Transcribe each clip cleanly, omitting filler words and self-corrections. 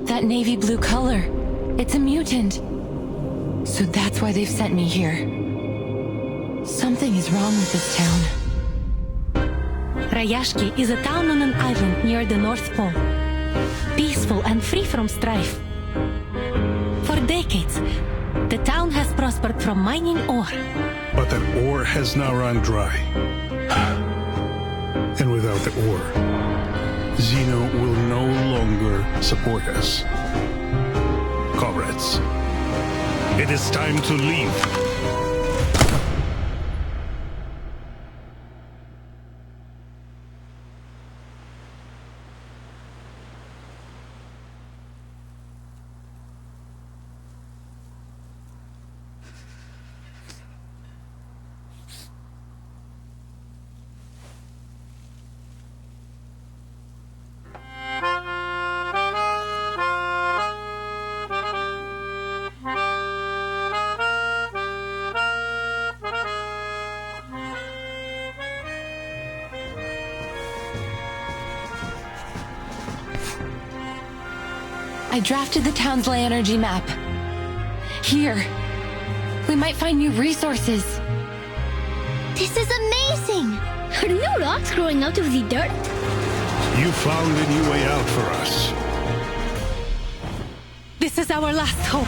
That navy blue color. It's a mutant. So that's why they've sent me here. Something is wrong with this town. Rayashki is a town on an island near the North Pole. Peaceful and free from strife. For decades, the town has prospered from mining ore. But that ore has now run dry. And without the ore, Zeno will no longer support us. Comrades, it is time to leave. I drafted the town's ley energy map. Here. We might find new resources. This is amazing! Are new rocks growing out of the dirt? You found a new way out for us. This is our last hope.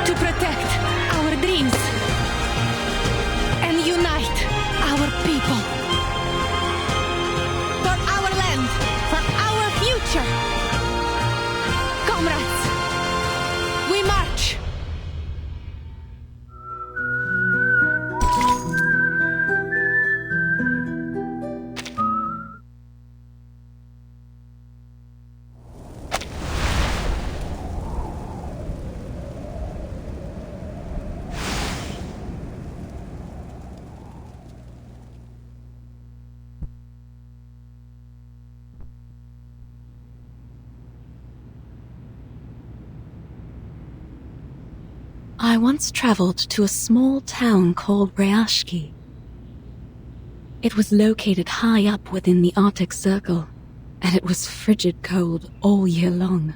To protect our dreams and unite our people. For our land, for our future. Comrades, we march! I once traveled to a small town called Rayashki. It was located high up within the Arctic Circle, and it was frigid cold all year long.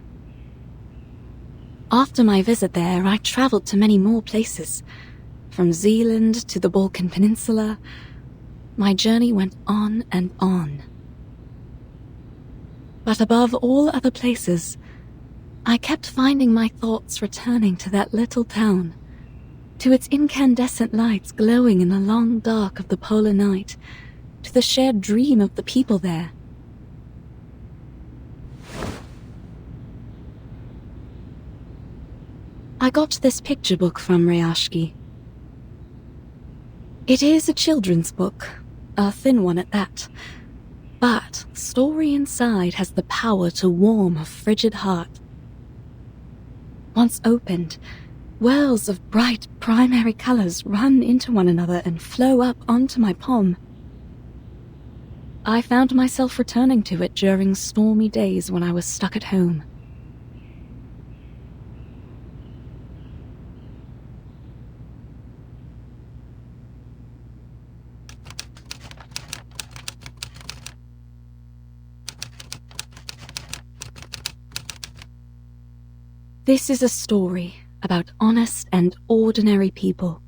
After my visit there, I traveled to many more places. From Zealand to the Balkan Peninsula, my journey went on and on. But above all other places, I kept finding my thoughts returning to that little town, to its incandescent lights glowing in the long dark of the polar night, to the shared dream of the people there. I got this picture book from Rayashki. It is a children's book, a thin one at that, but the story inside has the power to warm a frigid heart. Once opened, wells of bright primary colors run into one another and flow up onto my palm. I found myself returning to it during stormy days when I was stuck at home. This is a story about honest and ordinary people.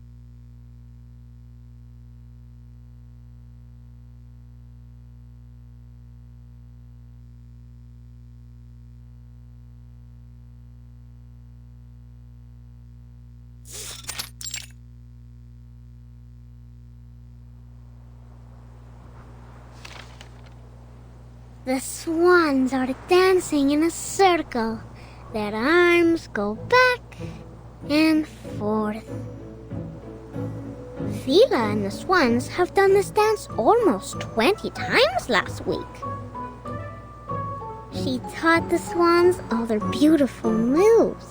The swans are dancing in a circle. Their arms go back and forth. Vila and the swans have done this dance almost 20 times last week. She taught the swans all their beautiful moves.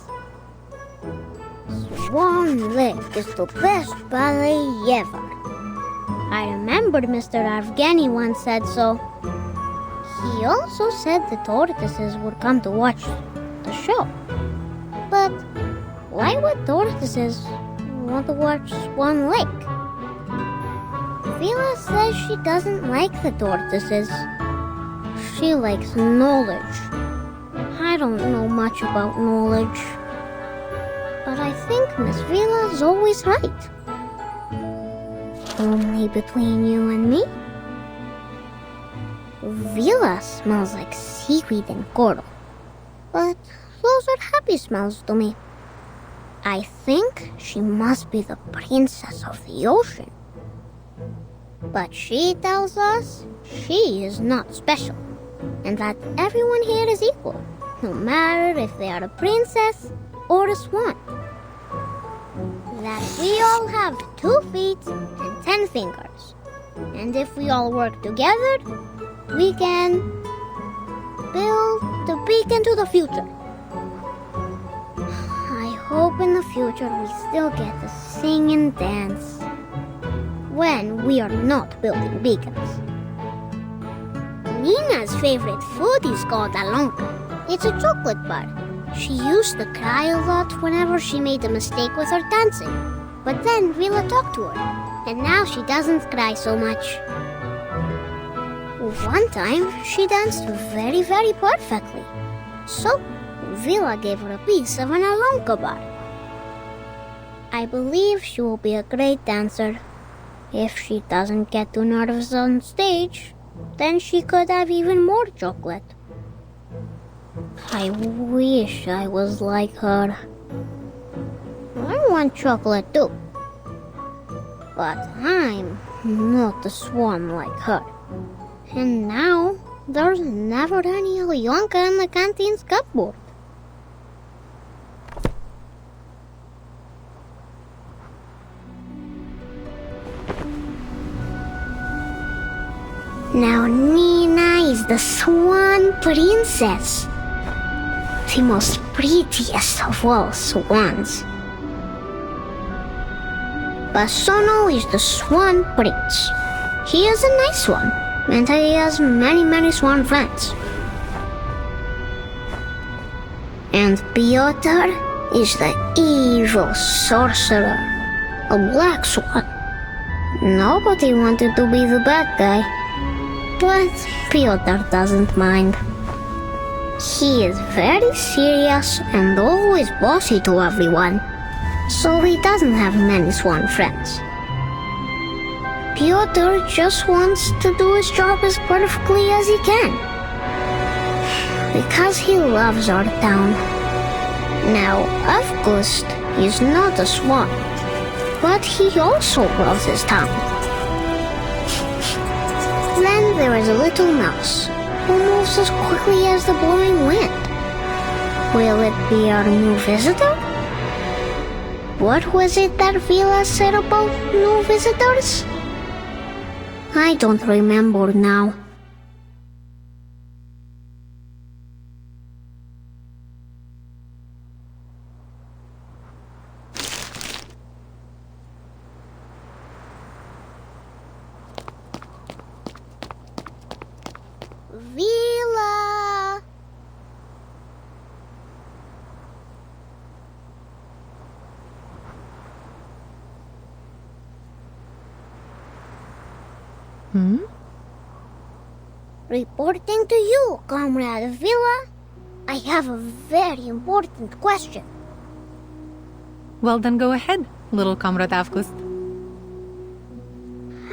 Swan Lake is the best ballet ever. I remembered Mr. Evgeny once said so. He also said the tortoises would come to watch the show. But why would tortoises want to watch Swan Lake? Vila says she doesn't like the tortoises. She likes knowledge. I don't know much about knowledge. But I think Miss Vila's always right. Only between you and me, Vila smells like seaweed and coral. But those are happy smells to me. I think she must be the princess of the ocean. But she tells us she is not special, and that everyone here is equal, no matter if they are a princess or a swan. That we all have 2 feet and 10 fingers, and if we all work together, we can build the beacon to the future. I hope in the future we still get to sing and dance when we are not building beacons. Nina's favorite food is called alonka. It's a chocolate bar. She used to cry a lot whenever she made a mistake with her dancing. But then Vila talked to her, and now she doesn't cry so much. One time, she danced very, very perfectly. So, Vila gave her a piece of an alonka bar. I believe she will be a great dancer. If she doesn't get too nervous on stage, then she could have even more chocolate. I wish I was like her. I want chocolate too. But I'm not a swan like her. And now, there's never any Alyonka in the canteen's cupboard. Now Nina is the swan princess. The most prettiest of all swans. Basono is the swan prince. He is a nice one, and he has many, many swan friends. And Piotr is the evil sorcerer, a black swan. Nobody wanted to be the bad guy, but Piotr doesn't mind. He is very serious and always bossy to everyone, so he doesn't have many swan friends. Piotr just wants to do his job as perfectly as he can, because he loves our town. Now, August is not a swan, but he also loves his town. Then there is a little mouse who moves as quickly as the blowing wind. Will it be our new visitor? What was it that Vila said about new visitors? I don't remember now. Vila! Reporting to you, Comrade Vila. I have a very important question. Well, then go ahead, little Comrade Avgust.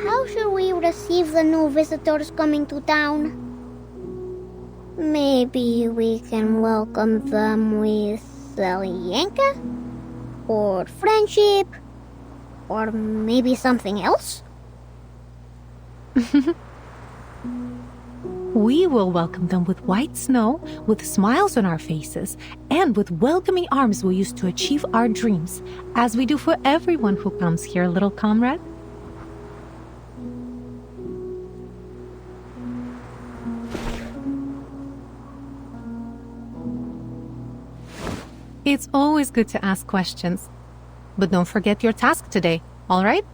How should we receive the new visitors coming to town? Maybe we can welcome them with Alienka? Or friendship? Or maybe something else? We will welcome them with white snow, with smiles on our faces, and with welcoming arms we use to achieve our dreams, as we do for everyone who comes here, little comrade. It's always good to ask questions. But don't forget your task today, all right?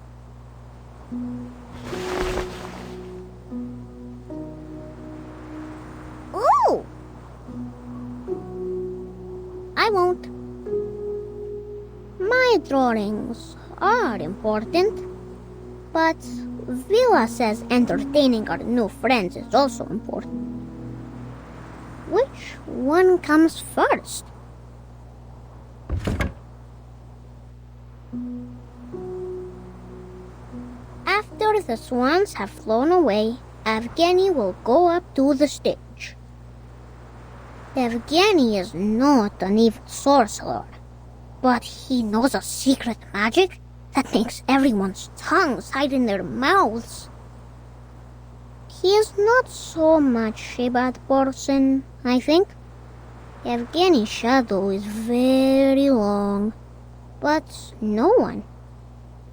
Oh! I won't. My drawings are important, But Villa says entertaining our new friends is also important. Which one comes first? After the swans have flown away, Evgeny will go up to the stage. Evgeny is not an evil sorcerer, but he knows a secret magic that makes everyone's tongues hide in their mouths. He is not so much a bad person, I think. Evgeny's shadow is very long, but no one,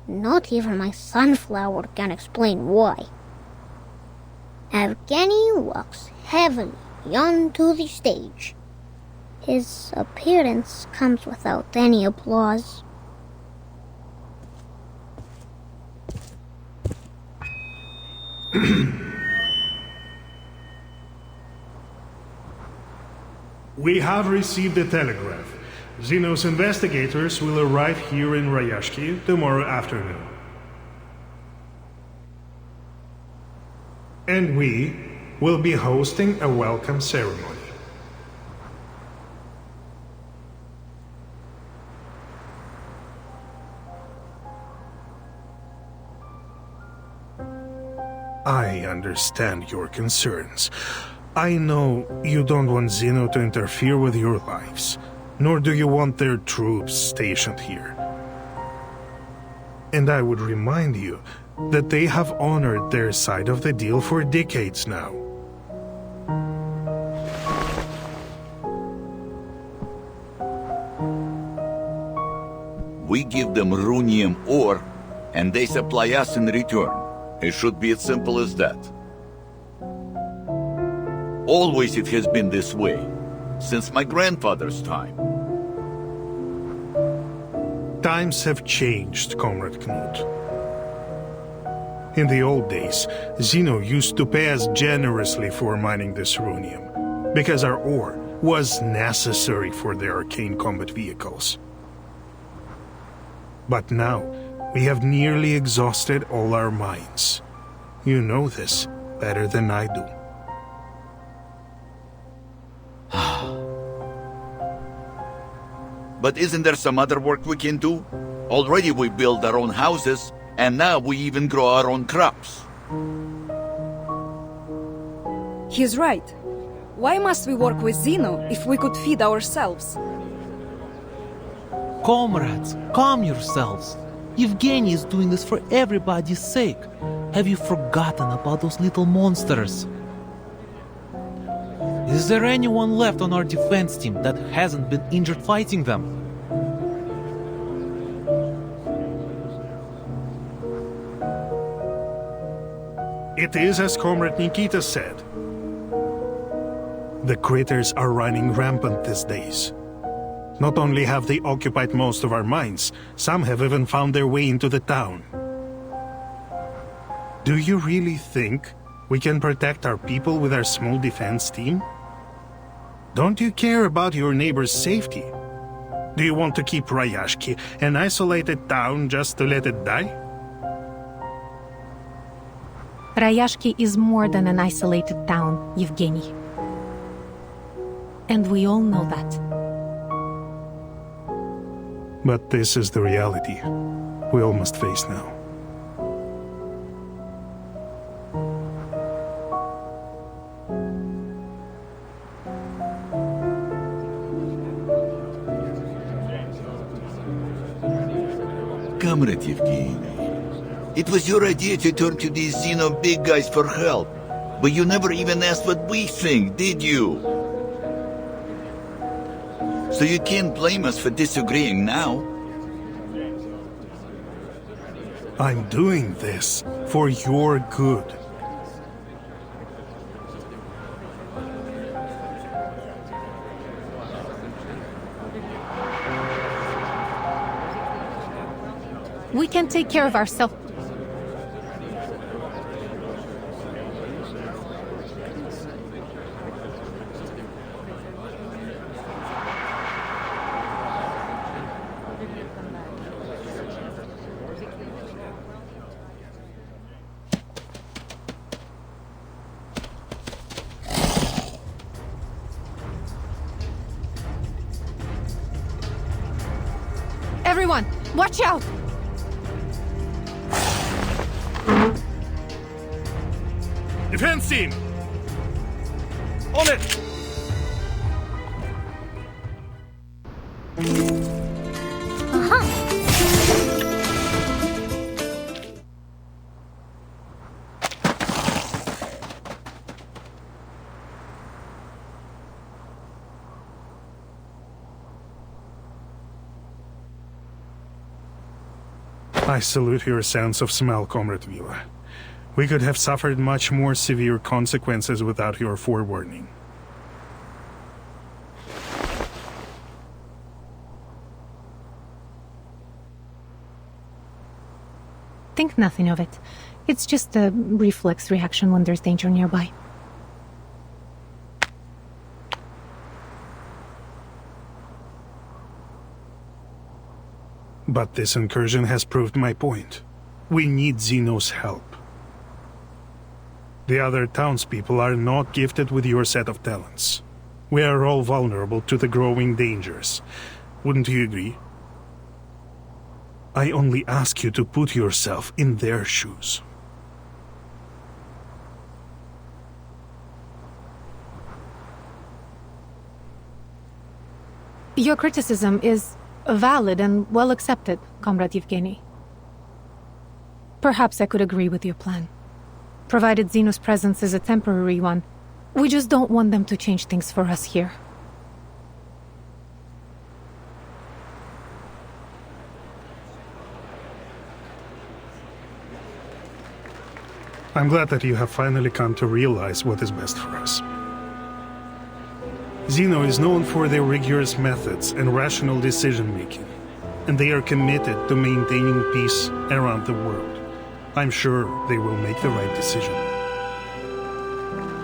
not even my sunflower, can explain why. Evgeny walks heavily onto the stage. His appearance comes without any applause. We have received a telegraph. Zeno's investigators will arrive here in Rayashki tomorrow afternoon. And we will be hosting a welcome ceremony. I understand your concerns. I know you don't want Zeno to interfere with your lives, nor do you want their troops stationed here. And I would remind you that they have honored their side of the deal for decades now. We give them runium ore, and they supply us in return. It should be as simple as that. Always it has been this way, since my grandfather's time. Times have changed, Comrade Knut. In the old days, Zeno used to pay us generously for mining this runium, because our ore was necessary for their arcane combat vehicles. But now, we have nearly exhausted all our mines. You know this better than I do. But isn't there some other work we can do? Already we build our own houses, and now we even grow our own crops. He's right. Why must we work with Zeno if we could feed ourselves? Comrades, calm yourselves. Evgeny is doing this for everybody's sake. Have you forgotten about those little monsters? Is there anyone left on our defense team that hasn't been injured fighting them? It is as Comrade Nikita said. The critters are running rampant these days. Not only have they occupied most of our mines, some have even found their way into the town. Do you really think we can protect our people with our small defense team? Don't you care about your neighbor's safety? Do you want to keep Rayashki an isolated town just to let it die? Rayashki is more than an isolated town, Evgeny. And we all know that. But this is the reality we all must face now. Comrade Evgeny, it was your idea to turn to these Zeno big guys for help, but you never even asked what we think, did you? So you can't blame us for disagreeing now. I'm doing this for your good. We can take care of ourselves. Watch out! Defense team! On it! I salute your sense of smell, Comrade Vila. We could have suffered much more severe consequences without your forewarning. Think nothing of it. It's just a reflex reaction when there's danger nearby. But this incursion has proved my point. We need Zeno's help. The other townspeople are not gifted with your set of talents. We are all vulnerable to the growing dangers. Wouldn't you agree? I only ask you to put yourself in their shoes. Your criticism is valid and well accepted, Comrade Yevgeny. Perhaps I could agree with your plan. Provided Zeno's presence is a temporary one, we just don't want them to change things for us here. I'm glad that you have finally come to realize what is best for us. Zeno is known for their rigorous methods and rational decision-making, and they are committed to maintaining peace around the world. I'm sure they will make the right decision.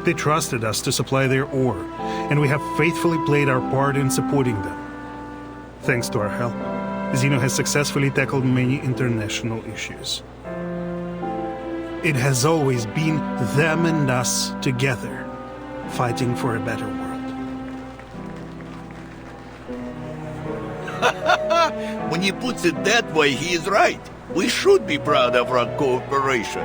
They trusted us to supply their ore, and we have faithfully played our part in supporting them. Thanks to our help, Zeno has successfully tackled many international issues. It has always been them and us together, fighting for a better world. When he puts it that way, he is right. We should be proud of our cooperation.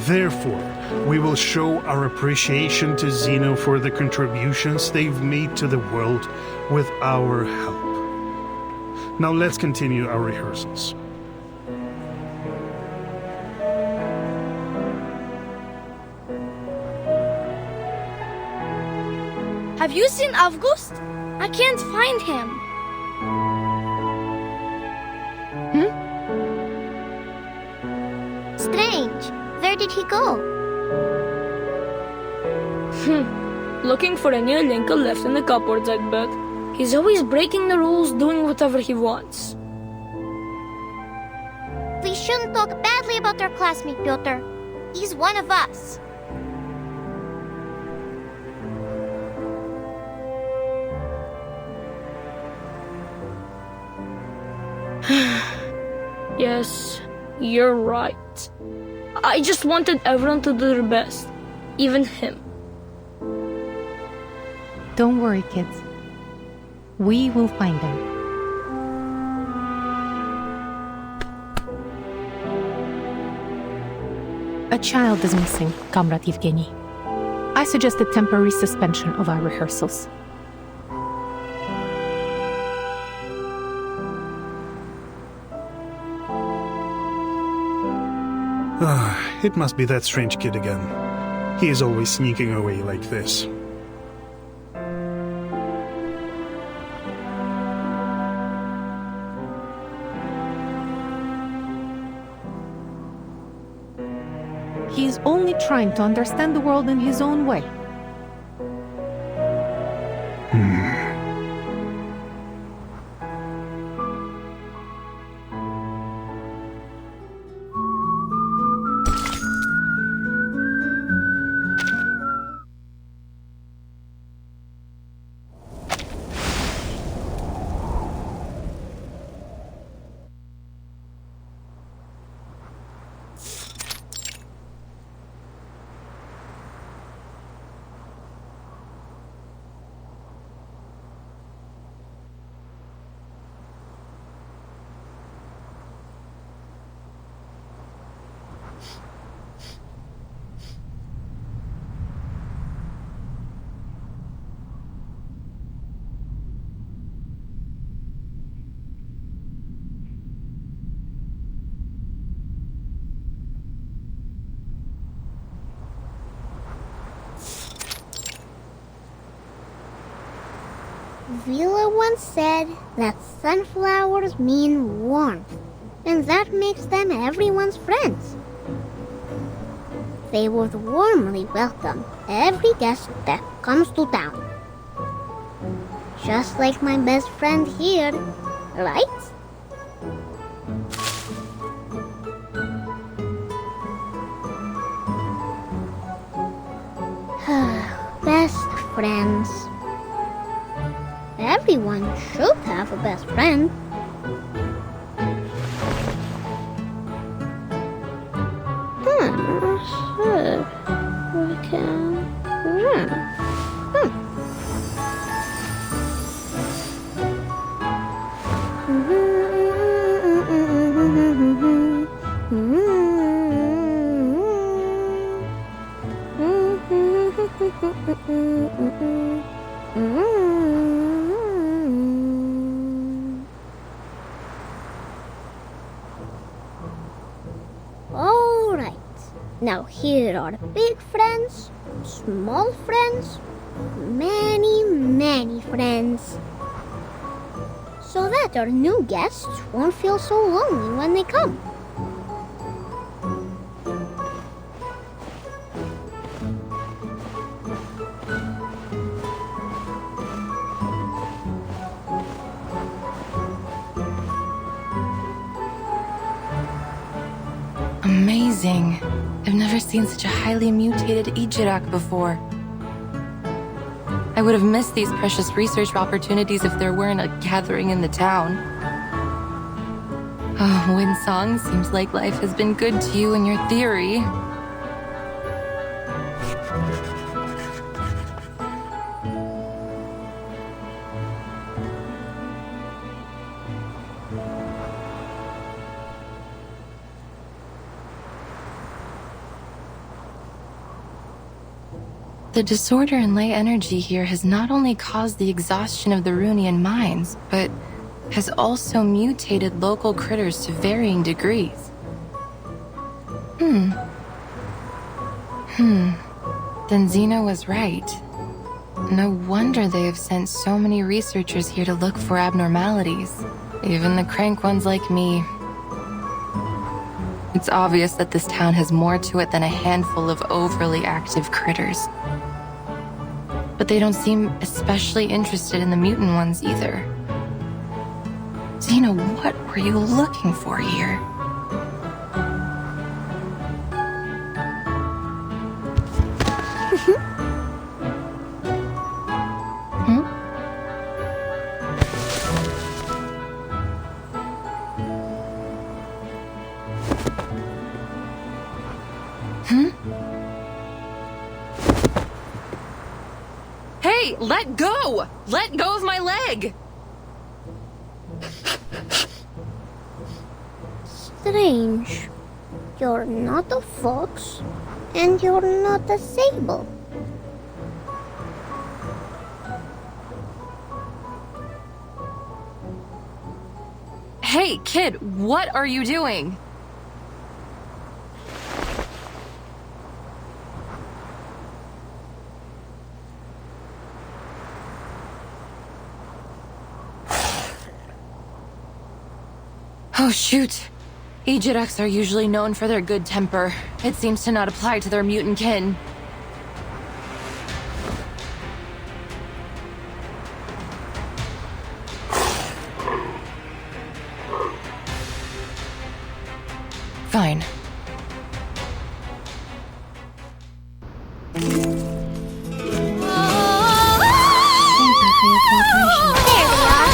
Therefore, we will show our appreciation to Zeno for the contributions they've made to the world with our help. Now let's continue our rehearsals. Have you seen August? I can't find him. Strange. Where did he go? Looking for a new Lincoln left in the cupboards, I'd bet. He's always breaking the rules, doing whatever he wants. We shouldn't talk badly about our classmate, Piotr. He's one of us. Yes, you're right. I just wanted everyone to do their best, even him. Don't worry, kids. We will find him. A child is missing, Comrade Yevgeny. I suggest a temporary suspension of our rehearsals. It must be that strange kid again. He is always sneaking away like this. He's only trying to understand the world in his own way. Vila once said that sunflowers mean warmth, and that makes them everyone's friends. They would warmly welcome every guest that comes to town. Just like my best friend here, right? Best friends. Everyone should have a best friend. Sure. We can. All right. Now here are big friends, small friends, many friends. So that our new guests won't feel so lonely when they come. Amazing. I've never seen such a highly mutated Ijirak before. I would have missed these precious research opportunities if there weren't a gathering in the town. Oh, Windsong, seems like life has been good to you and your theory. The disorder in ley energy here has not only caused the exhaustion of the Runian mines, but has also mutated local critters to varying degrees. Then Zeno was right. No wonder they have sent so many researchers here to look for abnormalities. Even the crank ones like me. It's obvious that this town has more to it than a handful of overly active critters. But they don't seem especially interested in the mutant ones either. Zeno, what were you looking for here? Hey, let go! Let go of my leg! Strange. You're not a fox, and you're not a sable. Hey, kid, what are you doing? Oh, shoot. Ejiraks are usually known for their good temper. It seems to not apply to their mutant kin. Fine. Thank you for your cooperation. There we are.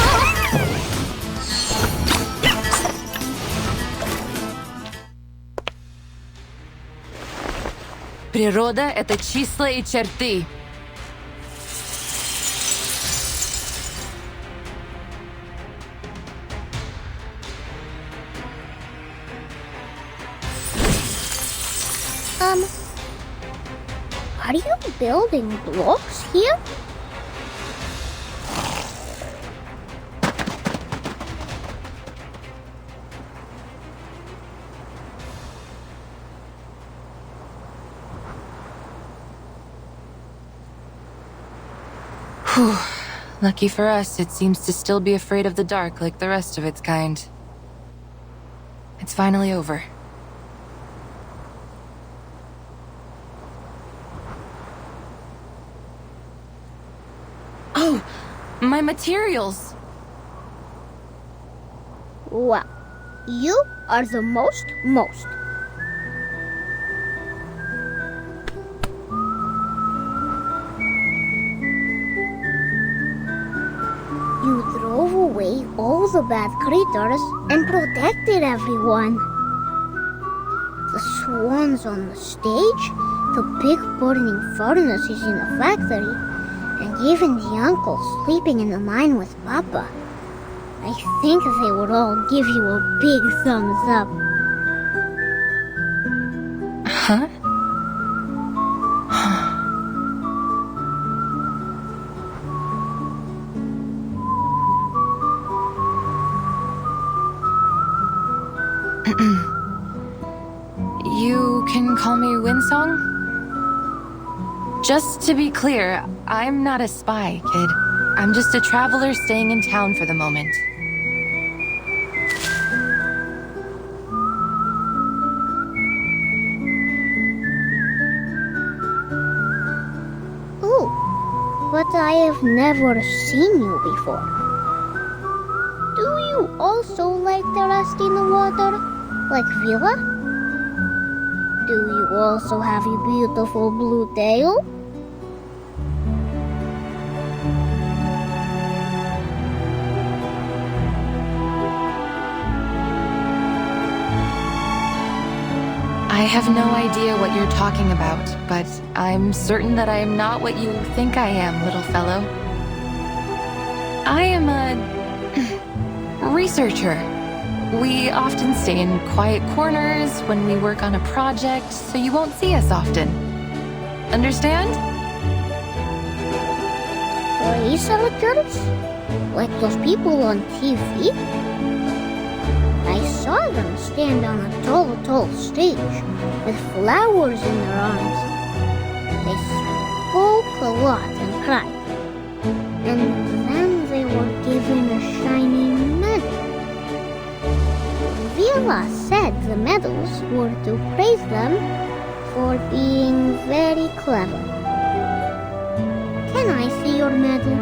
Природа — это числа и черты. Are you building blocks here? Lucky for us, it seems to still be afraid of the dark like the rest of its kind. It's finally over. Oh, my materials! Well, you are the most. You drove away all the bad creatures and protected everyone. The swans on the stage, the big burning furnaces in the factory, and even the uncle sleeping in the mine with Papa. I think they would all give you a big thumbs up. Huh? You can call me Windsong? Just to be clear, I'm not a spy, kid. I'm just a traveler staying in town for the moment. Oh, but I have never seen you before. Do you also like to rest in the water, like Villa? Do you also have a beautiful blue tail? I have no idea what you're talking about, but I'm certain that I am not what you think I am, little fellow. I am a researcher. We often stay in quiet corners when we work on a project, so you won't see us often. Understand? Researchers? Like those people on TV? I saw them stand on a tall stage with flowers in their arms. They spoke a lot and cried. And then they were given a shiny medal. Vila said the medals were to praise them for being very clever. Can I see your medal?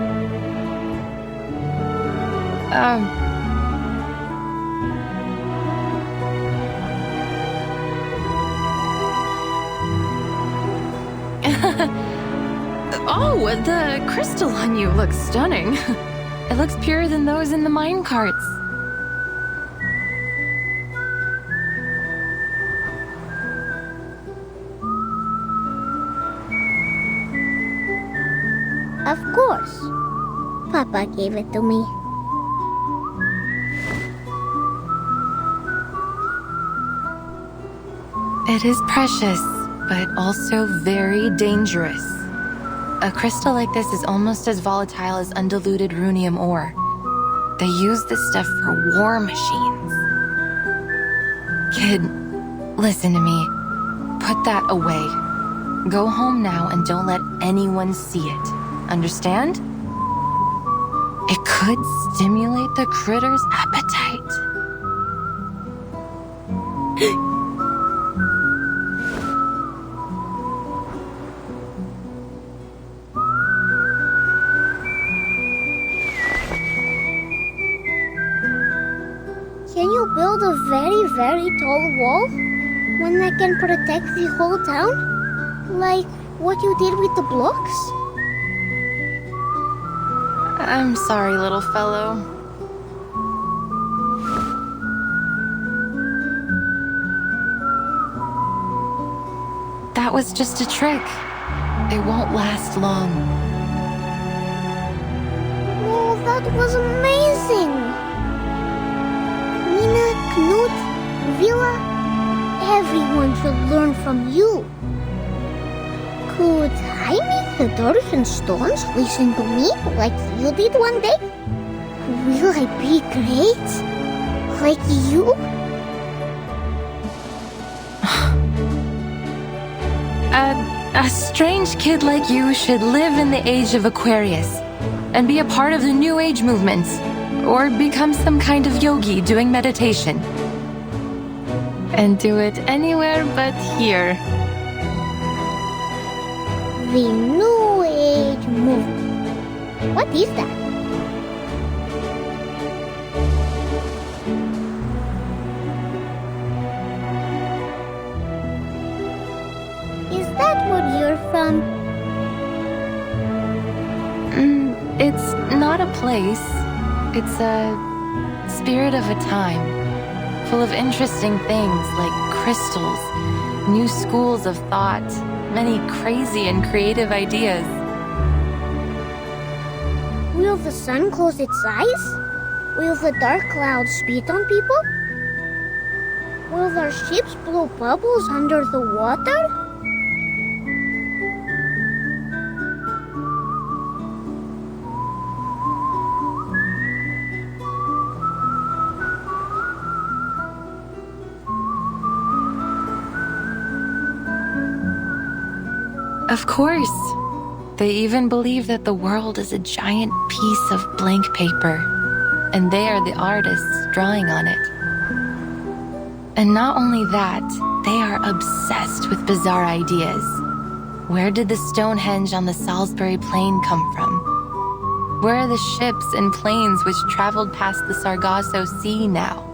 Oh, the crystal on you looks stunning. It looks purer than those in the mine carts. Of course. Papa gave it to me. It is precious, but also very dangerous. A crystal like this is almost as volatile as undiluted runium ore. They use this stuff for war machines. Kid, listen to me. Put that away. Go home now and don't let anyone see it. Understand? It could stimulate the critter's appetite. Can you build a very tall wall? One that can protect the whole town? Like what you did with the blocks? I'm sorry, little fellow. That was just a trick. It won't last long. Oh, that was amazing! Mina, Knut, Villa, everyone should learn from you. Could I make the doors and stones listen to me like you did one day? Will I be great? Like you? A strange kid like you should live in the age of Aquarius. and be a part of the New Age movement, or become some kind of yogi doing meditation. And do it anywhere but here. The New Age movement. What is that? Is that where you're from? It's not a place. It's a spirit of a time, full of interesting things like crystals, new schools of thought, many crazy and creative ideas. Will the sun close its eyes? Will the dark clouds spit on people? Will their ships blow bubbles under the water? Of course. They even believe that the world is a giant piece of blank paper, and they are the artists drawing on it. And not only that, they are obsessed with bizarre ideas. Where did the Stonehenge on the Salisbury Plain come from? Where are the ships and planes which traveled past the Sargasso Sea now?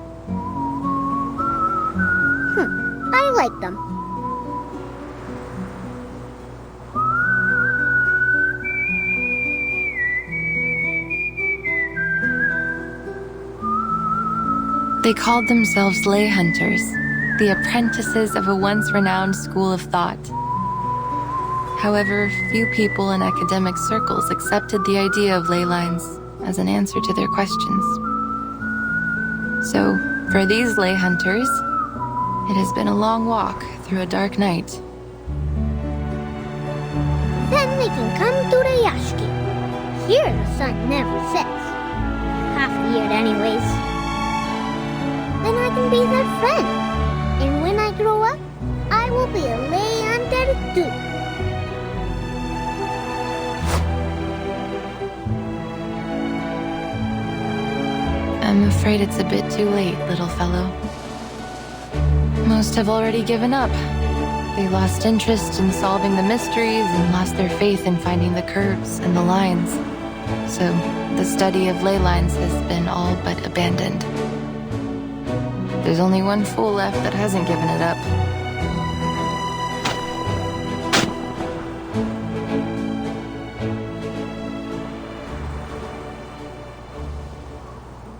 I like them. They called themselves lay hunters, the apprentices of a once renowned school of thought. However, few people in academic circles accepted the idea of ley lines as an answer to their questions. So, for these lay hunters, it has been a long walk through a dark night. Then they can come to Rayashki. Here the sun never sets. Half the year anyways. Then I can be their friend. And when I grow up, I will be a lay hunter too. I'm afraid it's a bit too late, little fellow. Most have already given up. They lost interest in solving the mysteries and lost their faith in finding the curves and the lines. So, the study of ley lines has been all but abandoned. There's only one fool left that hasn't given it up.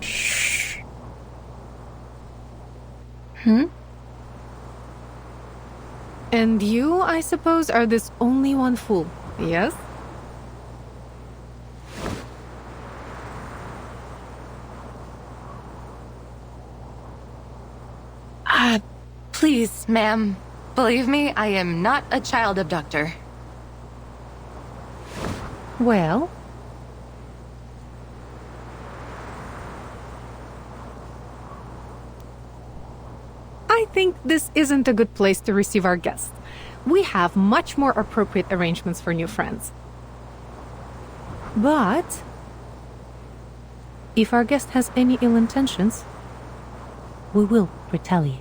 Shh. And you, I suppose, are this only one fool, yes? Please, ma'am. Believe me, I am not a child abductor. Well, I think this isn't a good place to receive our guests. We have much more appropriate arrangements for new friends. But if our guest has any ill intentions, we will retaliate.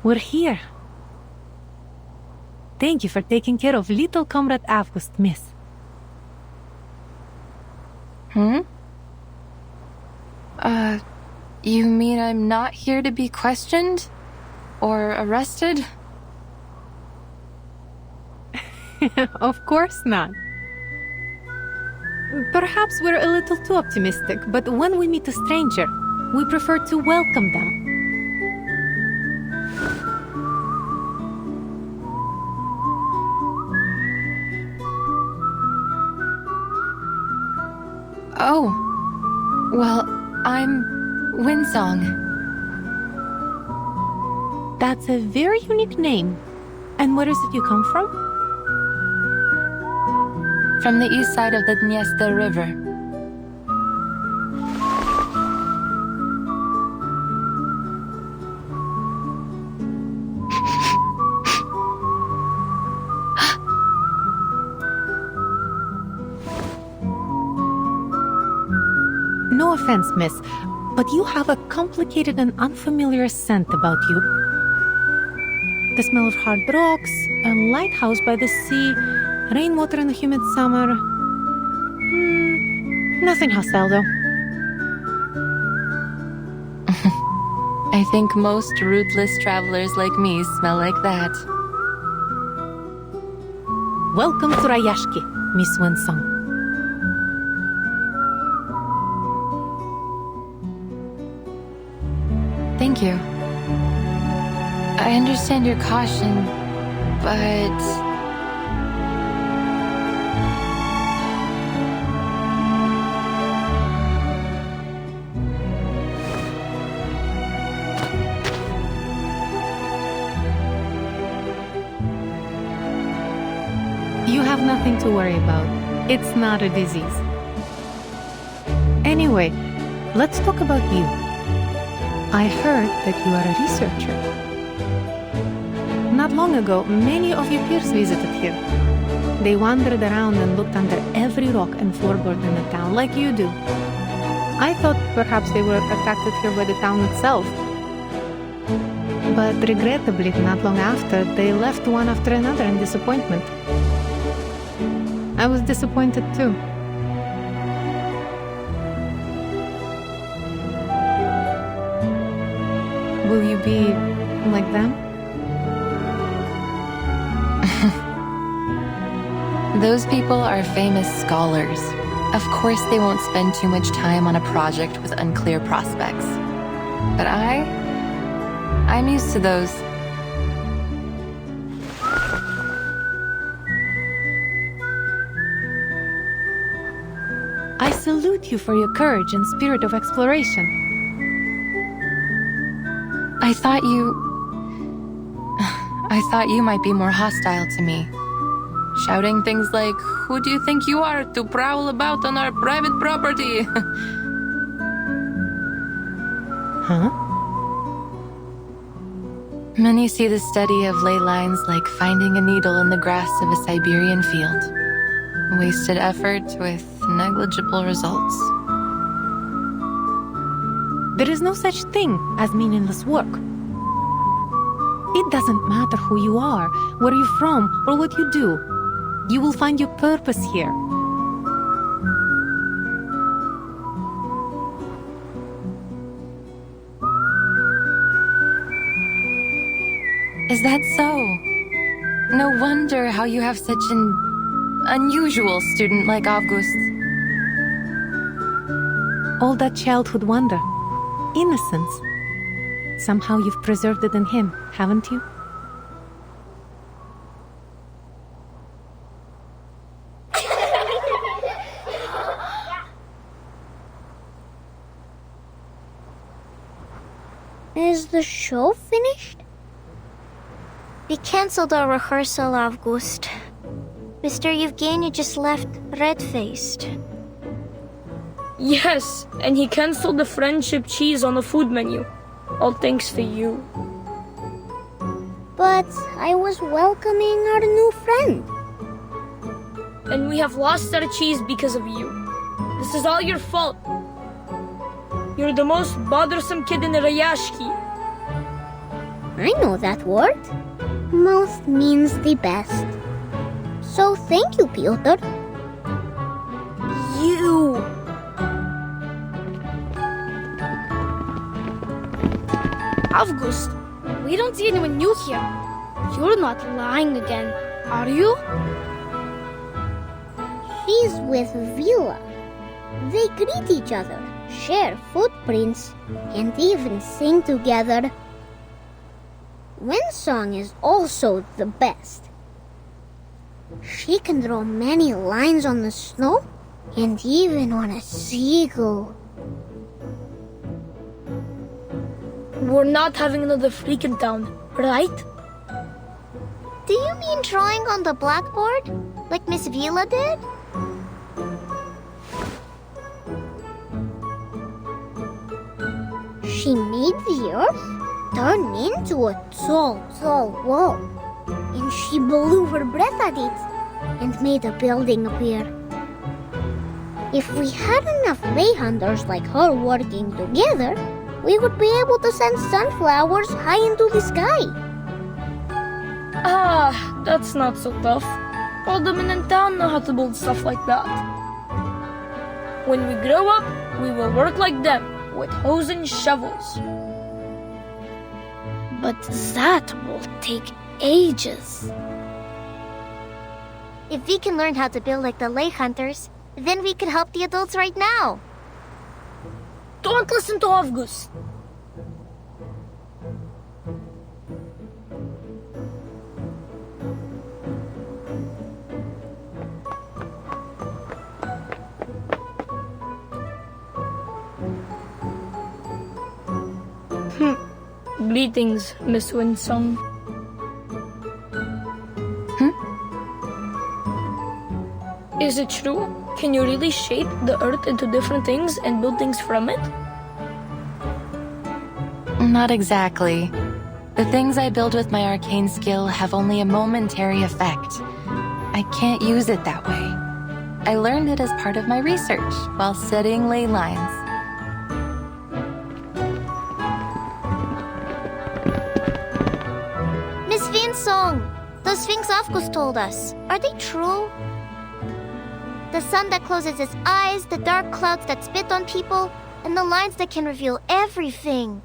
We're here. Thank you for taking care of little Comrade August, miss. You mean I'm not here to be questioned? Or arrested? Of course not. Perhaps we're a little too optimistic, but when we meet a stranger, we prefer to welcome them. Oh. Well, I'm Windsong. That's a very unique name. And where is it you come from? From the east side of the Dniester River. No offense, miss, but you have a complicated and unfamiliar scent about you. The smell of hard rocks, a lighthouse by the sea, rainwater in the humid summer. Nothing hostile, though. I think most rootless travelers like me smell like that. Welcome to Rayashki, Miss Windsong. Thank you. I understand your caution, but... You have nothing to worry about. It's not a disease. Anyway, let's talk about you. I heard that you are a researcher. Not long ago, many of your peers visited here. They wandered around and looked under every rock and floorboard in the town, like you do. I thought perhaps they were attracted here by the town itself. But regrettably, not long after, they left one after another in disappointment. I was disappointed too. Will you be like them? Those people are famous scholars. Of course they won't spend too much time on a project with unclear prospects. But I'm used to those. I salute you for your courage and spirit of exploration. I thought you might be more hostile to me. Shouting things like, "Who do you think you are to prowl about on our private property?" Huh? Many see the study of ley lines like finding a needle in the grass of a Siberian field. Wasted effort with negligible results. There is no such thing as meaningless work. It doesn't matter who you are, where you're from, or what you do. You will find your purpose here. Is that so? No wonder how you have such an unusual student like August. All that childhood wonder, innocence. Somehow you've preserved it in him, haven't you? Is the show finished? We cancelled our rehearsal, August. Mr. Yevgeny just left red-faced. Yes, and he cancelled the friendship cheese on the food menu. All thanks to you. But I was welcoming our new friend. And we have lost our cheese because of you. This is all your fault. You're the most bothersome kid in the Rayashki. I know that word. Most means the best. So thank you, Piotr. You! August, we don't see anyone new here. You're not lying again, are you? She's with Vila. They greet each other, share footprints, and even sing together. Windsong is also the best. She can draw many lines on the snow and even on a seagull. We're not having another freak in town, right? Do you mean drawing on the blackboard? Like Miss Vila did? She made the earth turn into a tall, tall wall. And she blew her breath at it and made a building appear. If we had enough lay hunters like her working together, we would be able to send sunflowers high into the sky. Ah, that's not so tough. All the men in town know how to build stuff like that. When we grow up, we will work like them, with hoes and shovels. But that will take ages. If we can learn how to build like the lay hunters, then we could help the adults right now. Don't listen to August. Greetings, Miss Windsong. Is it true? Can you really shape the earth into different things and build things from it? Not exactly. The things I build with my arcane skill have only a momentary effect. I can't use it that way. I learned it as part of my research while studying ley lines. Miss Windsong, those things August told us, are they true? The sun that closes its eyes, the dark clouds that spit on people, and the lines that can reveal everything.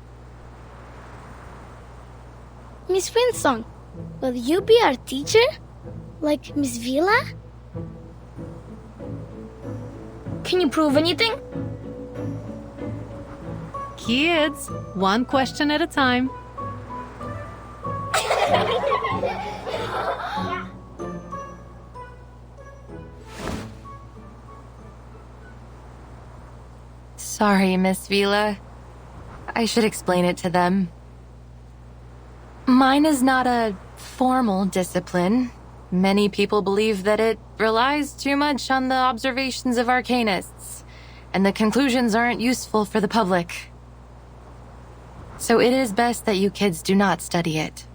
Miss Windsong, will you be our teacher? Like Miss Vila? Can you prove anything? Kids, one question at a time. Sorry, Miss Vila. I should explain it to them. Mine is not a formal discipline. Many people believe that it relies too much on the observations of arcanists, and the conclusions aren't useful for the public. So it is best that you kids do not study it.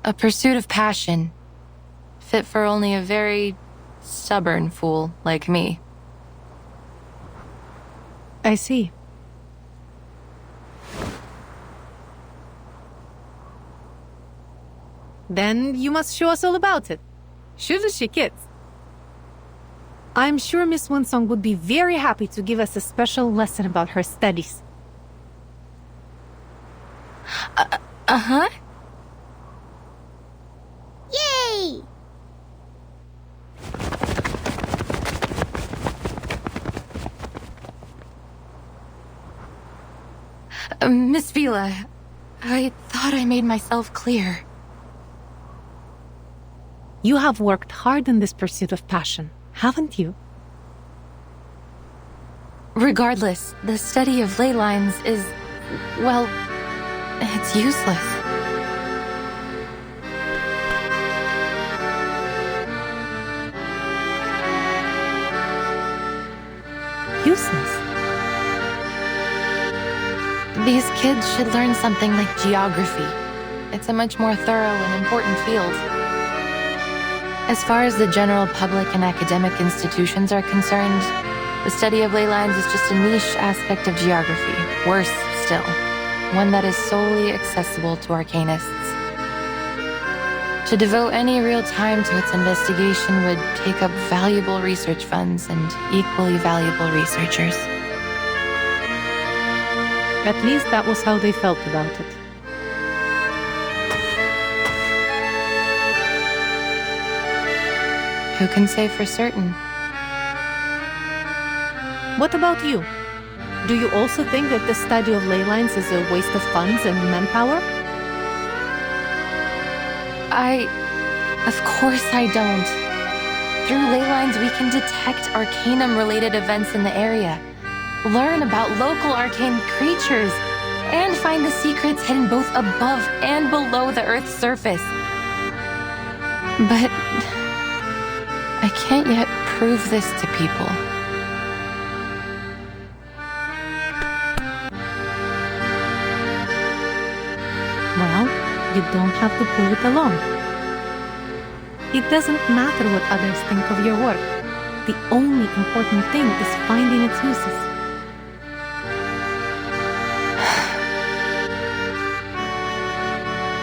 A pursuit of passion, fit for only a very stubborn fool like me. I see. Then you must show us all about it. Shouldn't she, kids? I'm sure Miss Windsong would be very happy to give us a special lesson about her studies. Uh-huh. Yay! Miss Vila, I thought I made myself clear. You have worked hard in this pursuit of passion, haven't you? Regardless, the study of ley lines is, well, it's useless. Useless? These kids should learn something like geography. It's a much more thorough and important field. As far as the general public and academic institutions are concerned, the study of ley lines is just a niche aspect of geography. Worse still, one that is solely accessible to arcanists. To devote any real time to its investigation would take up valuable research funds and equally valuable researchers. At least that was how they felt about it. Who can say for certain? What about you? Do you also think that the study of ley lines is a waste of funds and manpower? Of course I don't. Through ley lines, we can detect arcanum-related events in the area, learn about local arcane creatures, and find the secrets hidden both above and below the Earth's surface. But I can't yet prove this to people. Well, you don't have to prove it alone. It doesn't matter what others think of your work. The only important thing is finding its uses.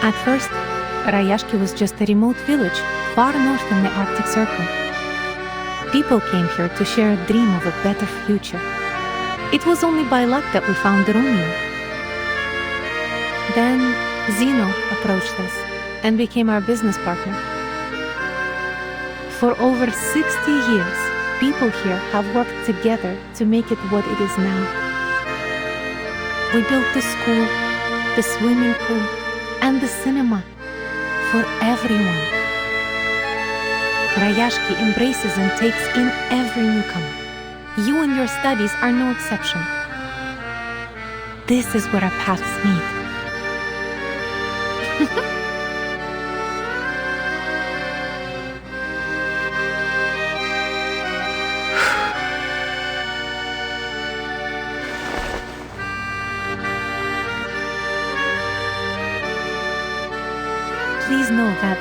At first, Rayashki was just a remote village far north in the Arctic Circle. People came here to share a dream of a better future. It was only by luck that we found the Runium. Then Zeno approached us and became our business partner. For over 60 years, people here have worked together to make it what it is now. We built the school, the swimming pool, and the cinema for everyone. Rayashki embraces and takes in every newcomer. You and your studies are no exception. This is where our paths meet. Please know that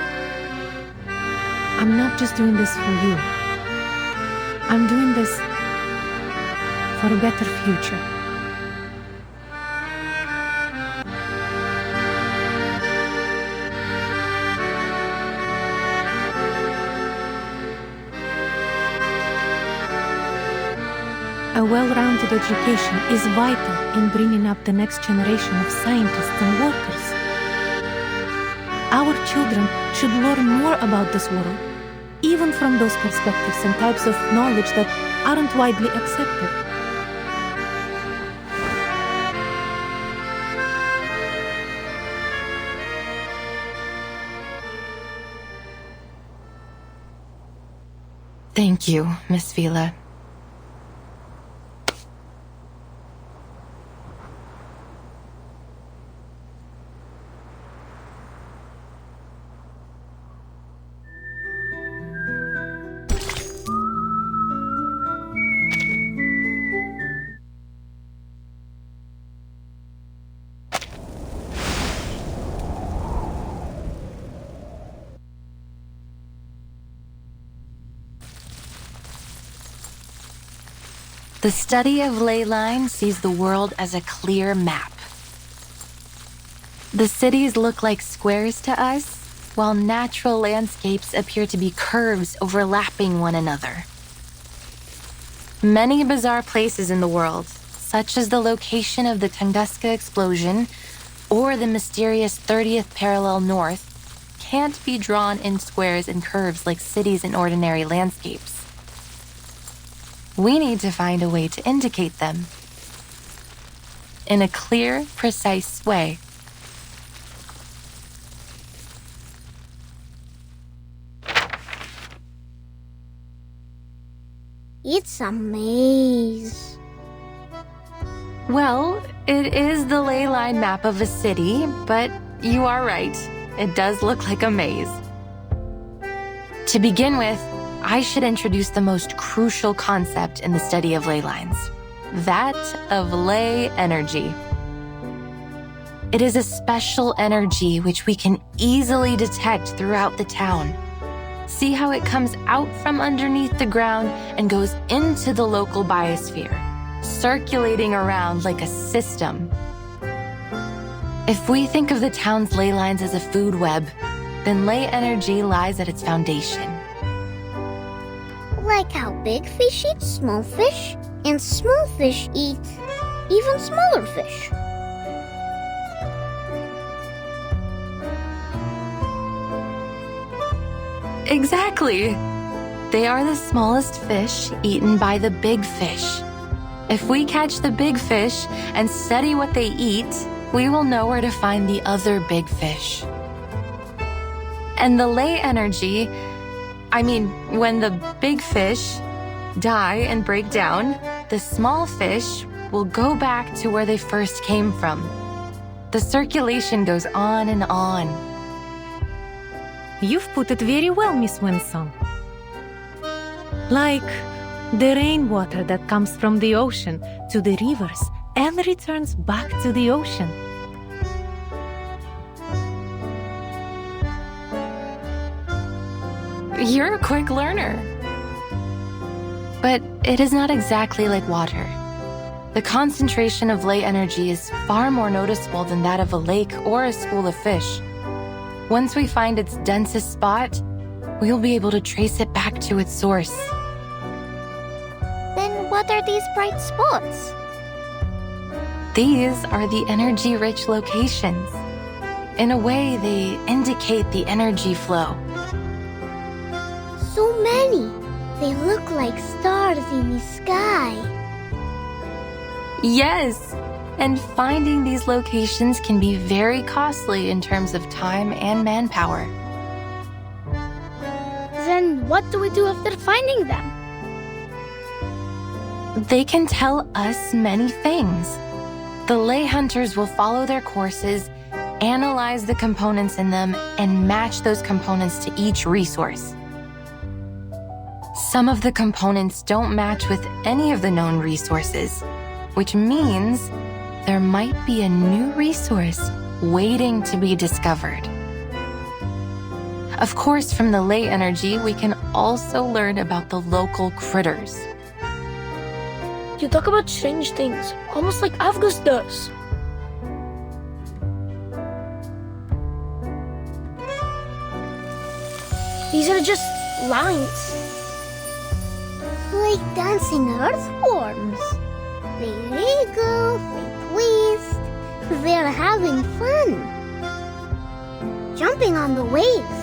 I'm not just doing this for you. I'm doing this for a better future. A well-rounded education is vital in bringing up the next generation of scientists and workers. Our children should learn more about this world, even from those perspectives and types of knowledge that aren't widely accepted. Thank you, Miss Vila. The study of ley lines sees the world as a clear map. The cities look like squares to us, while natural landscapes appear to be curves overlapping one another. Many bizarre places in the world, such as the location of the Tunguska explosion or the mysterious 30th parallel north, can't be drawn in squares and curves like cities in ordinary landscapes. We need to find a way to indicate them in a clear, precise way. It's a maze. Well, it is the ley line map of a city, but you are right. It does look like a maze. To begin with, I should introduce the most crucial concept in the study of ley lines, that of ley energy. It is a special energy which we can easily detect throughout the town. See how it comes out from underneath the ground and goes into the local biosphere, circulating around like a system. If we think of the town's ley lines as a food web, then ley energy lies at its foundation. Like how big fish eat small fish, and small fish eat even smaller fish. Exactly. They are the smallest fish eaten by the big fish. If we catch the big fish and study what they eat, we will know where to find the other big fish. And the ley energy, when the big fish die and break down, the small fish will go back to where they first came from. The circulation goes on and on. You've put it very well, Miss Windsong. Like the rainwater that comes from the ocean to the rivers and returns back to the ocean. You're a quick learner. But it is not exactly like water. The concentration of ley energy is far more noticeable than that of a lake or a school of fish. Once we find its densest spot, we'll be able to trace it back to its source. Then what are these bright spots? These are the energy-rich locations. In a way, they indicate the energy flow. So many. They look like stars in the sky. Yes, and finding these locations can be very costly in terms of time and manpower. Then what do we do after finding them? They can tell us many things. The ley hunters will follow their courses, analyze the components in them, and match those components to each resource. Some of the components don't match with any of the known resources, which means there might be a new resource waiting to be discovered. Of course, from the ley energy, we can also learn about the local critters. You talk about strange things, almost like Avgus does. These are just lines. Like dancing earthworms. They wriggle, they twist, they're having fun. Jumping on the waves,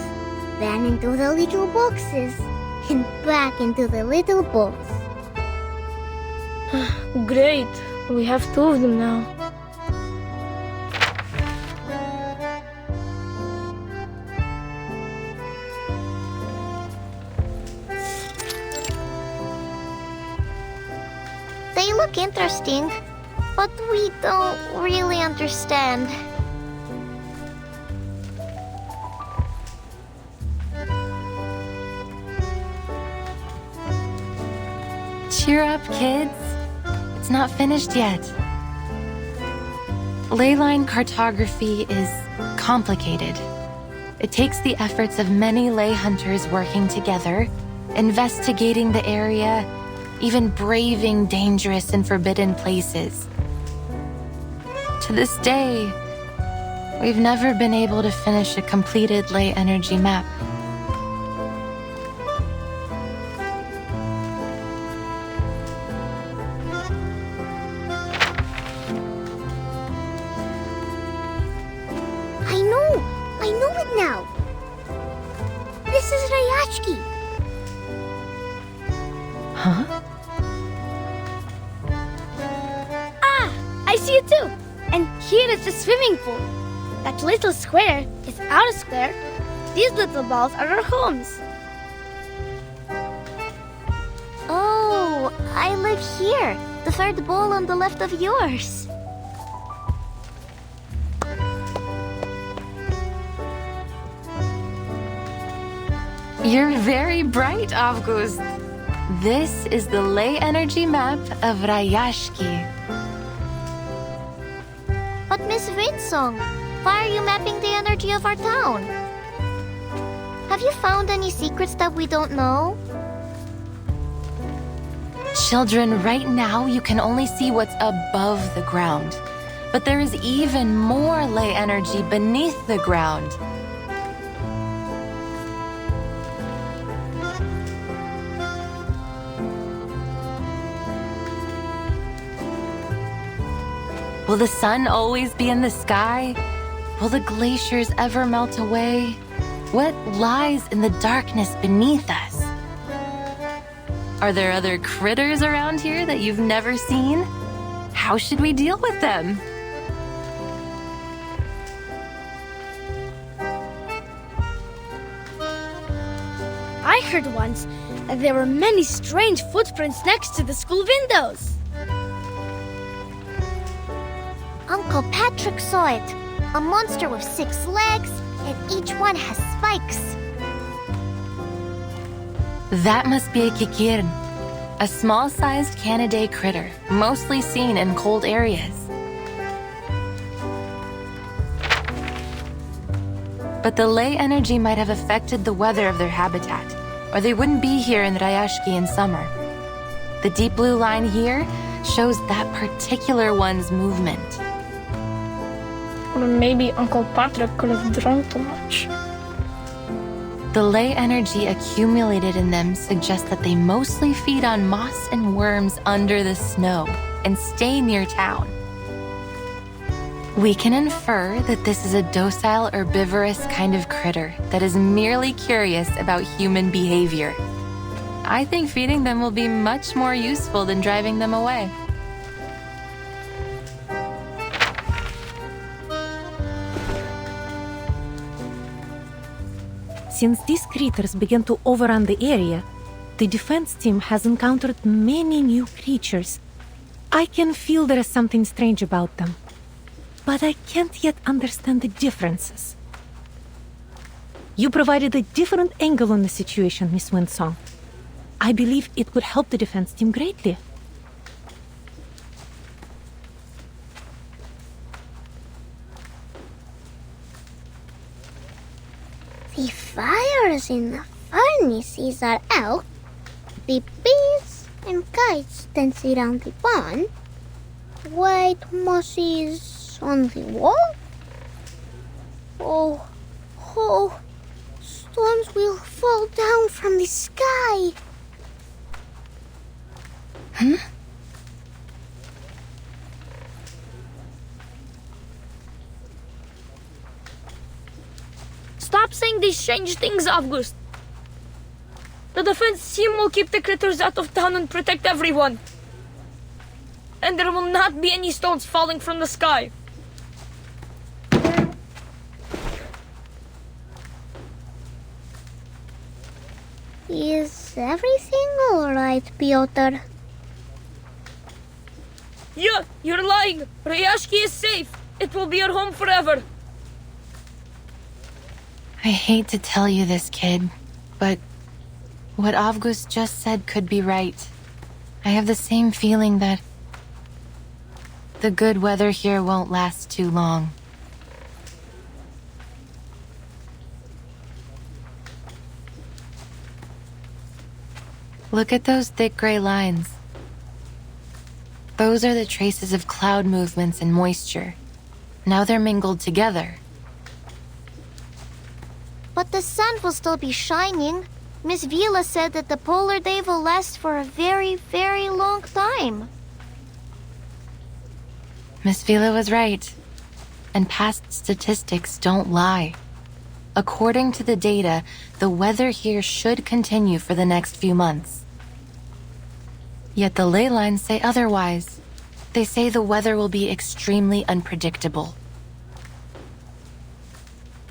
then into the little boxes, and back into the little boats. Great, we have 2 of them now. They look interesting, but we don't really understand. Cheer up, kids. It's not finished yet. Leyline cartography is complicated. It takes the efforts of many ley hunters working together, investigating the area, even braving dangerous and forbidden places. To this day, we've never been able to finish a completed ley energy map. I know it now. This is Rayashki. Huh? I see it too. And here is the swimming pool. That little square is our square. These little balls are our homes. Oh, I live here. The 3rd ball on the left of yours. You're very bright, Avgust. This is the ley energy map of Rayashki. But Miss Windsong, why are you mapping the energy of our town? Have you found any secrets that we don't know? Children, right now you can only see what's above the ground. But there is even more ley energy beneath the ground. Will the sun always be in the sky? Will the glaciers ever melt away? What lies in the darkness beneath us? Are there other critters around here that you've never seen? How should we deal with them? I heard once that there were many strange footprints next to the school windows. Uncle Patrick saw it. A monster with 6 legs, and each one has spikes. That must be a kikirn, a small-sized Canidae critter, mostly seen in cold areas. But the ley energy might have affected the weather of their habitat, or they wouldn't be here in Rayashki in summer. The deep blue line here shows that particular one's movement. Or maybe Uncle Patrick could have drunk too much. The ley energy accumulated in them suggests that they mostly feed on moss and worms under the snow and stay near town. We can infer that this is a docile herbivorous kind of critter that is merely curious about human behavior. I think feeding them will be much more useful than driving them away. Since these critters began to overrun the area, the defense team has encountered many new creatures. I can feel there is something strange about them, but I can't yet understand the differences. You provided a different angle on the situation, Miss Windsong. I believe it could help the defense team greatly. The fires in the furnaces are out. The bees and kites dance around the barn. White mosses on the wall. Oh, storms will fall down from the sky. Huh? Stop saying these strange things, August. The defense team will keep the critters out of town and protect everyone. And there will not be any stones falling from the sky. Is everything alright, Piotr? Yeah, you're lying. Rayashki is safe. It will be your home forever. I hate to tell you this, kid, but what Avgust just said could be right. I have the same feeling that the good weather here won't last too long. Look at those thick gray lines. Those are the traces of cloud movements and moisture. Now they're mingled together. But the sun will still be shining. Miss Vila said that the polar day will last for a very, very long time. Miss Vila was right. And past statistics don't lie. According to the data, the weather here should continue for the next few months. Yet the ley lines say otherwise. They say the weather will be extremely unpredictable.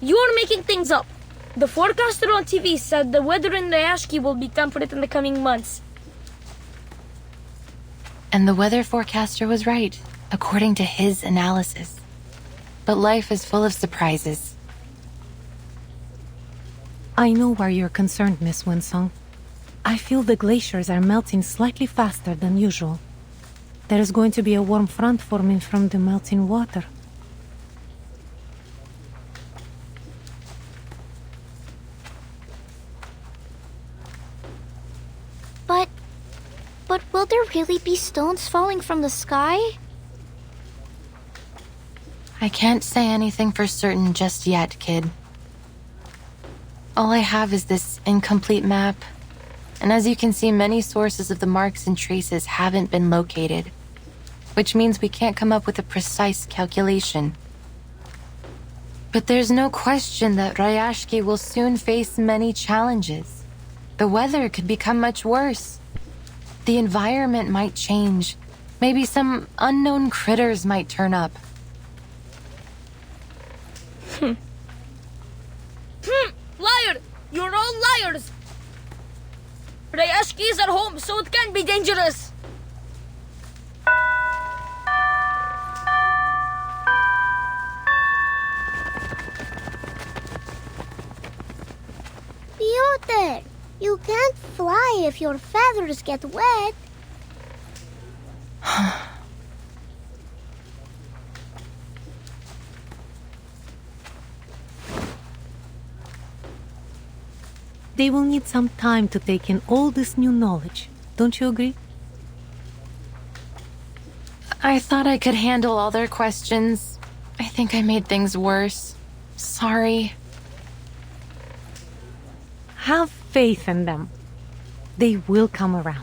You're making things up. The forecaster on TV said the weather in Rayashki will be temperate in the coming months. And the weather forecaster was right, according to his analysis. But life is full of surprises. I know why you're concerned, Miss Windsong. I feel the glaciers are melting slightly faster than usual. There is going to be a warm front forming from the melting water. But will there really be stones falling from the sky? I can't say anything for certain just yet, kid. All I have is this incomplete map. And as you can see, many sources of the marks and traces haven't been located, which means we can't come up with a precise calculation. But there's no question that Rayashki will soon face many challenges. The weather could become much worse. The environment might change. Maybe some unknown critters might turn up. Liar! You're all liars! Rayashki is at home, so it can't be dangerous. Piotr, you can't fly if your feathers get wet. They will need some time to take in all this new knowledge. Don't you agree? I thought I could handle all their questions. I think I made things worse. Sorry. Have faith in them. They will come around.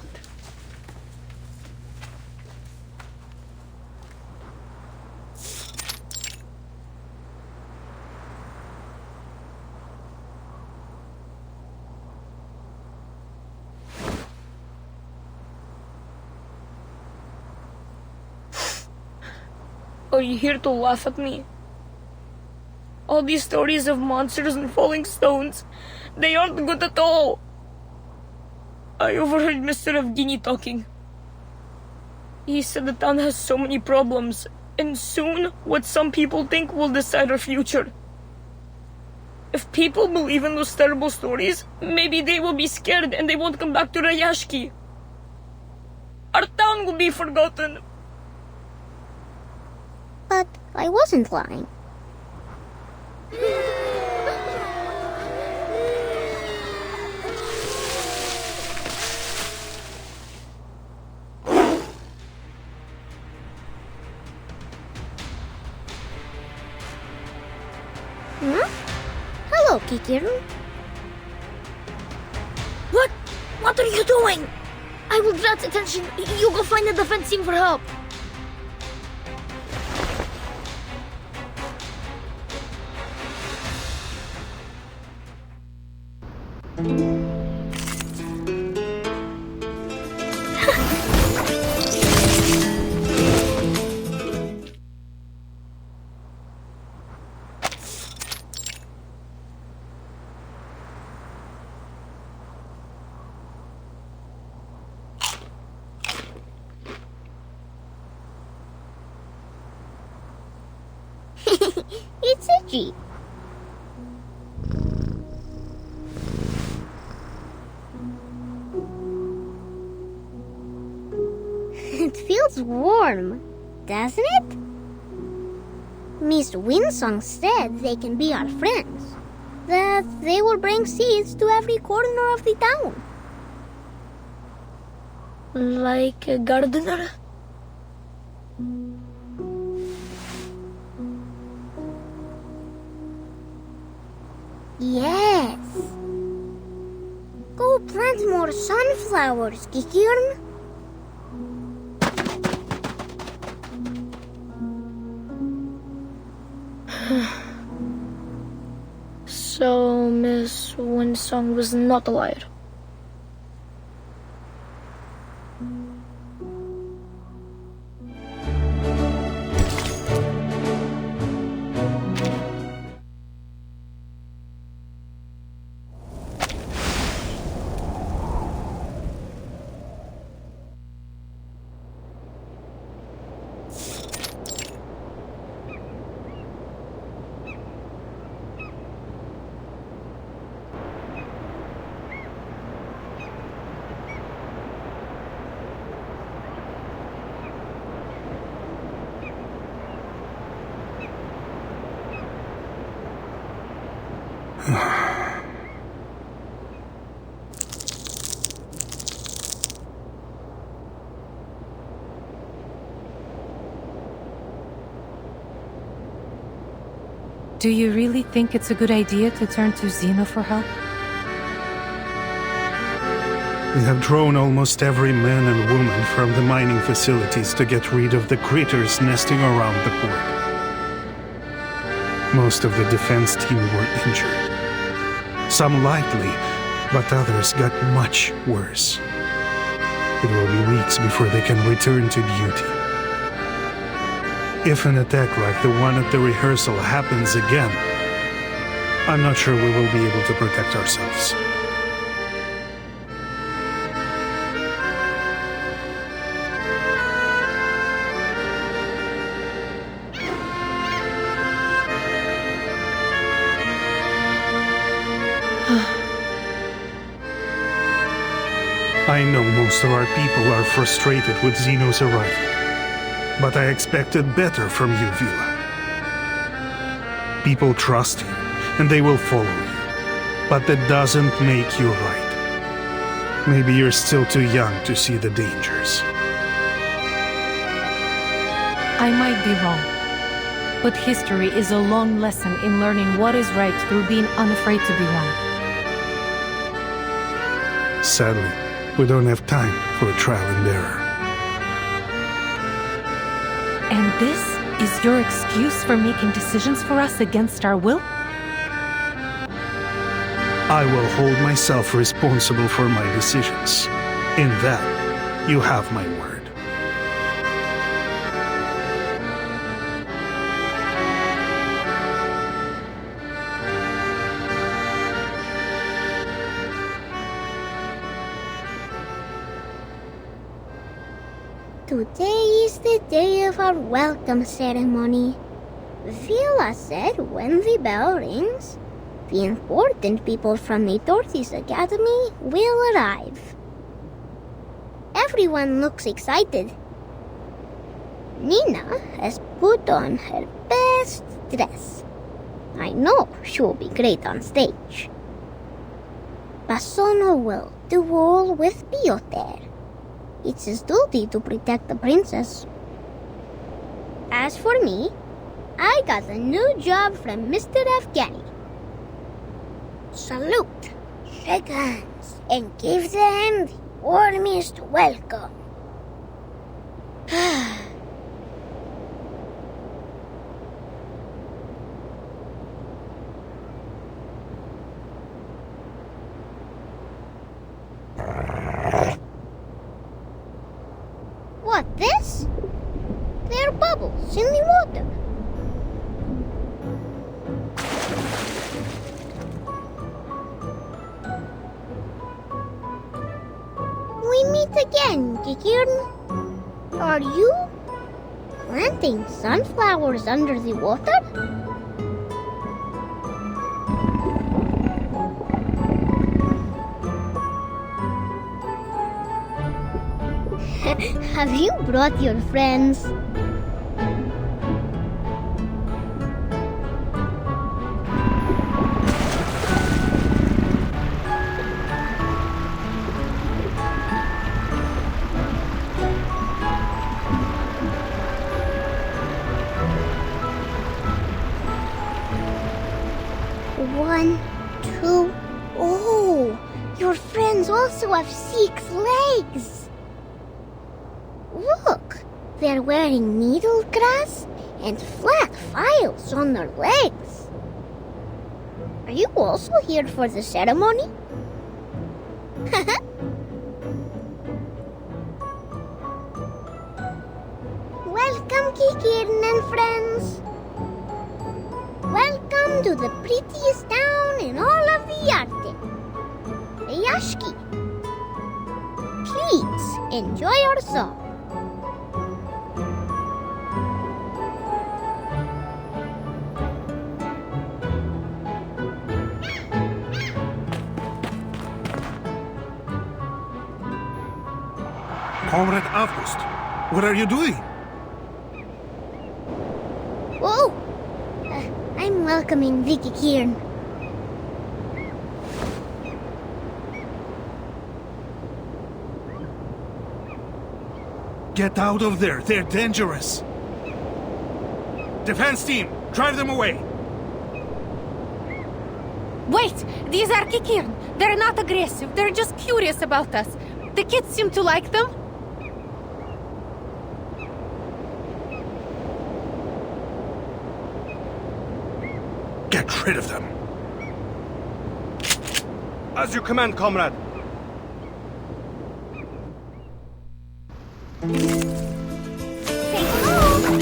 Are you here to laugh at me? All these stories of monsters and falling stones, they aren't good at all. I overheard Mr. Evgeny talking. He said the town has so many problems, and soon what some people think will decide our future. If people believe in those terrible stories, maybe they will be scared and they won't come back to Rayashki. Our town will be forgotten. But I wasn't lying. Hello, Kikiru. What? What are you doing? I will draw attention. You go find the defense team for help. It's itchy. It feels warm, doesn't it? Mr. Windsong said they can be our friends. That they will bring seeds to every corner of the town. Like a gardener? Yes. Go plant more sunflowers, Kikirn. So, Miss Windsong was not a liar. Do you really think it's a good idea to turn to Zeno for help? We have drawn almost every man and woman from the mining facilities to get rid of the critters nesting around the port. Most of the defense team were injured. Some lightly, but others got much worse. It will be weeks before they can return to duty. If an attack like the one at the rehearsal happens again, I'm not sure we will be able to protect ourselves. I know most of our people are frustrated with Zeno's arrival, but I expected better from you, Vila. People trust you, and they will follow you, but that doesn't make you right. Maybe you're still too young to see the dangers. I might be wrong, but history is a long lesson in learning what is right through being unafraid to be wrong. Sadly, we don't have time for a trial and error. And this is your excuse for making decisions for us against our will? I will hold myself responsible for my decisions. In that, you have my word. Today is the day of our welcome ceremony. Vila said when the bell rings, the important people from the Dorothy's Academy will arrive. Everyone looks excited. Nina has put on her best dress. I know she'll be great on stage. Basono will duel with Piotr. It's his duty to protect the princess. As for me, I got a new job from Mr. Afghani. Salute, shake hands, and give them the warmest welcome. What, this? There are bubbles in the water. We meet again, Kikirn. Are you planting sunflowers under the water? Have you brought your friends? One, two. Oh, your friends also have 6 legs. Look, they're wearing needle grass and flat files on their legs. Are you also here for the ceremony? Welcome, Kikirn and friends. Welcome to the prettiest town in all of the Arctic, Rayashki. Please enjoy our song. Comrade August, what are you doing? Whoa! I'm welcoming Vicky Kieran. Get out of there, they're dangerous. Defense team, drive them away. Wait! These are Kikirn. They're not aggressive. They're just curious about us. The kids seem to like them. Get rid of them. As you command, comrade. Say hello!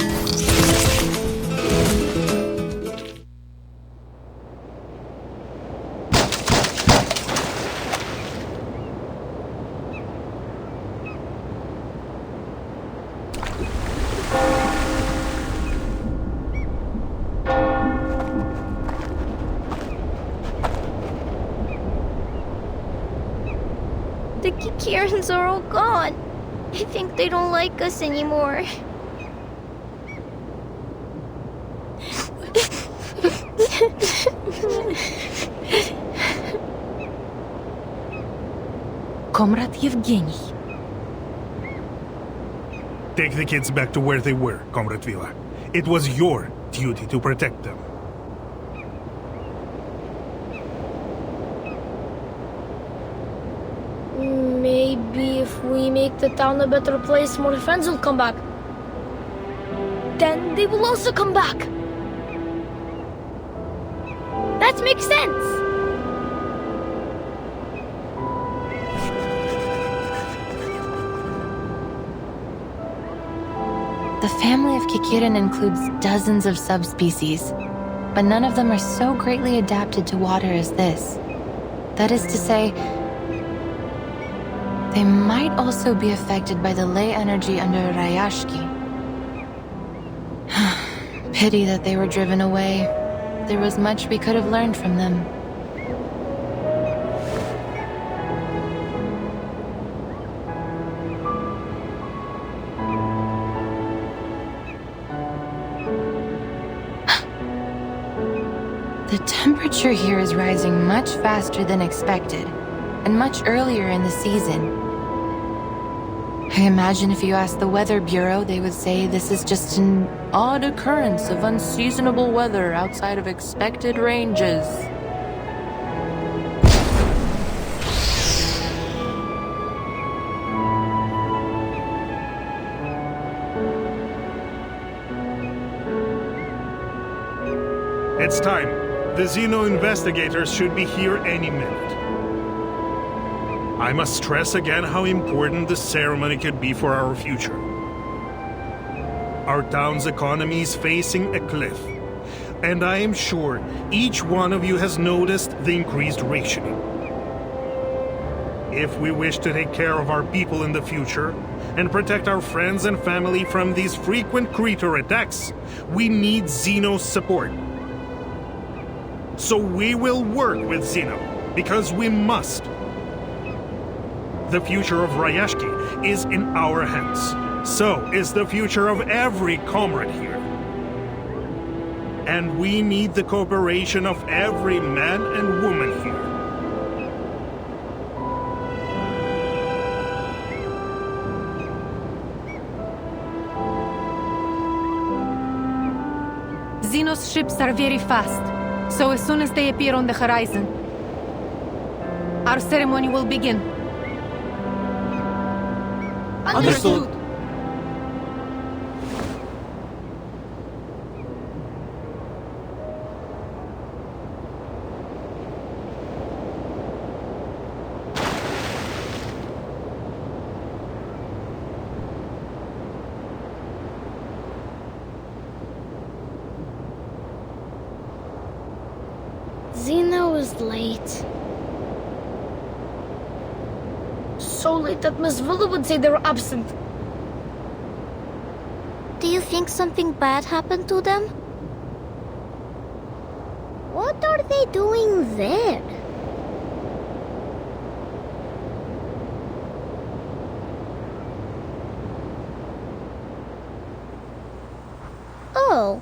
The Kikirans are all gone. I think they don't like us anymore. Comrade Yevgeny. Take the kids back to where they were, Comrade Vila. It was your duty to protect them. Maybe if we make the town a better place, more friends will come back. Then they will also come back. That makes sense. The family of Kikirin includes dozens of subspecies, but none of them are so greatly adapted to water as this. That is to say, they might also be affected by the ley energy under Rayashki. Pity that they were driven away. There was much we could have learned from them. The temperature here is rising much faster than expected, and much earlier in the season. I imagine if you asked the Weather Bureau, they would say this is just an odd occurrence of unseasonable weather outside of expected ranges. It's time. The Zeno investigators should be here any minute. I must stress again how important this ceremony could be for our future. Our town's economy is facing a cliff, and I am sure each one of you has noticed the increased rationing. If we wish to take care of our people in the future and protect our friends and family from these frequent creature attacks, we need Zeno's support. So we will work with Zeno, because we must. The future of Rayashki is in our hands. So is the future of every comrade here. And we need the cooperation of every man and woman here. Zeno's ships are very fast, so as soon as they appear on the horizon, our ceremony will begin. Understood. Zeno is late. So late that Miss Villa would say they were absent. Do you think something bad happened to them? What are they doing there? Oh,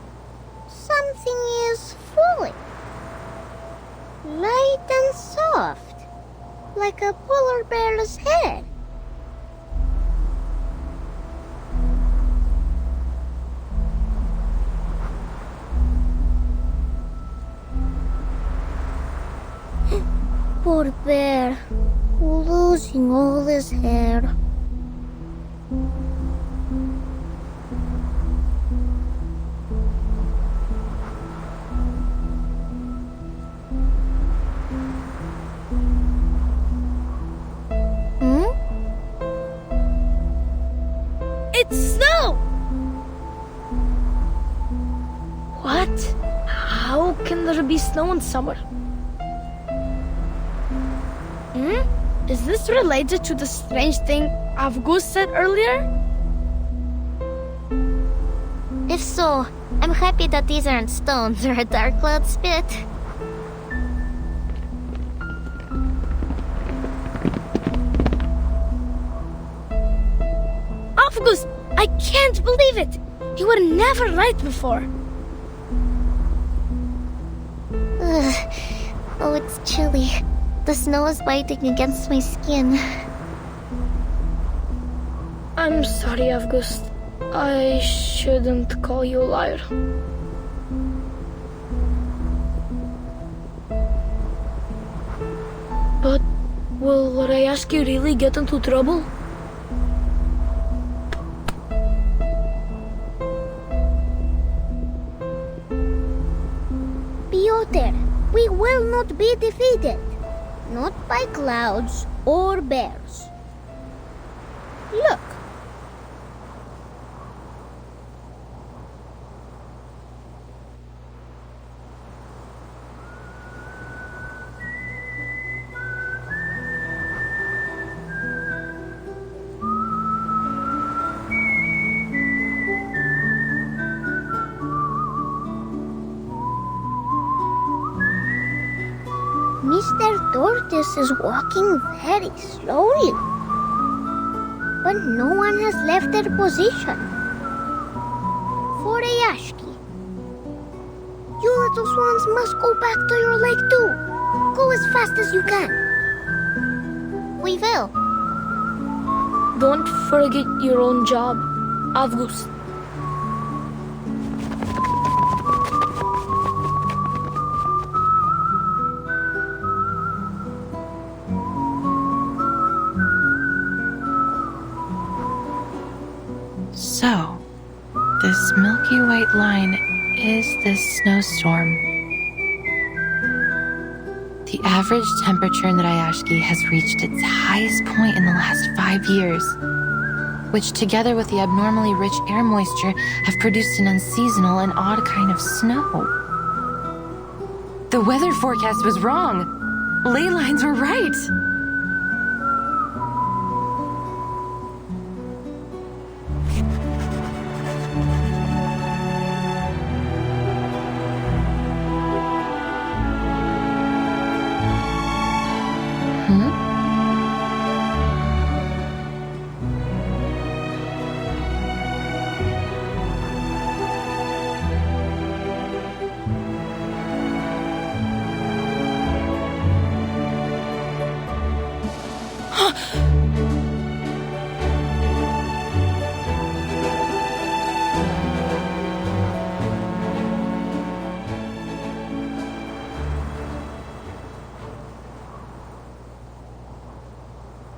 something is falling. Light and soft, like a polar bear's head. Poor bear, losing all his hair. snow in summer. Is this related to the strange thing Avgus said earlier? If so, I'm happy that these aren't stones or a dark cloud spit. Avgus, I can't believe it! You were never right before. Ugh. Oh, it's chilly. The snow is biting against my skin. I'm sorry, Avgust. I shouldn't call you a liar. But will Rayashki really get into trouble? Piotr, we will not be defeated. Not by clouds or bears. Look. Mr. Tortoise is walking very slowly. But no one has left their position. For Rayashki. You little swans must go back to your lake too. Go as fast as you can. We will. Don't forget your own job, Avgust. So, this milky white line is this snowstorm. The average temperature in the Rayashki has reached its highest point in the last 5 years, which together with the abnormally rich air moisture have produced an unseasonal and odd kind of snow. The weather forecast was wrong. Ley lines were right.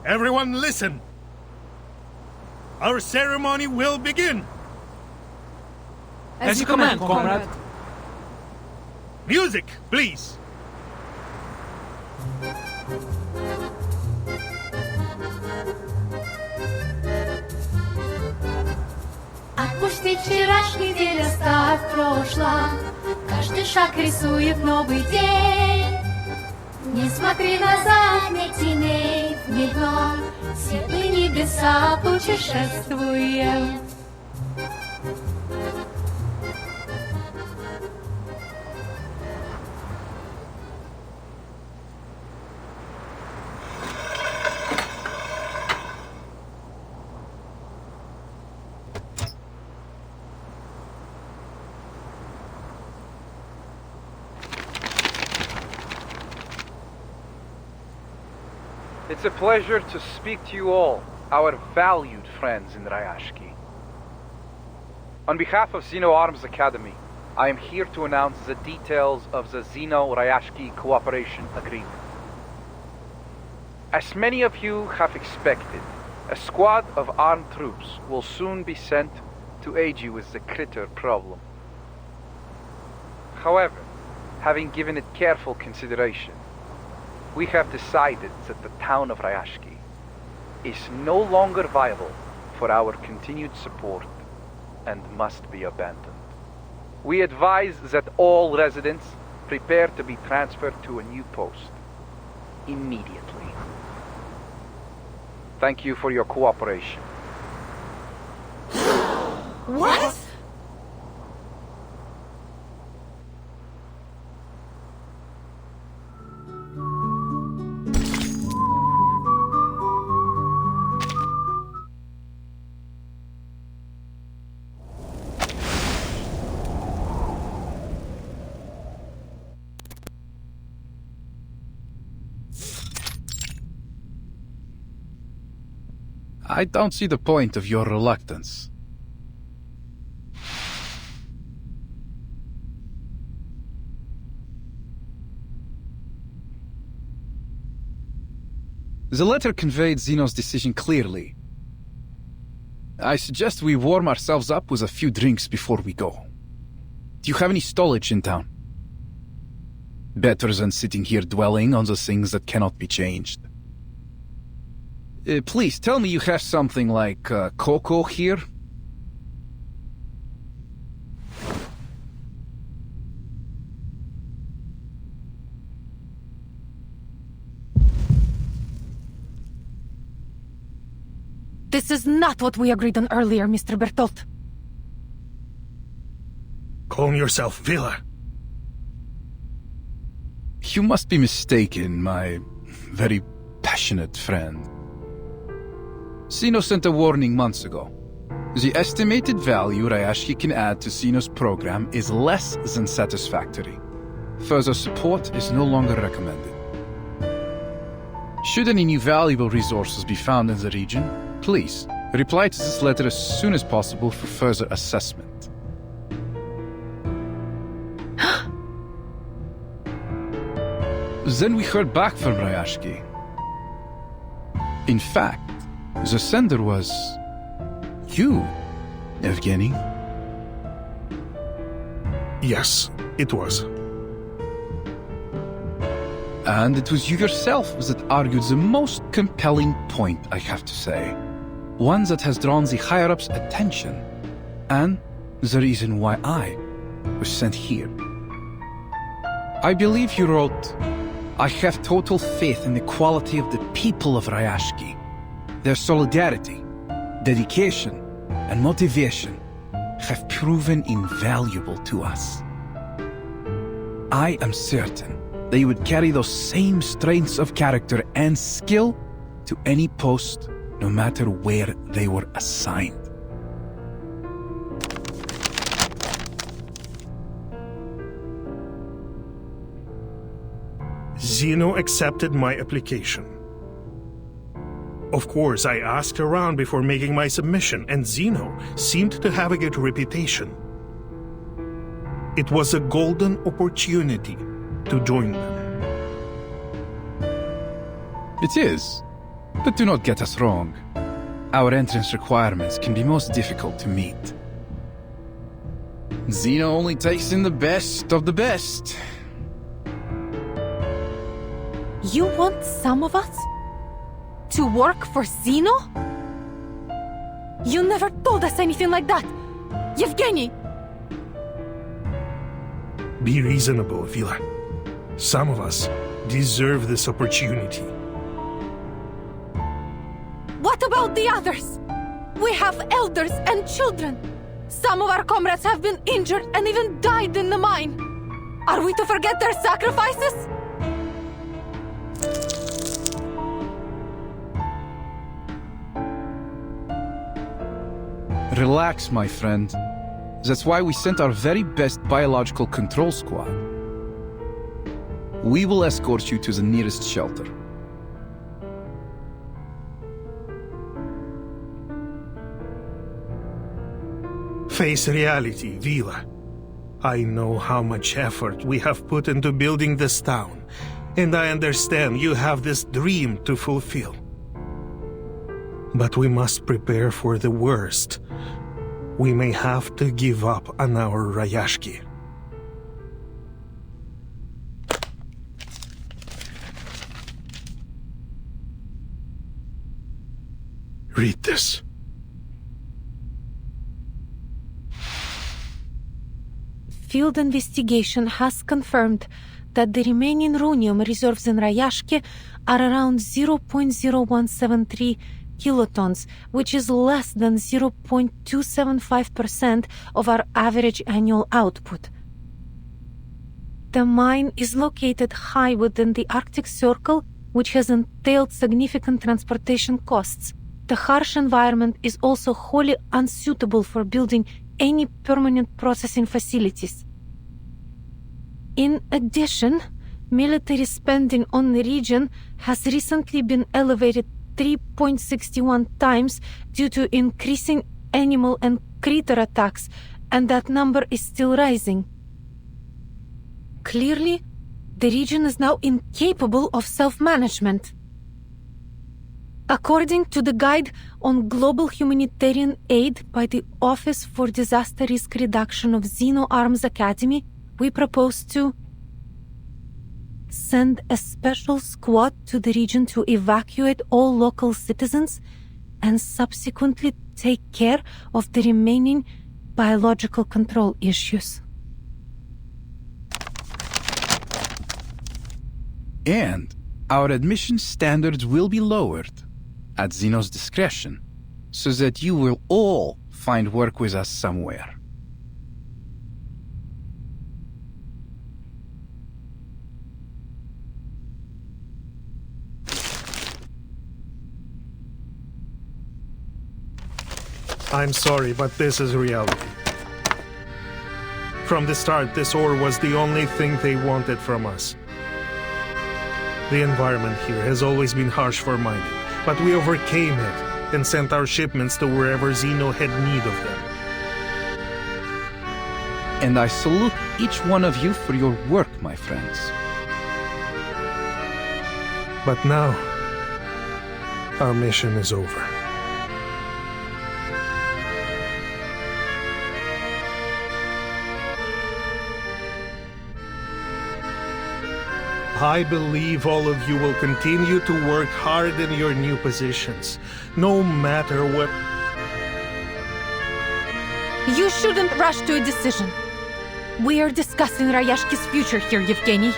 Everyone listen. Our ceremony will begin. As you command, comrade. Music, please. Отпусти вчерашний день, оставь прошлое. Каждый шаг рисует новый день. Не смотри назад, не теней в медно, светлые небеса путешествуем. It's a pleasure to speak to you all, our valued friends in Rayashki. On behalf of Zeno Arms Academy, I am here to announce the details of the Zeno-Rayashki Cooperation Agreement. As many of you have expected, a squad of armed troops will soon be sent to aid you with the critter problem. However, having given it careful consideration, we have decided that the town of Rayashki is no longer viable for our continued support and must be abandoned. We advise that all residents Prepare to be transferred to a new post. Immediately. Thank you for your cooperation. What? I don't see the point of your reluctance. The letter conveyed Zeno's decision clearly. I suggest we warm ourselves up with a few drinks before we go. Do you have any stowage in town? Better than sitting here dwelling on the things that cannot be changed. Please, tell me you have something like cocoa here? This is not what we agreed on earlier, Mr. Bertolt. Calm yourself, Villa. You must be mistaken, my very passionate friend. Zeno sent a warning months ago. The estimated value Rayashki can add to Zeno's program is less than satisfactory. Further support is no longer recommended. Should any new valuable resources be found in the region, please reply to this letter as soon as possible for further assessment. Then we heard back from Rayashki. In fact, the sender was you, Evgeny. Yes, it was. And it was you yourself that argued the most compelling point, I have to say. One that has drawn the higher-ups' attention, and the reason why I was sent here. I believe you wrote, I have total faith in the quality of the people of Rayashki. Their solidarity, dedication, and motivation have proven invaluable to us. I am certain they would carry those same strengths of character and skill to any post, no matter where they were assigned. Zeno accepted my application. Of course, I asked around before making my submission, and Zeno seemed to have a good reputation. It was a golden opportunity to join them. It is, but do not get us wrong. Our entrance requirements can be most difficult to meet. Zeno only takes in the best of the best. You want some of us to work for Zeno? You never told us anything like that, Yevgeny! Be reasonable, Vila. Some of us deserve this opportunity. What about the others? We have elders and children. Some of our comrades have been injured and even died in the mine. Are we to forget their sacrifices? Relax, my friend. That's why we sent our very best biological control squad. We will escort you to the nearest shelter. Face reality, Vila. I know how much effort we have put into building this town, and I understand you have this dream to fulfill. But we must prepare for the worst. We may have to give up on our Rayashki. Read this. field investigation has confirmed that the remaining runium reserves in Rayashki are around 0.0173 kilotons, which is less than 0.275% of our average annual output. The mine is located high within the Arctic Circle, which has entailed significant transportation costs. The harsh environment is also wholly unsuitable for building any permanent processing facilities. In addition, military spending on the region has recently been elevated 3.61 times due to increasing animal and critter attacks, and that number is still rising. Clearly, the region is now incapable of self-management. According to the Guide on Global Humanitarian Aid by the Office for Disaster Risk Reduction of Zeno Arms Academy, we propose to send a special squad to the region to evacuate all local citizens and subsequently take care of the remaining biological control issues. And our admission standards will be lowered at Zeno's discretion, so that you will all find work with us somewhere. I'm sorry, but this is reality. From the start, this ore was the only thing they wanted from us. The environment here has always been harsh for mining, but we overcame it and sent our shipments to wherever Zeno had need of them. And I salute each one of you for your work, my friends. But now, our mission is over. I believe all of you will continue to work hard in your new positions, no matter what. You shouldn't rush to a decision. We are discussing Rayashki's future here, Yevgeny.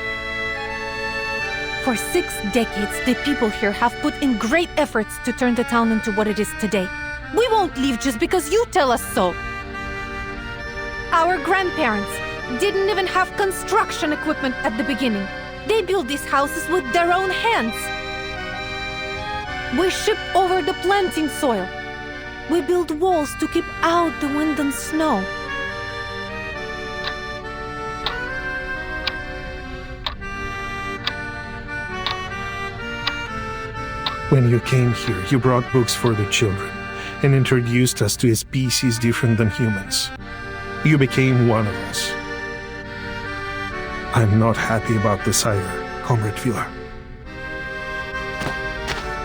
For 6 decades, the people here have put in great efforts to turn the town into what it is today. We won't leave just because you tell us so. Our grandparents didn't even have construction equipment at the beginning. They built these houses with their own hands. We ship over the planting soil. We build walls to keep out the wind and snow. When you came here, you brought books for the children and introduced us to a species different than humans. You became one of us. I'm not happy about this either, Comrade Vila.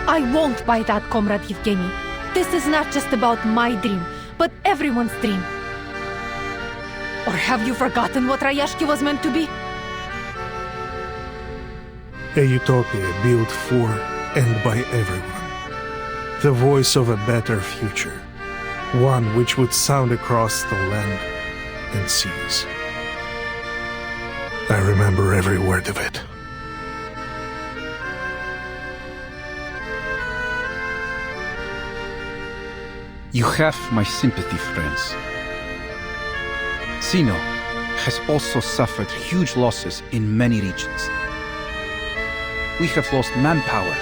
I won't buy that, Comrade Yevgeny. This is not just about my dream, but everyone's dream. Or have you forgotten what Rayashki was meant to be? A utopia built for and by everyone. The voice of a better future. One which would sound across the land and seas. I remember every word of it. You have my sympathy, friends. Zeno has also suffered huge losses in many regions. We have lost manpower,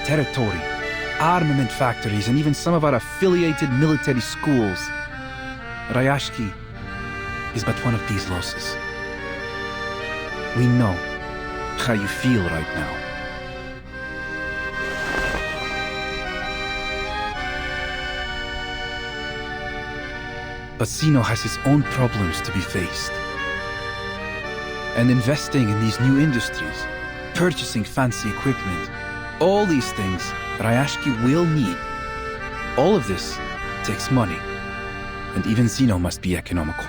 territory, armament factories, and even some of our affiliated military schools. Rayashki is but one of these losses. We know how you feel right now. But Zeno has his own problems to be faced. And investing in these new industries, purchasing fancy equipment, all these things Rayashki will need. All of this takes money, and even Zeno must be economical.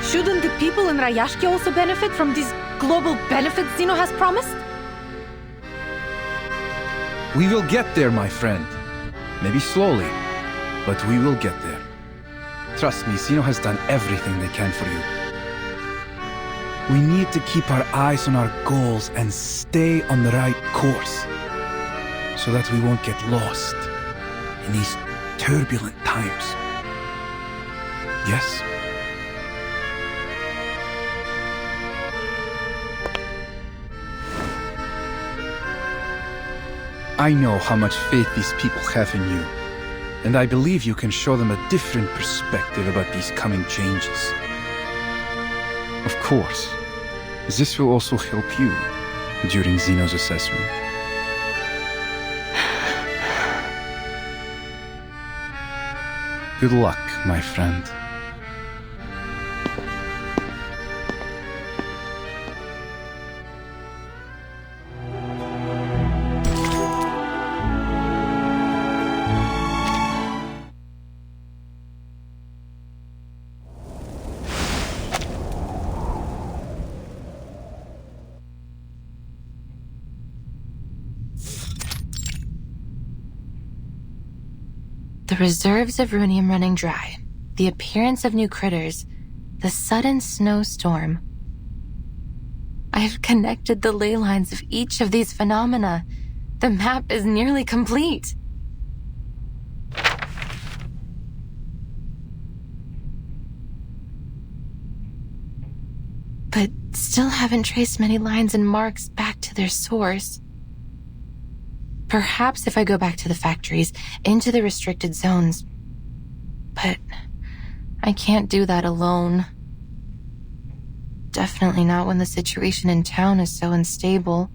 Shouldn't the people in Rayashki also benefit from these global benefits Zeno has promised? We will get there, my friend. Maybe slowly, but we will get there. Trust me, Zeno has done everything they can for you. We need to keep our eyes on our goals and stay on the right course, so that we won't get lost in these turbulent times. Yes? I know how much faith these people have in you, and I believe you can show them a different perspective about these coming changes. Of course, this will also help you during Zeno's assessment. Good luck, my friend. The reserves of runium running dry, the appearance of new critters, the sudden snowstorm. I have connected the ley lines of each of these phenomena. The map is nearly complete. But still haven't traced many lines and marks back to their source. Perhaps if I go back to the factories, into the restricted zones. But I can't do that alone. Definitely not when the situation in town is so unstable.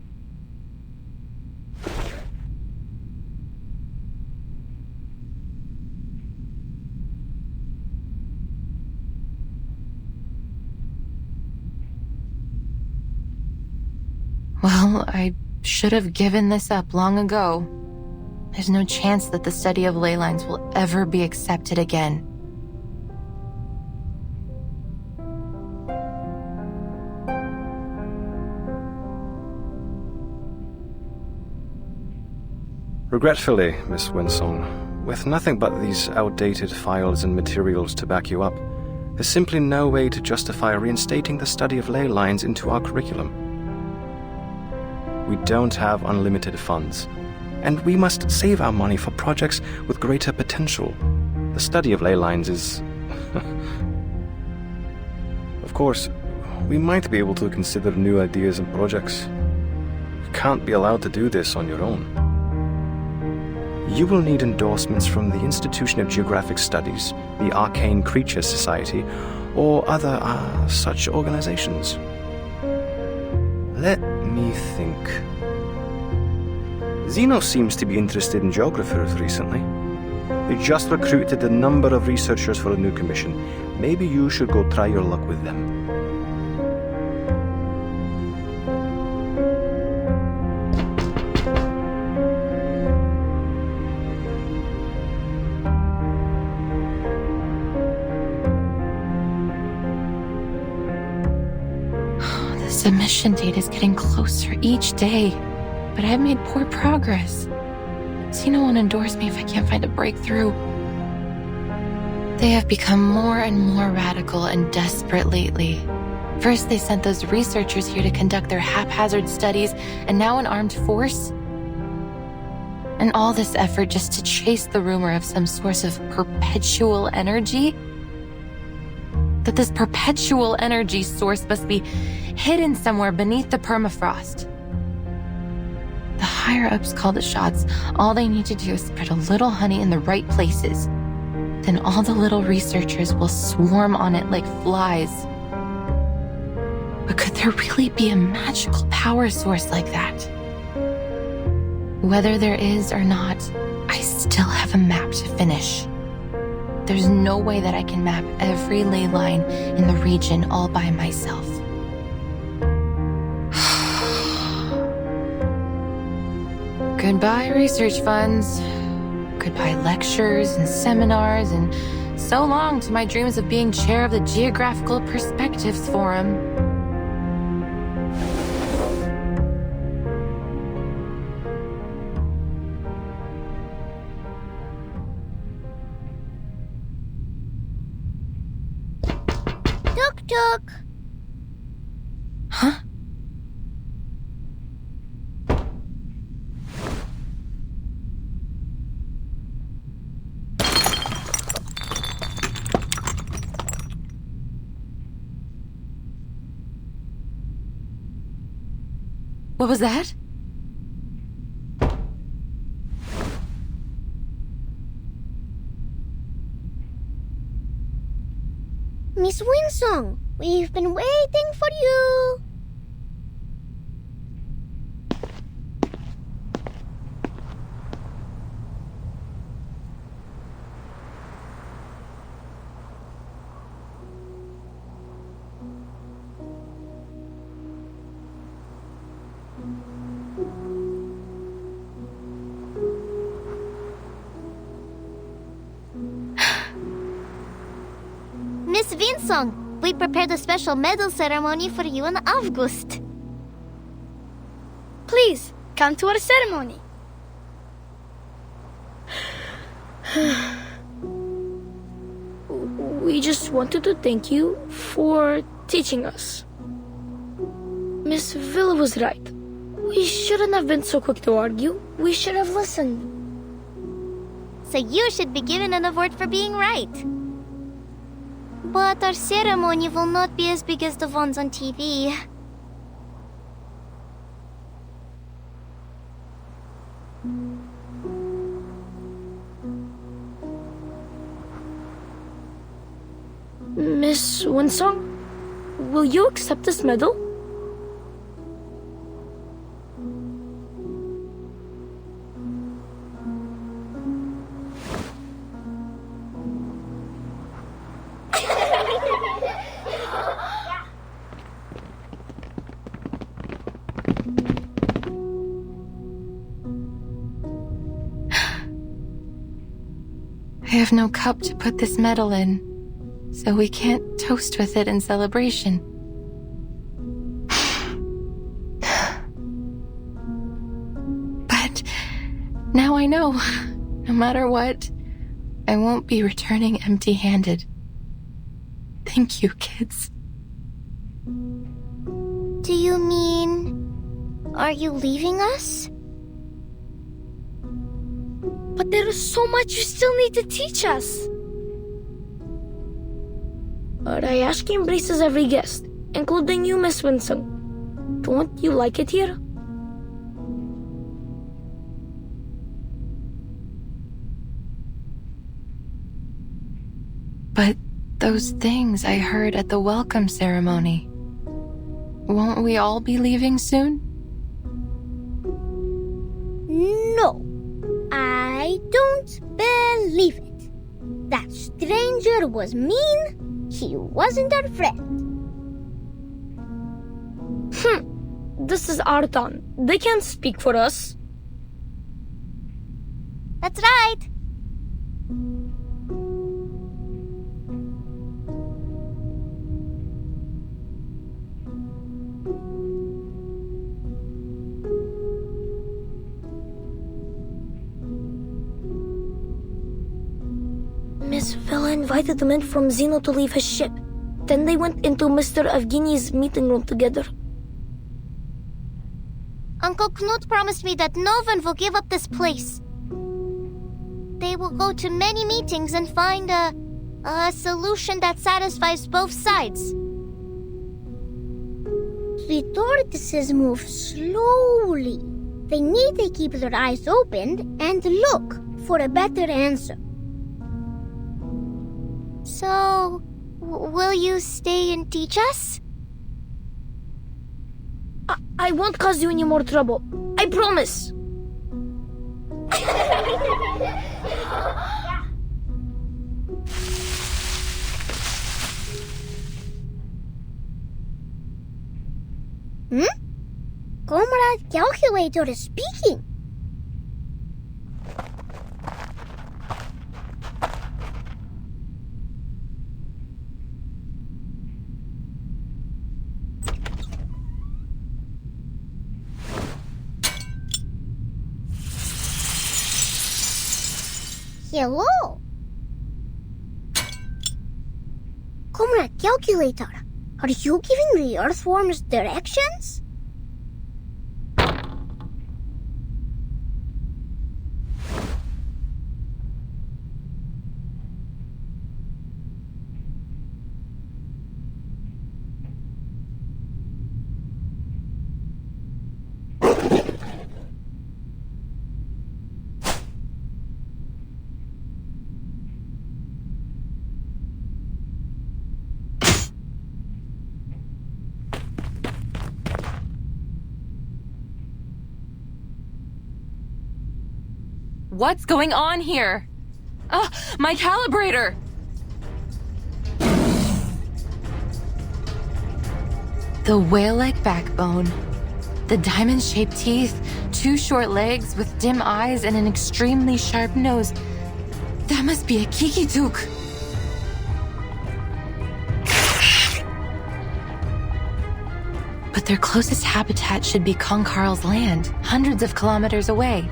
Well, I should have given this up long ago. There's no chance that the study of ley lines will ever be accepted again. Regretfully, Miss Windsong, with nothing but these outdated files and materials to back you up, there's simply no way to justify reinstating the study of ley lines into our curriculum. We don't have unlimited funds, and we must save our money for projects with greater potential. The study of ley lines is... Of course, we might be able to consider new ideas and projects. You can't be allowed to do this on your own. You will need endorsements from the Institution of Geographic Studies, the Arcane Creature Society, or other such organizations. Let me think. Zeno seems to be interested in geographers recently. They just recruited a number of researchers for a new commission. Maybe you should go try your luck with them. The submission date is getting closer each day, but I've made poor progress. Zeno won't endorse me if I can't find a breakthrough. They have become more and more radical and desperate lately. First, they sent those researchers here to conduct their haphazard studies, and now an armed force? And all this effort just to chase the rumor of some source of perpetual energy? That this perpetual energy source must be hidden somewhere beneath the permafrost. The higher-ups call the shots. All they need to do is spread a little honey in the right places. Then all the little researchers will swarm on it like flies. But could there really be a magical power source like that? Whether there is or not, I still have a map to finish. There's no way that I can map every ley line in the region all by myself. Goodbye, research funds. Goodbye, lectures and seminars, and so long to my dreams of being chair of the Geographical Perspectives Forum. tuk-tuk. Huh? What was that? Miss Windsong, we've been waiting for you. Miss Windsong, we prepared a special medal ceremony for you in August. Please, come to our ceremony. We just wanted to thank you for teaching us. Miss Villa was right. We shouldn't have been so quick to argue. We should have listened. So you should be given an award for being right. But our ceremony will not be as big as the ones on TV. Miss Windsong, will you accept this medal? I have no cup to put this medal in, so we can't toast with it in celebration. But now I know, no matter what, I won't be returning empty-handed. Thank you, kids. Do you mean... are you leaving us? But there is so much you still need to teach us. Rayashki embraces every guest, including you, Miss Windsong. Don't you like it here? But those things I heard at the welcome ceremony, won't we all be leaving soon? No, I don't believe it. That stranger was mean. He wasn't our friend. This is our town. They can't speak for us. That's right. Miss Villa invited the men from Zeno to leave his ship. Then they went into Mr. Evgeny's meeting room together. Uncle Knut promised me that no one will give up this place. They will go to many meetings and find a solution that satisfies both sides. The tortoises move slowly. They need to keep their eyes open and look for a better answer. So, will you stay and teach us? I won't cause you any more trouble. I promise. Comrade Calculator is speaking. Hello. Comrade Calculator, Are you giving the earthworms directions? What's going on here? My calibrator! The whale-like backbone, the diamond-shaped teeth, 2 short legs with dim eyes and an extremely sharp nose. That must be a kikituk. But their closest habitat should be Konkarl's land, hundreds of kilometers away.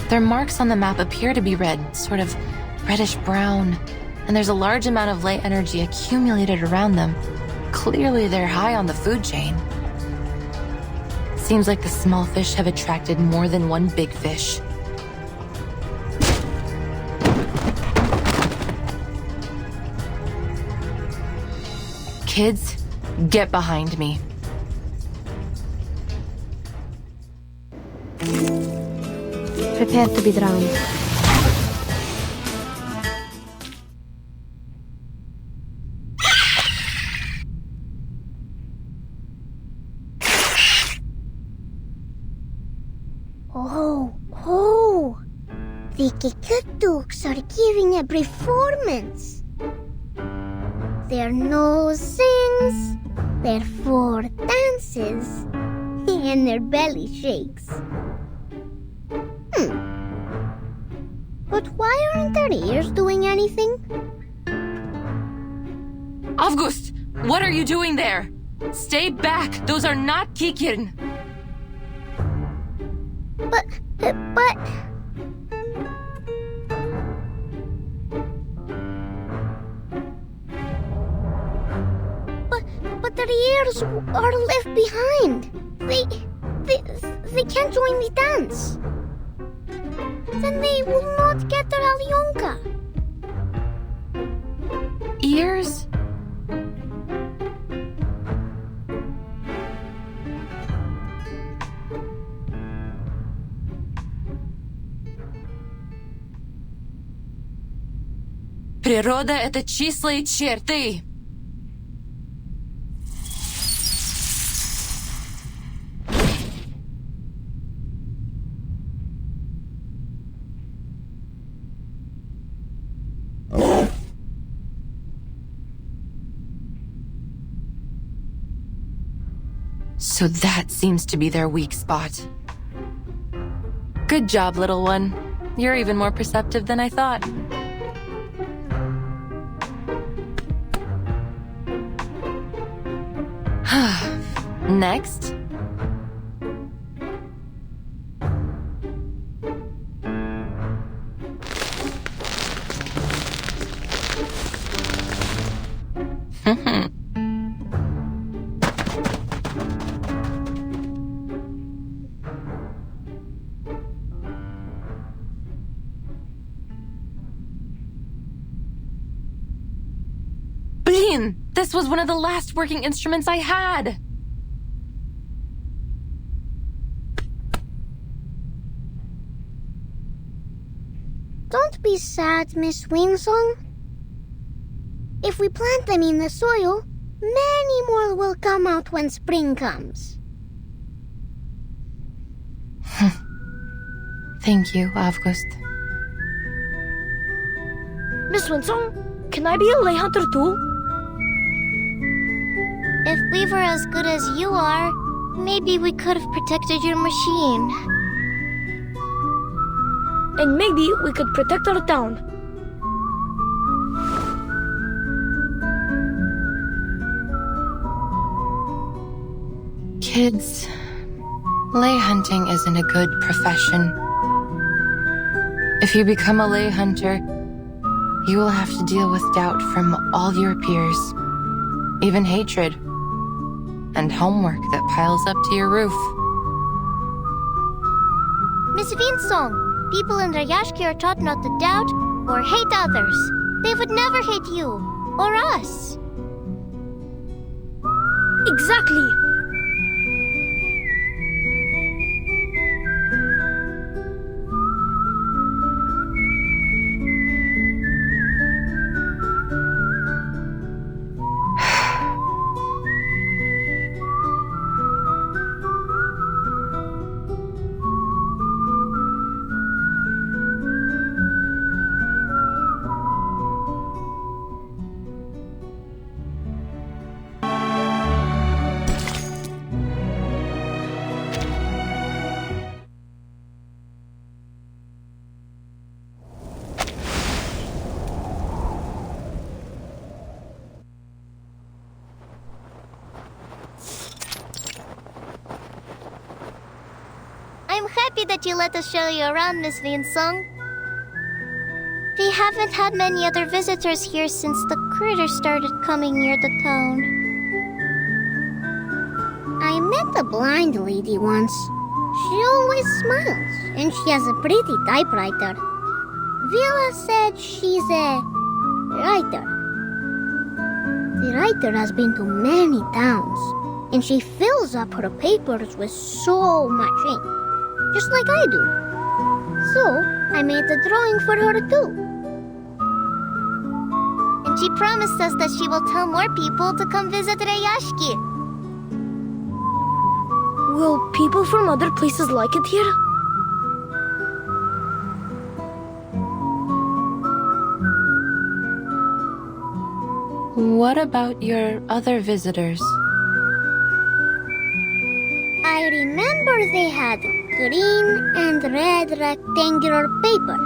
Their marks on the map appear to be red, sort of reddish-brown, and there's a large amount of light energy accumulated around them. Clearly, they're high on the food chain. Seems like the small fish have attracted more than one big fish. Kids, get behind me. Prepare to be drowned. Oh! The kikutuks are giving a performance. Their nose sings, their fur dances, and their belly shakes. But why aren't their ears doing anything? August, what are you doing there? Stay back! Those are not Kikin! But their ears are left behind. They can't join the dance. Then they will not get their Alyonka. Ears? Природа — это числа и черты. So that seems to be their weak spot. Good job, little one. You're even more perceptive than I thought. Next. Blin! This was one of the last working instruments I had! Don't be sad, Miss Windsong. If we plant them in the soil, many more will come out when spring comes. Thank you, August. Miss Windsong, can I be a lay hunter too? If we were as good as you are, maybe we could have protected your machine. And maybe we could protect our town. Kids, Lay hunting isn't a good profession. If you become a lay hunter, you will have to deal with doubt from all your peers, even hatred, and homework that piles up to your roof. Miss Windsong, people in Rayashki are taught not to doubt or hate others. They would never hate you or us. Exactly. I'm happy that you let us show you around, Miss Windsong. We haven't had many other visitors here since the critters started coming near the town. I met a blind lady once. She always smiles, and she has a pretty typewriter. Villa said she's a writer. The writer has been to many towns, and she fills up her papers with so much ink, just like I do. So, I made a drawing for her too. And she promised us that she will tell more people to come visit Rayashki. Will people from other places like it here? What about your other visitors? I remember they had green and red rectangular paper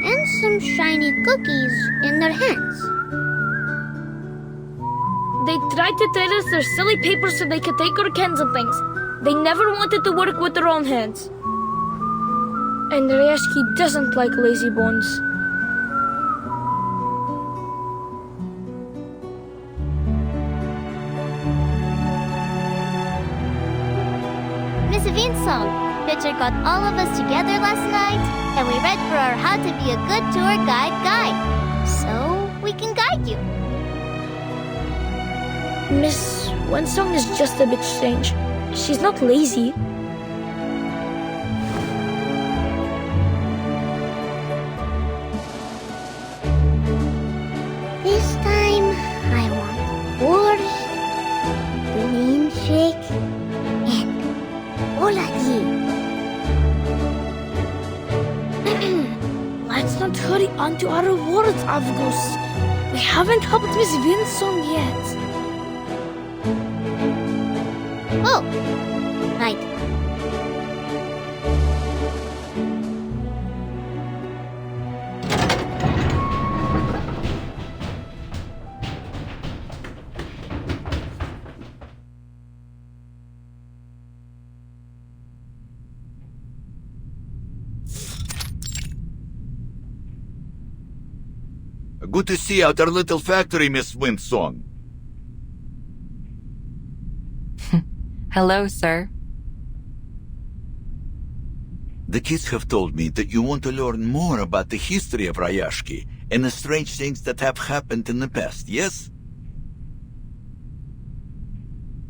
and some shiny cookies in their hands. They tried to trade us their silly paper so they could take our cans and things. They never wanted to work with their own hands. And Rayashki doesn't like lazy bones. Miss Windsong, Richard got all of us together last night, and we read for our How to Be a Good Tour Guide. So we can guide you. Miss Windsong is just a bit strange. She's not lazy. This time, I want borscht, green shake, and olagi. Let's not hurry on to our rewards, Avgus. We haven't helped Miss Windsong yet. Oh, right. Good to see out our little factory, Miss Windsong. Hello, sir. The kids have told me that you want to learn more about the history of Rayashki and the strange things that have happened in the past, yes?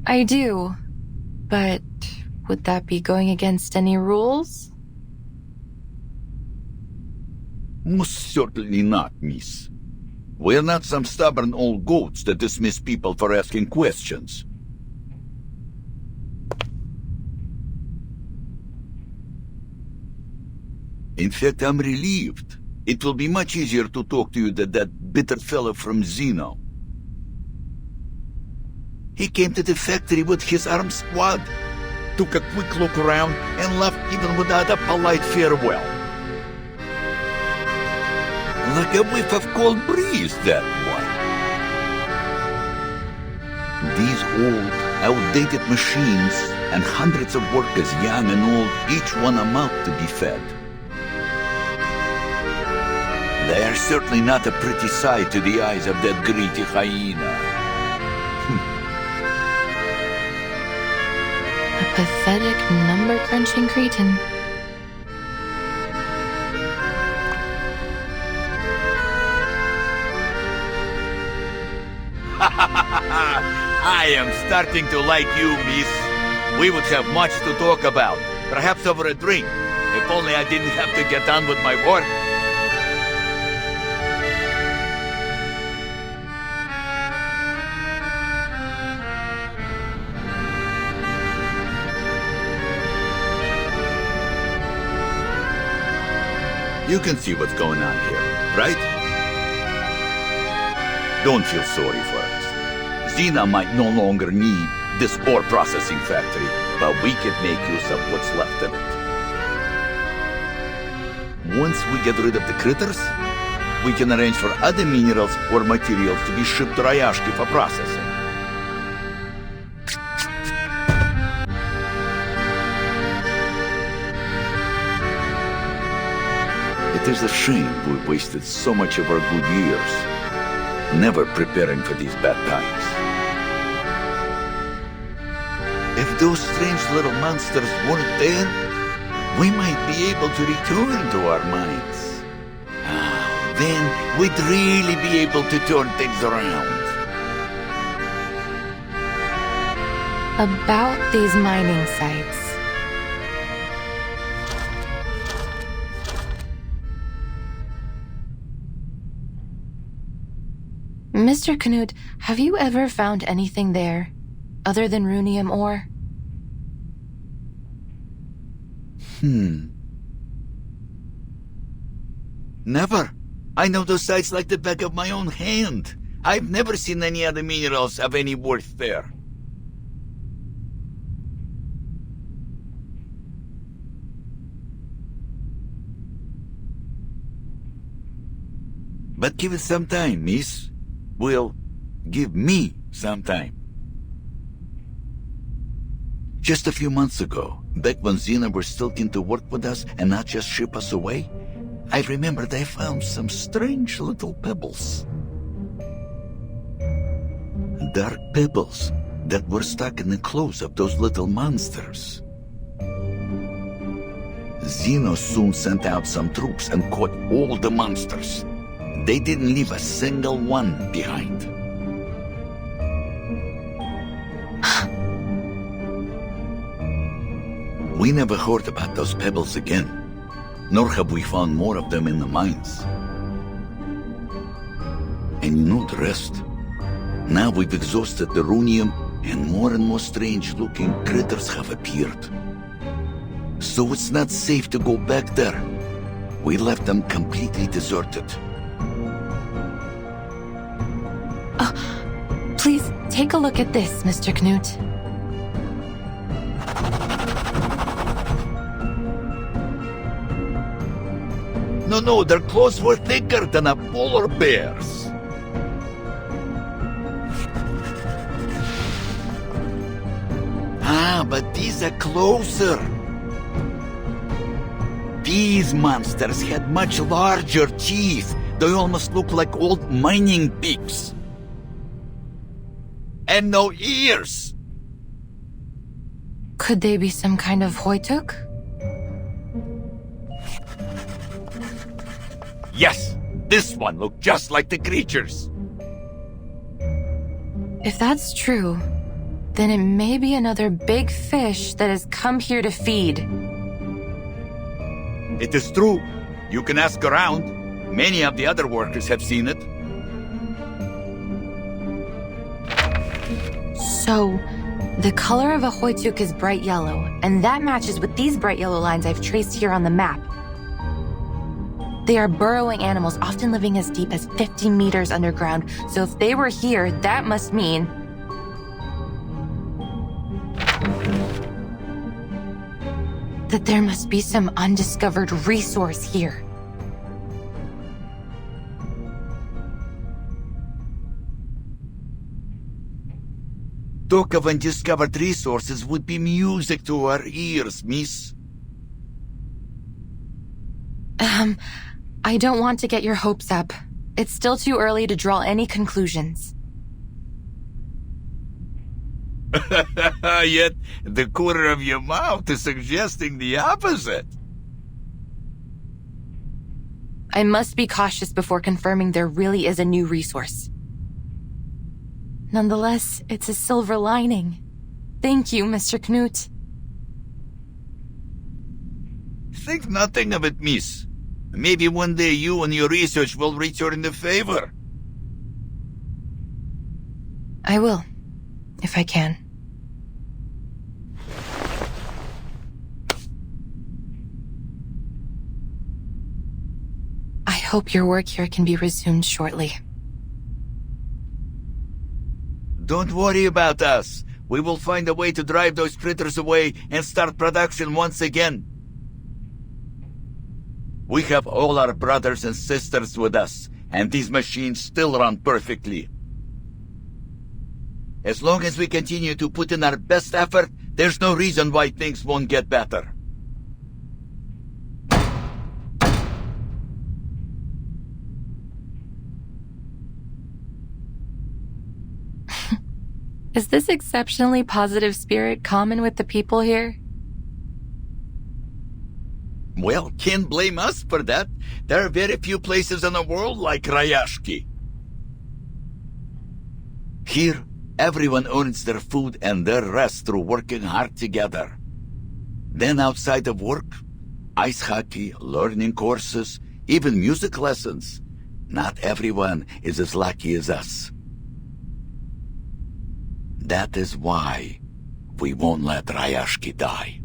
I do. But would that be going against any rules? Most certainly not, miss. We're not some stubborn old goats that dismiss people for asking questions. In fact, I'm relieved. It will be much easier to talk to you than that bitter fellow from Zeno. He came to the factory with his armed squad, took a quick look around, and left even without a polite farewell. Like a whiff of cold breeze, that one. These old, outdated machines and hundreds of workers, young and old, each one a mouth to be fed. They are certainly not a pretty sight to the eyes of that greedy hyena. A pathetic, number-crunching cretin. I am starting to like you, miss. We would have much to talk about, perhaps over a drink. If only I didn't have to get on with my work. You can see what's going on here, right? Don't feel sorry for us. Zeno might no longer need this ore processing factory, but we could make use of what's left of it. Once we get rid of the critters, we can arrange for other minerals or materials to be shipped to Rayashki for processing. It is a shame we wasted so much of our good years, never preparing for these bad times. If those strange little monsters weren't there, we might be able to return to our mines. Then we'd really be able to turn things around. About these mining sites. Mr. Knut, have you ever found anything there, other than runium ore? Never. I know those sites like the back of my own hand. I've never seen any other minerals of any worth there. But give it some time, miss. Well, give me some time. Just a few months ago, back when Zeno were still keen to work with us and not just ship us away, I remember they found some strange little pebbles. Dark pebbles that were stuck in the clothes of those little monsters. Zeno soon sent out some troops and caught all the monsters. They didn't leave a single one behind. We never heard about those pebbles again, nor have we found more of them in the mines. And you know the rest. Now we've exhausted the runium, and more strange-looking critters have appeared. So it's not safe to go back there. We left them completely deserted. Please take a look at this, Mr. Knut. No, their clothes were thicker than a polar bear's. But these are closer. These monsters had much larger teeth. They almost look like old mining picks. And no ears. Could they be some kind of hoituk? Yes, this one looked just like the creatures. If that's true, then it may be another big fish that has come here to feed. It is true. You can ask around. Many of the other workers have seen it. So, the color of a hoituk is bright yellow, and that matches with these bright yellow lines I've traced here on the map. They are burrowing animals, often living as deep as 50 meters underground, so if they were here, that must mean... that there must be some undiscovered resource here. Talk of undiscovered resources would be music to our ears, miss. I don't want to get your hopes up. It's still too early to draw any conclusions. Yet, the corner of your mouth is suggesting the opposite. I must be cautious before confirming there really is a new resource. Nonetheless, it's a silver lining. Thank you, Mr. Knut. Think nothing of it, miss. Maybe one day you and your research will return the favor. I will, if I can. I hope your work here can be resumed shortly. Don't worry about us. We will find a way to drive those critters away and start production once again. We have all our brothers and sisters with us, and these machines still run perfectly. As long as we continue to put in our best effort, there's no reason why things won't get better. Is this exceptionally positive spirit common with the people here? Well, can't blame us for that. There are very few places in the world like Rayashki. Here, everyone earns their food and their rest through working hard together. Then outside of work, ice hockey, learning courses, even music lessons. Not everyone is as lucky as us. That is why we won't let Rayashki die.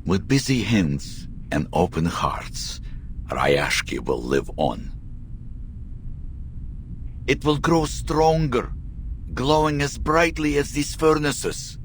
With busy hands and open hearts, Rayashki will live on. It will grow stronger, glowing as brightly as these furnaces.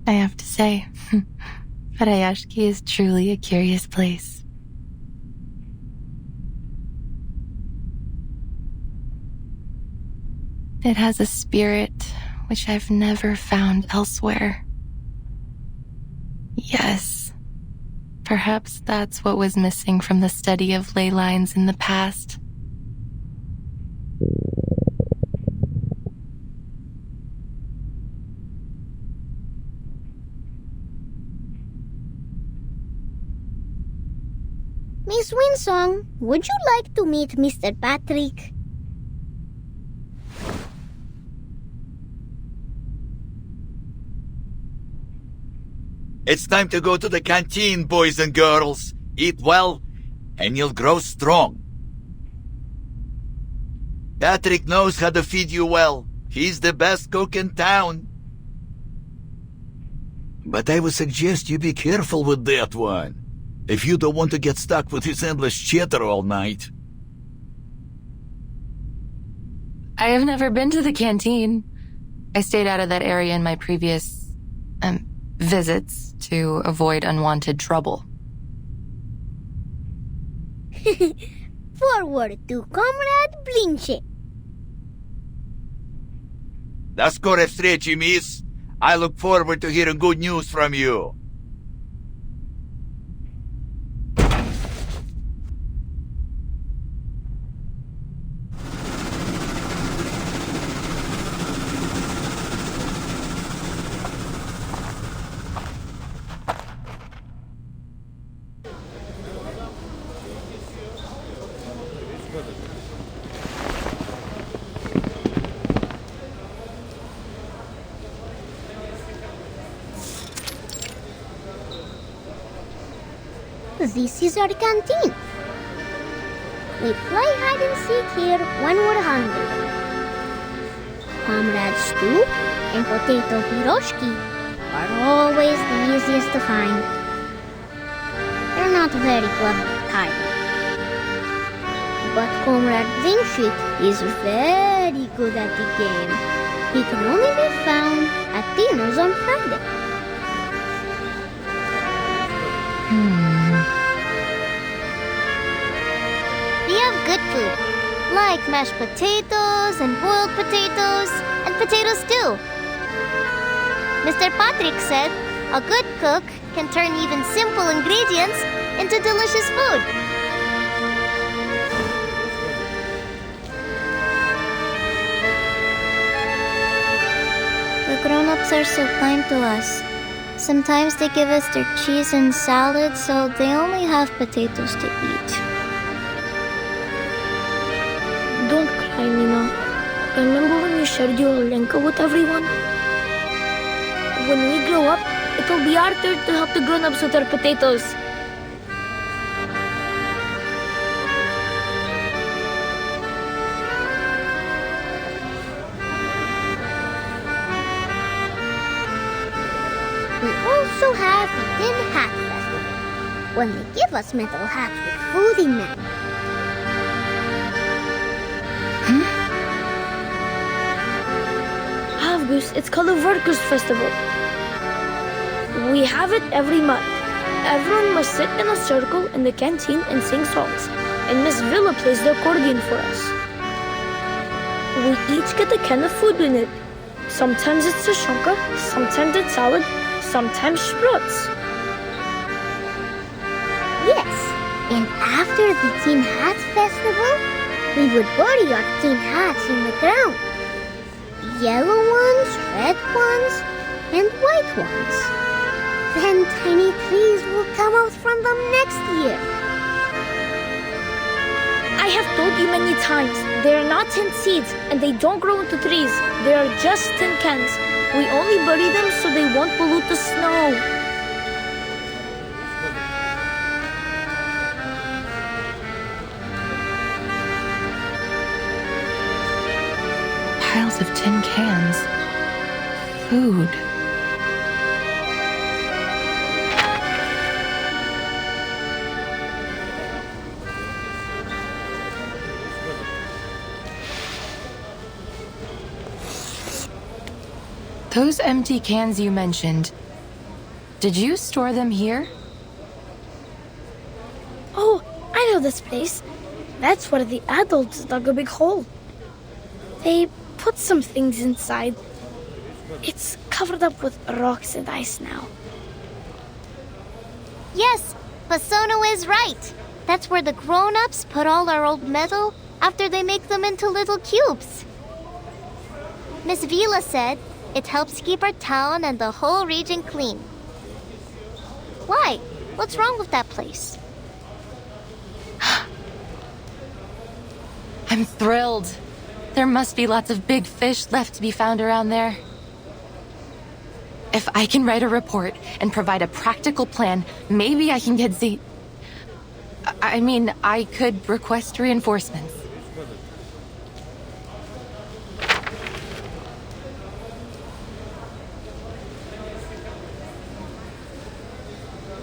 I have to say, Rayashki is truly a curious place. It has a spirit which I've never found elsewhere. Yes, perhaps that's what was missing from the study of ley lines in the past. Miss Windsong, would you like to meet Mr. Patrick? It's time to go to the canteen, boys and girls. Eat well, and you'll grow strong. Patrick knows how to feed you well. He's the best cook in town. But I would suggest you be careful with that one, if you don't want to get stuck with his endless chatter all night. I have never been to the canteen. I stayed out of that area in my previous, visits to avoid unwanted trouble. Forward to Comrade Blinche. До скорой встречи, miss. I look forward to hearing good news from you. This is our canteen. We play hide and seek here when we're hungry. Comrade stew and potato Rayashki are always the easiest to find. They're not very clever either. But Comrade Zinchik is very good at the game. He can only be found at dinners on Friday. We have good food, like mashed potatoes and boiled potatoes and potato stew. Mr. Patrick said a good cook can turn even simple ingredients into delicious food. The grown-ups are so kind to us. Sometimes they give us their cheese and salad, so they only have potatoes to eat. Don't cry, Nina. Remember when you shared your Lenka with everyone? When we grow up, it'll be our turn to help the grown-ups with their potatoes. We also have the Tin Hat Festival, when they give us metal hats with food in them. Avgus, it's called a Workers' Festival. We have it every month. Everyone must sit in a circle in the canteen and sing songs, and Miss Villa plays the accordion for us. We each get a can of food in it. Sometimes it's tushonka, sometimes it's salad, sometimes sprouts. Yes, and after the Tin Hat Festival, we would bury our tin hats in the ground. Yellow ones, red ones, and white ones. Then tiny trees will come out from them next year. I have told you many times, they are not tin seeds, and they don't grow into trees. They are just tin cans. We only bury them so they won't pollute the snow. Piles of tin cans. Food. Those empty cans you mentioned, did you store them here? Oh, I know this place. That's where the adults dug a big hole. They put some things inside. It's covered up with rocks and ice now. Yes, Pasono is right. That's where the grown-ups put all our old metal after they make them into little cubes. Miss Vila said it helps keep our town and the whole region clean. Why? What's wrong with that place? I'm thrilled. There must be lots of big fish left to be found around there. If I can write a report and provide a practical plan, maybe I can get I could request reinforcements.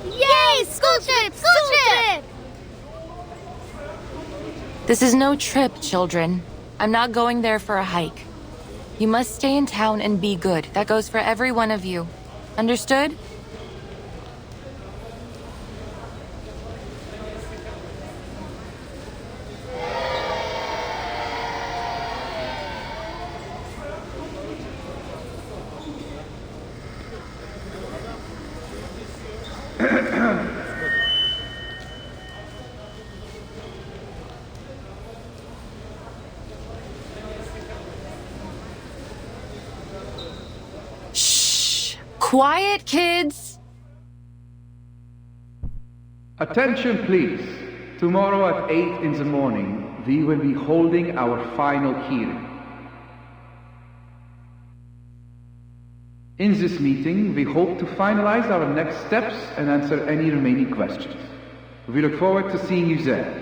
Yay! School trip! School trip! This is no trip, children. I'm not going there for a hike. You must stay in town and be good. That goes for every one of you. Understood? Quiet, kids! Attention, please. Tomorrow at 8 in the morning, we will be holding our final hearing. In this meeting, we hope to finalize our next steps and answer any remaining questions. We look forward to seeing you there.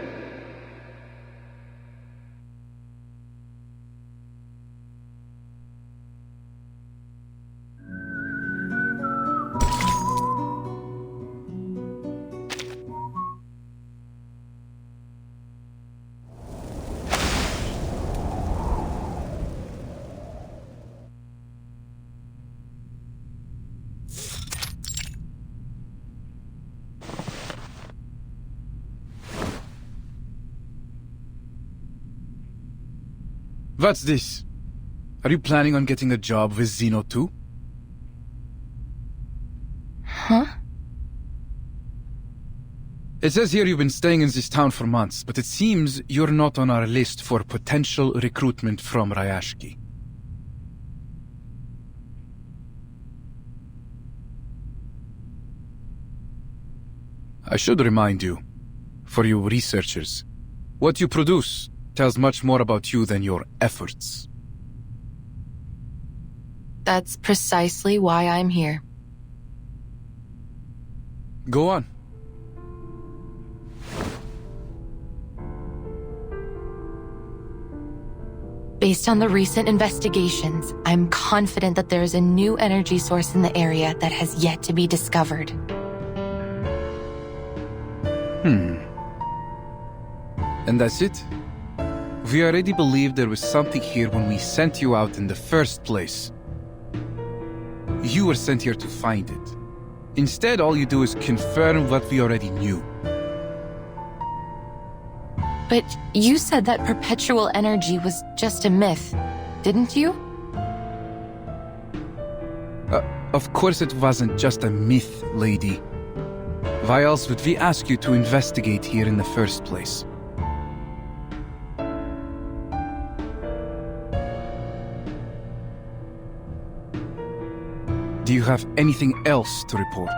What's this? Are you planning on getting a job with Zeno too? Huh? It says here you've been staying in this town for months, but it seems you're not on our list for potential recruitment from Rayashki. I should remind you, for you researchers, what you produce tells much more about you than your efforts. That's precisely why I'm here. Go on. Based on the recent investigations, I'm confident that there is a new energy source in the area that has yet to be discovered. And that's it? We already believed there was something here when we sent you out in the first place. You were sent here to find it. Instead, all you do is confirm what we already knew. But you said that perpetual energy was just a myth, didn't you? Of course it wasn't just a myth, lady. Why else would we ask you to investigate here in the first place? Do you have anything else to report?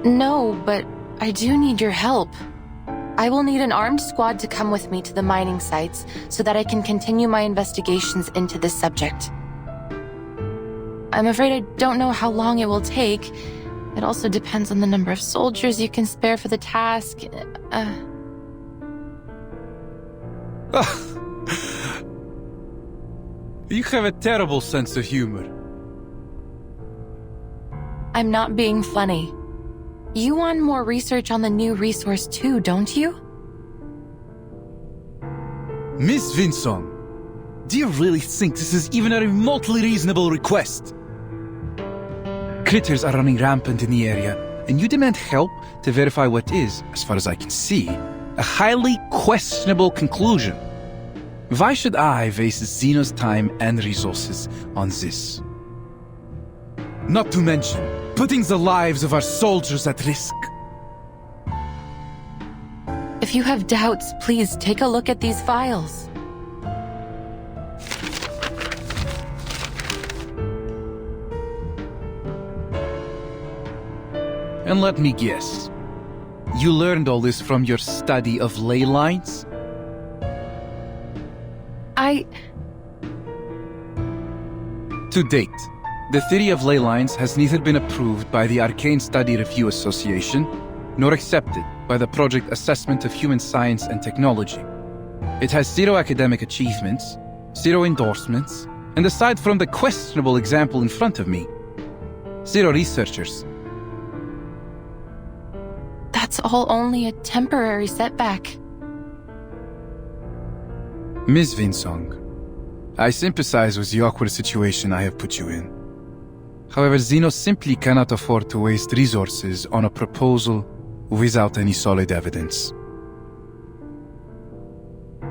No, but I do need your help. I will need an armed squad to come with me to the mining sites so that I can continue my investigations into this subject. I'm afraid I don't know how long it will take. It also depends on the number of soldiers you can spare for the task. You have a terrible sense of humor. I'm not being funny. You want more research on the new resource too, don't you? Miss Windsong, do you really think this is even a remotely reasonable request? Critters are running rampant in the area, and you demand help to verify what is, as far as I can see, a highly questionable conclusion. Why should I waste Zeno's time and resources on this? Not to mention, putting the lives of our soldiers at risk. If you have doubts, please take a look at these files. And let me guess, you learned all this from your study of ley lines? To date, the theory of ley lines has neither been approved by the Arcane Study Review Association, nor accepted by the Project Assessment of Human Science and Technology. It has 0 academic achievements, 0 endorsements, and aside from the questionable example in front of me, 0 researchers. That's all only a temporary setback. Ms. Windsong, I sympathize with the awkward situation I have put you in. However, Zeno simply cannot afford to waste resources on a proposal without any solid evidence.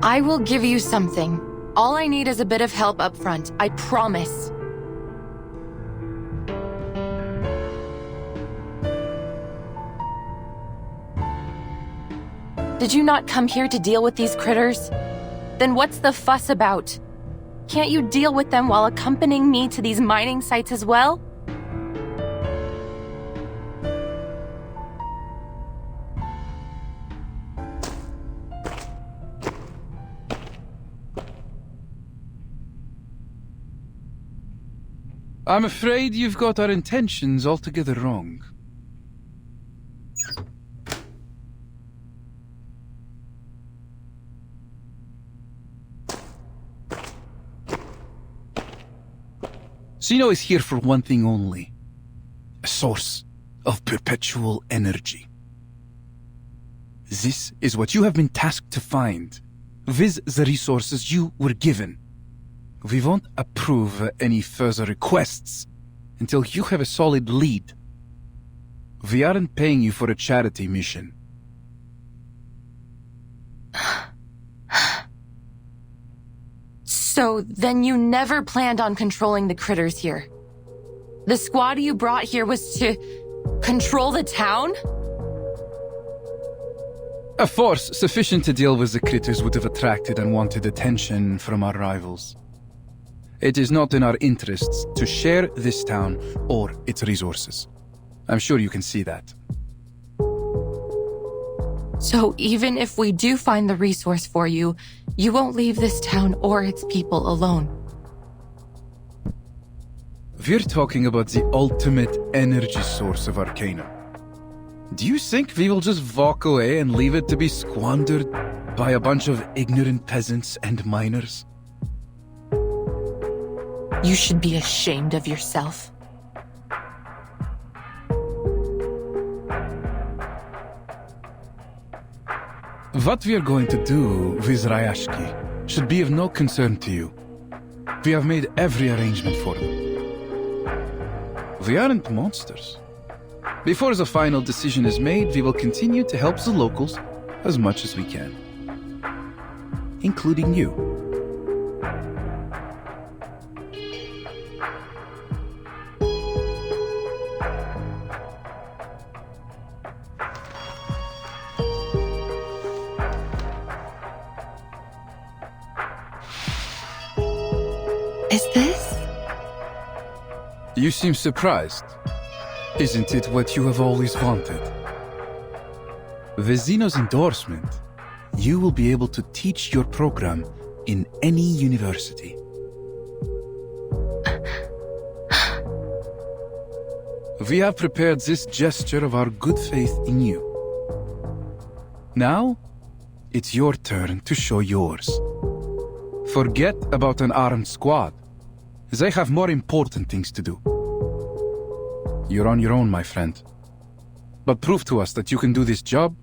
I will give you something. All I need is a bit of help up front, I promise. Did you not come here to deal with these critters? Then what's the fuss about? Can't you deal with them while accompanying me to these mining sites as well? I'm afraid you've got our intentions altogether wrong. Zeno is here for one thing only. A source of perpetual energy. This is what you have been tasked to find, with the resources you were given. We won't approve any further requests until you have a solid lead. We aren't paying you for a charity mission. So then you never planned on controlling the critters here? The squad you brought here was to control the town? A force sufficient to deal with the critters would have attracted unwanted attention from our rivals. It is not in our interests to share this town or its resources. I'm sure you can see that. So even if we do find the resource for you, you won't leave this town or its people alone. We're talking about the ultimate energy source of Arcanum. Do you think we will just walk away and leave it to be squandered by a bunch of ignorant peasants and miners? You should be ashamed of yourself. What we are going to do with Rayashki should be of no concern to you. We have made every arrangement for them. We aren't monsters. Before the final decision is made, we will continue to help the locals as much as we can. Including you. Is this? You seem surprised. Isn't it what you have always wanted? With Zeno's endorsement, you will be able to teach your program in any university. We have prepared this gesture of our good faith in you. Now, it's your turn to show yours. Forget about an armed squad. They have more important things to do. You're on your own, my friend. But prove to us that you can do this job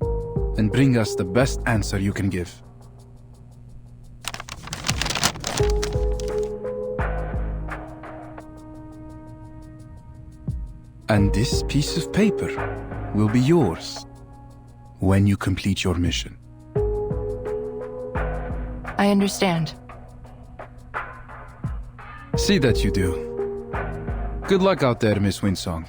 and bring us the best answer you can give. And this piece of paper will be yours when you complete your mission. I understand. See that you do. Good luck out there, Miss Windsong.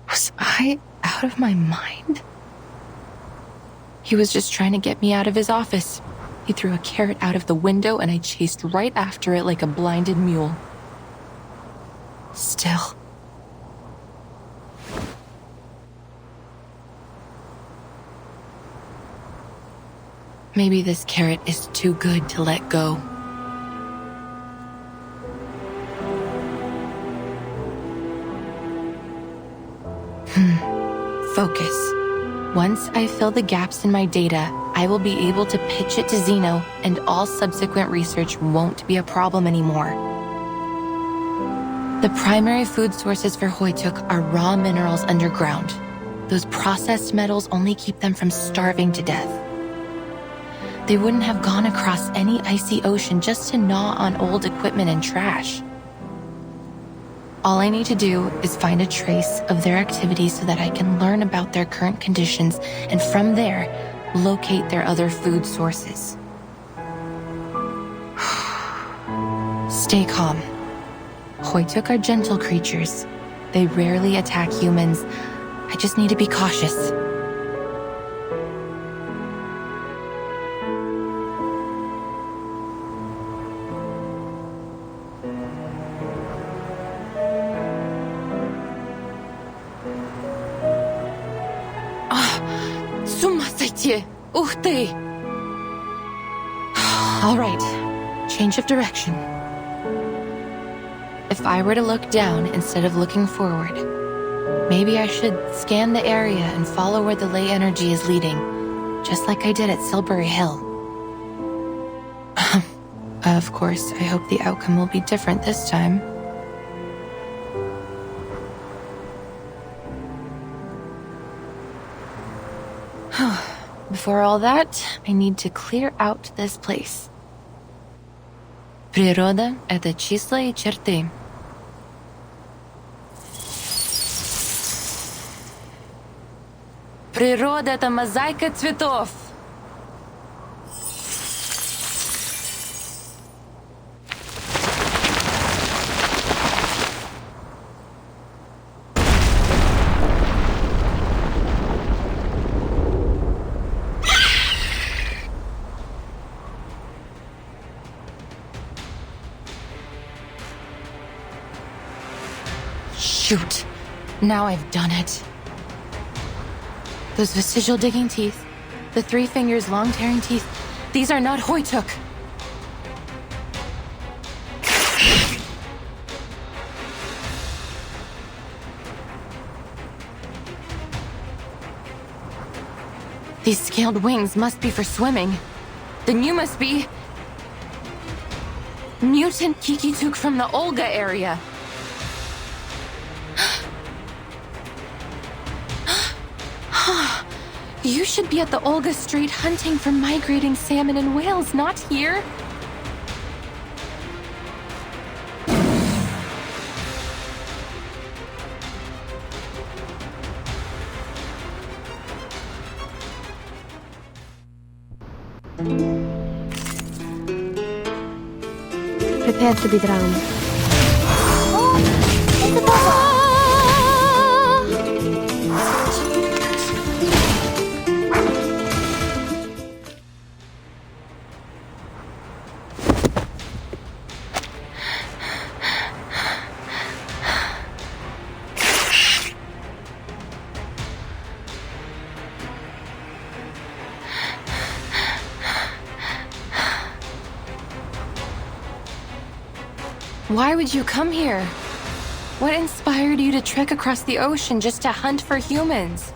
Was I out of my mind? He was just trying to get me out of his office. He threw a carrot out of the window and I chased right after it like a blinded mule. Still. Maybe this carrot is too good to let go. Focus. Once I fill the gaps in my data, I will be able to pitch it to Zeno, and all subsequent research won't be a problem anymore. The primary food sources for Hoytuk are raw minerals underground. Those processed metals only keep them from starving to death. They wouldn't have gone across any icy ocean just to gnaw on old equipment and trash. All I need to do is find a trace of their activity so that I can learn about their current conditions and from there, locate their other food sources. Stay calm. Hoytuk are gentle creatures. They rarely attack humans. I just need to be cautious. Ух ты! All right, change of direction. If I were to look down instead of looking forward, maybe I should scan the area and follow where the ley energy is leading, just like I did at Silbury Hill. Of course, I hope the outcome will be different this time. Before all that, I need to clear out this place. Природа — это числа и черты. Природа — это мозаика цветов. Shoot. Now I've done it. Those vestigial digging teeth, the 3 fingers long tearing teeth, these are not Hoytuk. These scaled wings must be for swimming. Then you must be... Mutant Kikituk from the Olga area. You should be at the Olga Strait hunting for migrating salmon and whales, not here. Prepare to be drowned. Why would you come here? What inspired you to trek across the ocean just to hunt for humans?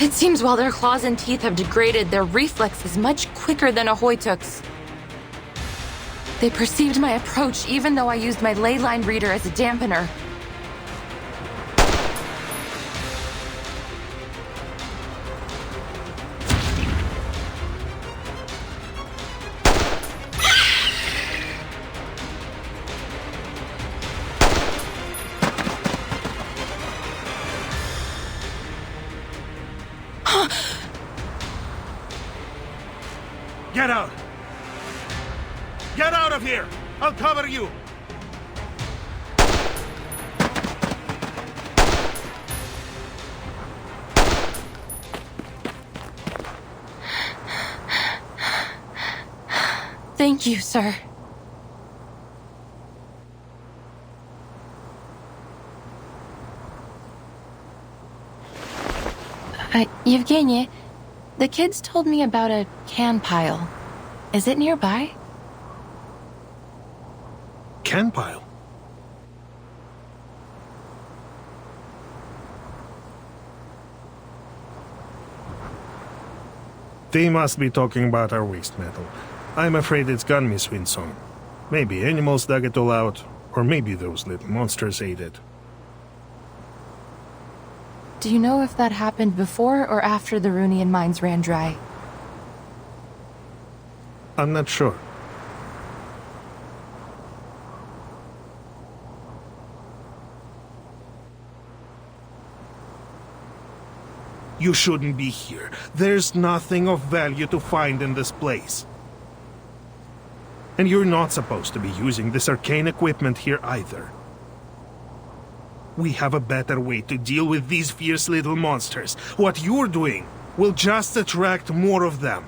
It seems while their claws and teeth have degraded, their reflex is much quicker than a Hoytuk's. They perceived my approach even though I used my ley line reader as a dampener. Get out! Get out of here! I'll cover you! Thank you, sir. Yevgeny, the kids told me about a can pile. Is it nearby? Can pile? They must be talking about our waste metal. I'm afraid it's gone, Miss Windsong. Maybe animals dug it all out, or maybe those little monsters ate it. Do you know if that happened before or after the Runian mines ran dry? I'm not sure. You shouldn't be here. There's nothing of value to find in this place. And you're not supposed to be using this arcane equipment here either. We have a better way to deal with these fierce little monsters. What you're doing will just attract more of them.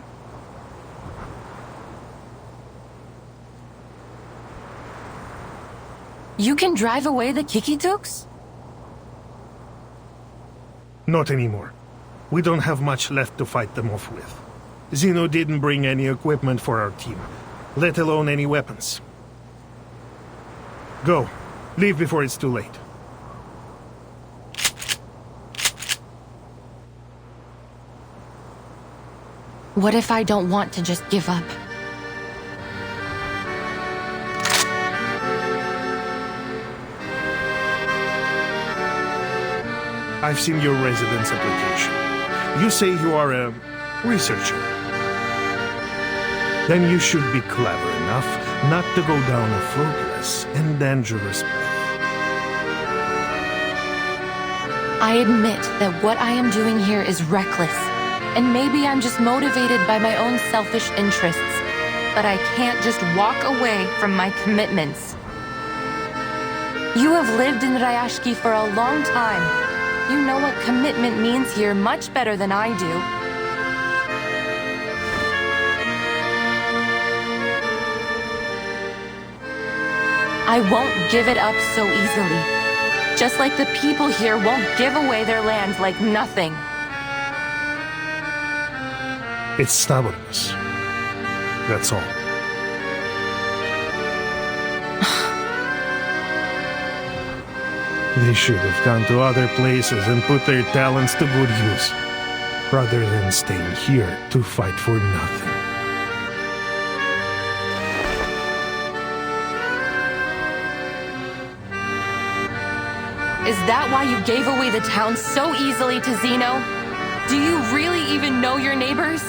You can drive away the Kikituks? Not anymore. We don't have much left to fight them off with. Zeno didn't bring any equipment for our team, let alone any weapons. Go. Leave before it's too late. What if I don't want to just give up? I've seen your residence application. You say you are a researcher. Then you should be clever enough not to go down a fruitless and dangerous path. I admit that what I am doing here is reckless, and maybe I'm just motivated by my own selfish interests, but I can't just walk away from my commitments. You have lived in Rayashki for a long time. You know what commitment means here much better than I do. I won't give it up so easily. Just like the people here won't give away their land like nothing. It's stubbornness. That's all. They should have gone to other places and put their talents to good use, rather than staying here to fight for nothing. Is that why you gave away the town so easily to Zeno? Do you really even know your neighbors?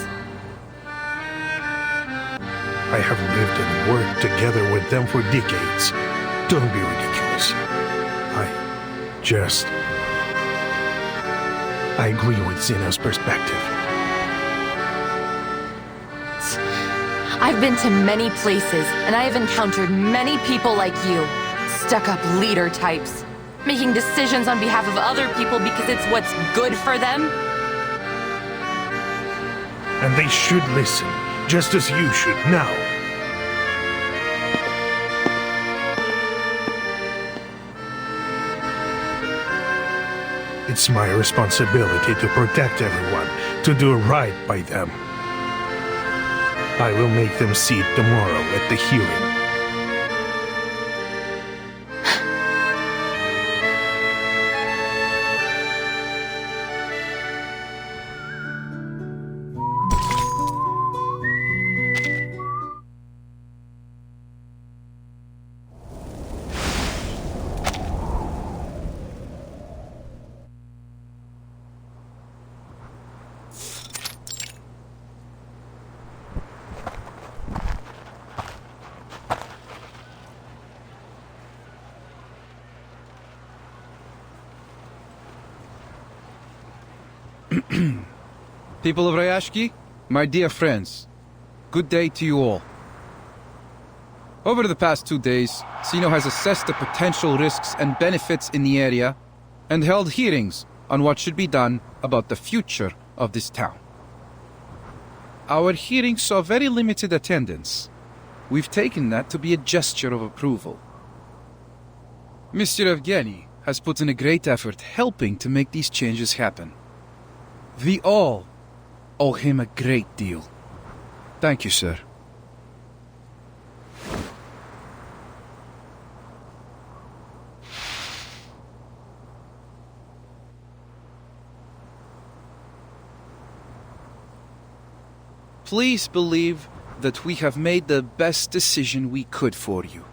I have lived and worked together with them for decades. Don't be ridiculous. I agree with Zeno's perspective. I've been to many places, and I have encountered many people like you. Stuck-up leader types. Making decisions on behalf of other people because it's what's good for them. And they should listen, just as you should now. It's my responsibility to protect everyone, to do right by them. I will make them see it tomorrow at the hearing. People of Rayashki, my dear friends, good day to you all. Over the past 2 days, Zeno has assessed the potential risks and benefits in the area and held hearings on what should be done about the future of this town. Our hearings saw very limited attendance. We've taken that to be a gesture of approval. Mr. Evgeny has put in a great effort helping to make these changes happen. We all owe him a great deal. Thank you, sir. Please believe that we have made the best decision we could for you.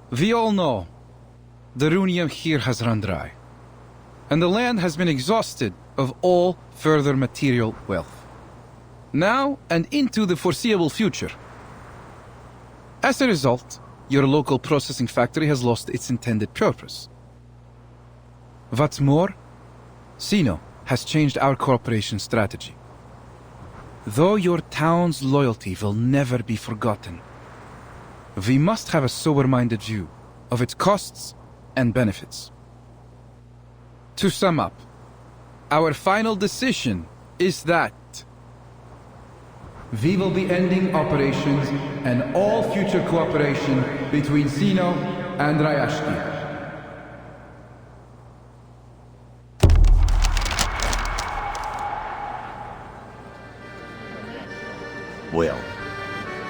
We all know the runium here has run dry, and the land has been exhausted of all further material wealth, now and into the foreseeable future. As a result, your local processing factory has lost its intended purpose. What's more, Zeno has changed our cooperation strategy. Though your town's loyalty will never be forgotten, we must have a sober-minded view of its costs and benefits. To sum up, our final decision is that we will be ending operations and all future cooperation between Zeno and Rayashki. Well,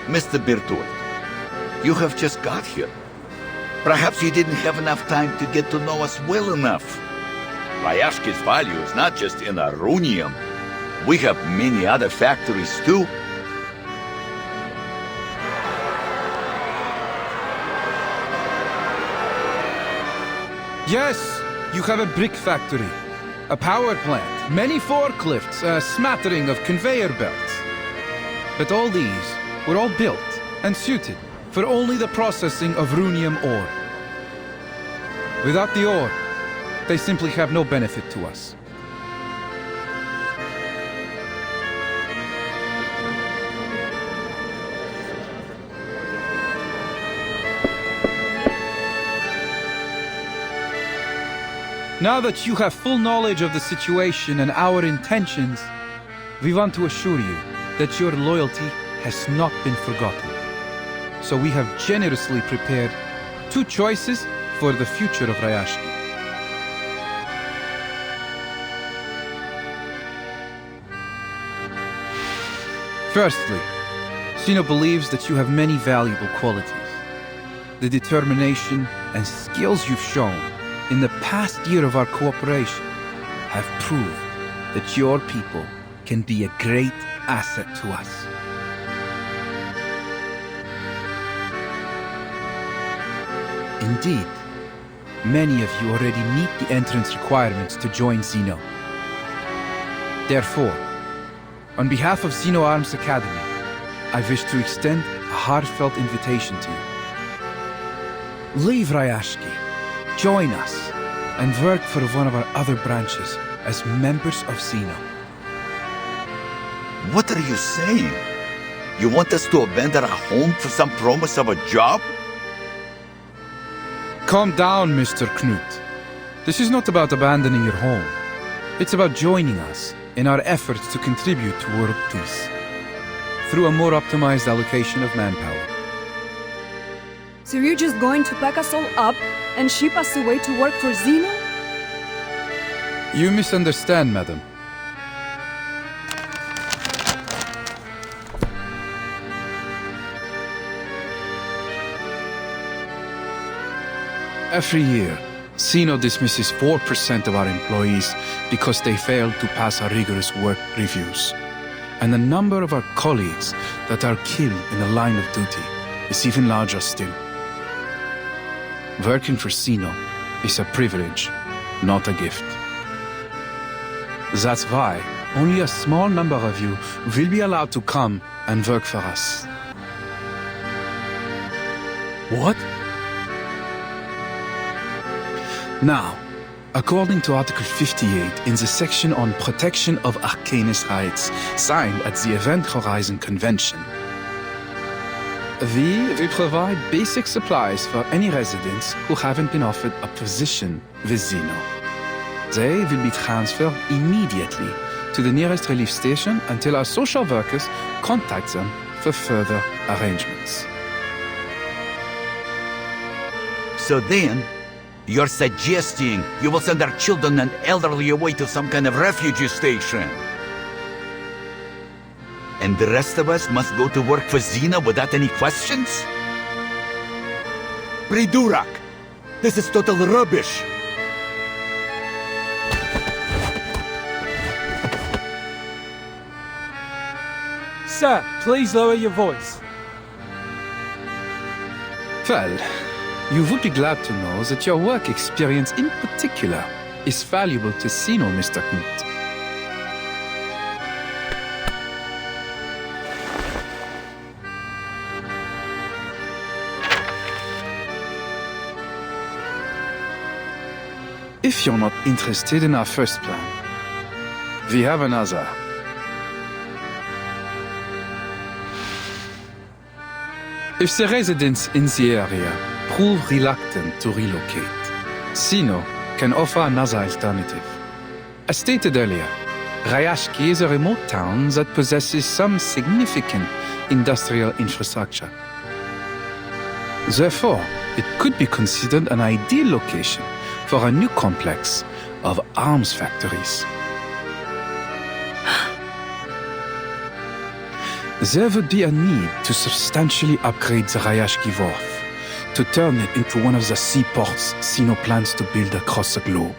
Mr. Bertolt, you have just got here. Perhaps you didn't have enough time to get to know us well enough. Rayashki's value is not just in our runium. We have many other factories too. Yes, you have a brick factory, a power plant, many forklifts, a smattering of conveyor belts. But all these were all built and suited for only the processing of runium ore. Without the ore, they simply have no benefit to us. Now that you have full knowledge of the situation and our intentions, we want to assure you that your loyalty has not been forgotten. So we have generously prepared 2 choices for the future of Rayashki. Firstly, Zeno believes that you have many valuable qualities. The determination and skills you've shown in the past year of our cooperation have proved that your people can be a great asset to us. Indeed, many of you already meet the entrance requirements to join Zeno. Therefore, on behalf of Zeno Arms Academy, I wish to extend a heartfelt invitation to you. Leave Rayashki, join us, and work for one of our other branches as members of Zeno. What are you saying? You want us to abandon our home for some promise of a job? Calm down, Mr. Knut. This is not about abandoning your home. It's about joining us in our efforts to contribute to world peace through a more optimized allocation of manpower. So you're just going to pack us all up and ship us away to work for Zeno? You misunderstand, madam. Every year, Zeno dismisses 4% of our employees because they failed to pass our rigorous work reviews. And the number of our colleagues that are killed in the line of duty is even larger still. Working for Zeno is a privilege, not a gift. That's why only a small number of you will be allowed to come and work for us. What? Now, according to Article 58 in the section on protection of Arcanist rights signed at the Event Horizon Convention, we provide basic supplies for any residents who haven't been offered a position with Zeno. They will be transferred immediately to the nearest relief station until our social workers contact them for further arrangements. So then, you're suggesting you will send our children and elderly away to some kind of refugee station? And the rest of us must go to work for Zeno without any questions? Pridurak! This is total rubbish! Sir, please lower your voice. Well, you would be glad to know that your work experience in particular is valuable to Zeno, Mr. Knut. If you're not interested in our first plan, we have another. If the residents in the area prove reluctant to relocate, Zeno can offer another alternative. As stated earlier, Rayashki is a remote town that possesses some significant industrial infrastructure. Therefore, it could be considered an ideal location for a new complex of arms factories. There would be a need to substantially upgrade the Rayashki Wharf, to turn it into one of the seaports Zeno plans to build across the globe.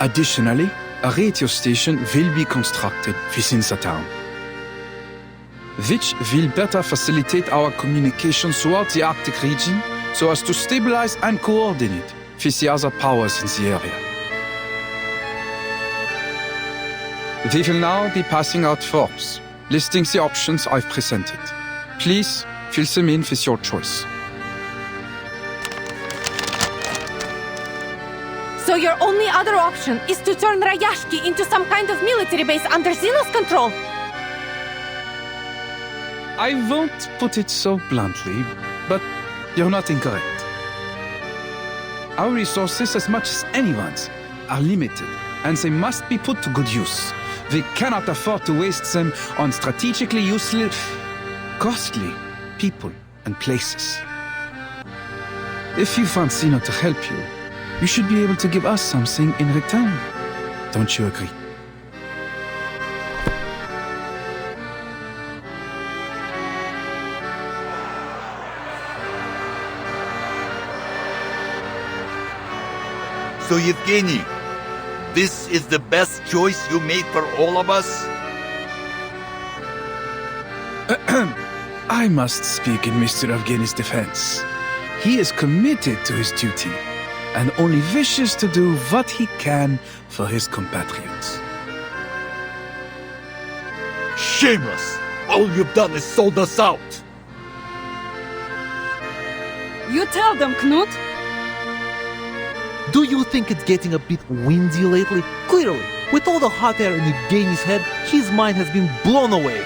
Additionally, a radio station will be constructed within the town, which will better facilitate our communication throughout the Arctic region so as to stabilize and coordinate with the other powers in the area. We will now be passing out forms, listing the options I've presented. Please fill them in with your choice. So your only other option is to turn Rayashki into some kind of military base under Zeno's control? I won't put it so bluntly, but you're not incorrect. Our resources, as much as anyone's, are limited, and they must be put to good use. We cannot afford to waste them on strategically useless, costly people and places. If you want Zeno to help you, you should be able to give us something in return. Don't you agree? So, Yevgeny, this is the best choice you made for all of us? I must speak in Mr. Evgeny's defense. He is committed to his duty and only wishes to do what he can for his compatriots. Shameless! All you've done is sold us out! You tell them, Knut. Do you think it's getting a bit windy lately? Clearly, with all the hot air in Evgeny's head, his mind has been blown away.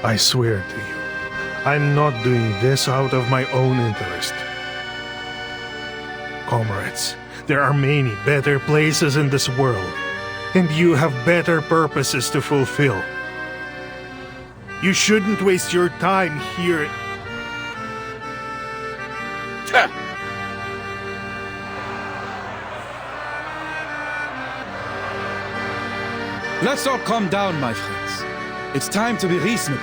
I swear to you, I'm not doing this out of my own interest. Comrades, there are many better places in this world, and you have better purposes to fulfill. You shouldn't waste your time here. Let's all calm down, my friends. It's time to be reasonable.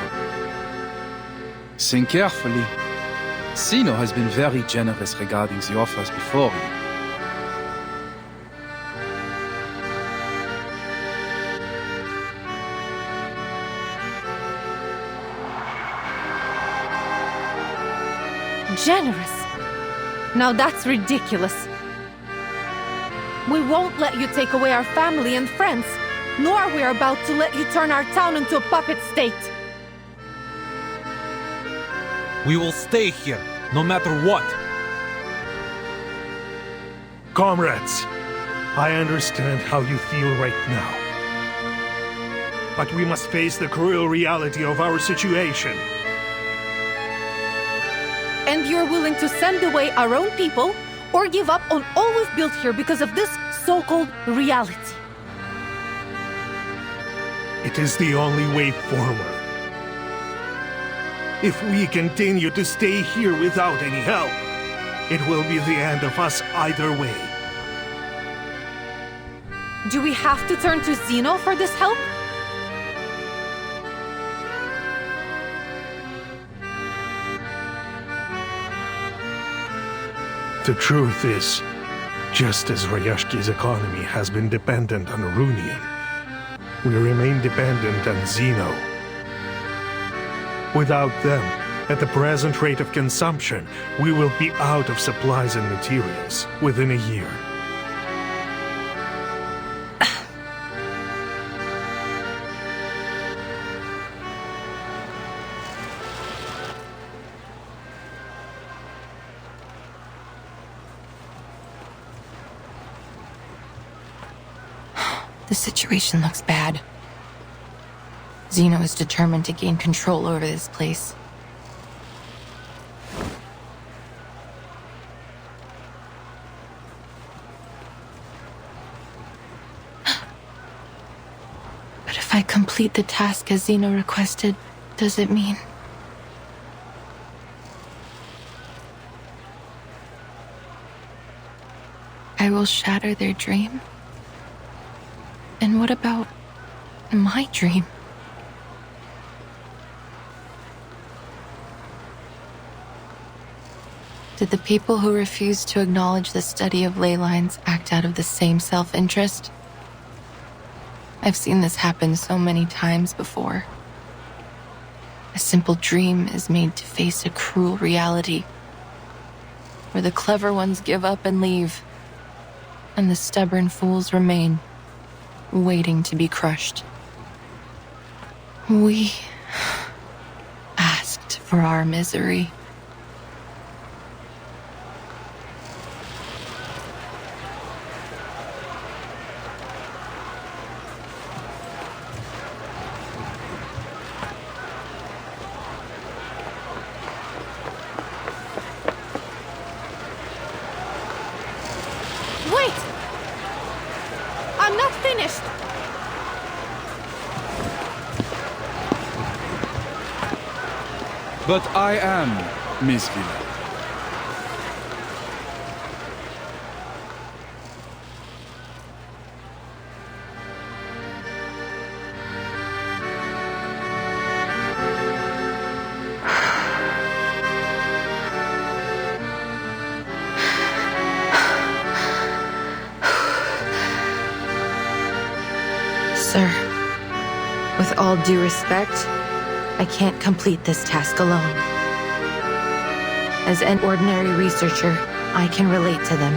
Think carefully. Zeno has been very generous regarding the offers before you. Generous? Now that's ridiculous. We won't let you take away our family and friends, nor are we about to let you turn our town into a puppet state. We will stay here, no matter what. Comrades, I understand how you feel right now. But we must face the cruel reality of our situation. And you're willing to send away our own people, or give up on all we've built here because of this so-called reality? It is the only way forward. If we continue to stay here without any help, it will be the end of us either way. Do we have to turn to Zeno for this help? The truth is, just as Rayashki's economy has been dependent on Runion, we remain dependent on Zeno. Without them, at the present rate of consumption, we will be out of supplies and materials within a year. The situation looks bad. Zeno is determined to gain control over this place. But if I complete the task as Zeno requested, does it mean... I will shatter their dream? And what about my dream? Did the people who refused to acknowledge the study of ley lines act out of the same self-interest? I've seen this happen so many times before. A simple dream is made to face a cruel reality, where the clever ones give up and leave, and the stubborn fools remain, waiting to be crushed. We asked for our misery. Wait! I'm not finished! But I am, Miss Villa. Sir, with all due respect, I can't complete this task alone. As an ordinary researcher, I can relate to them.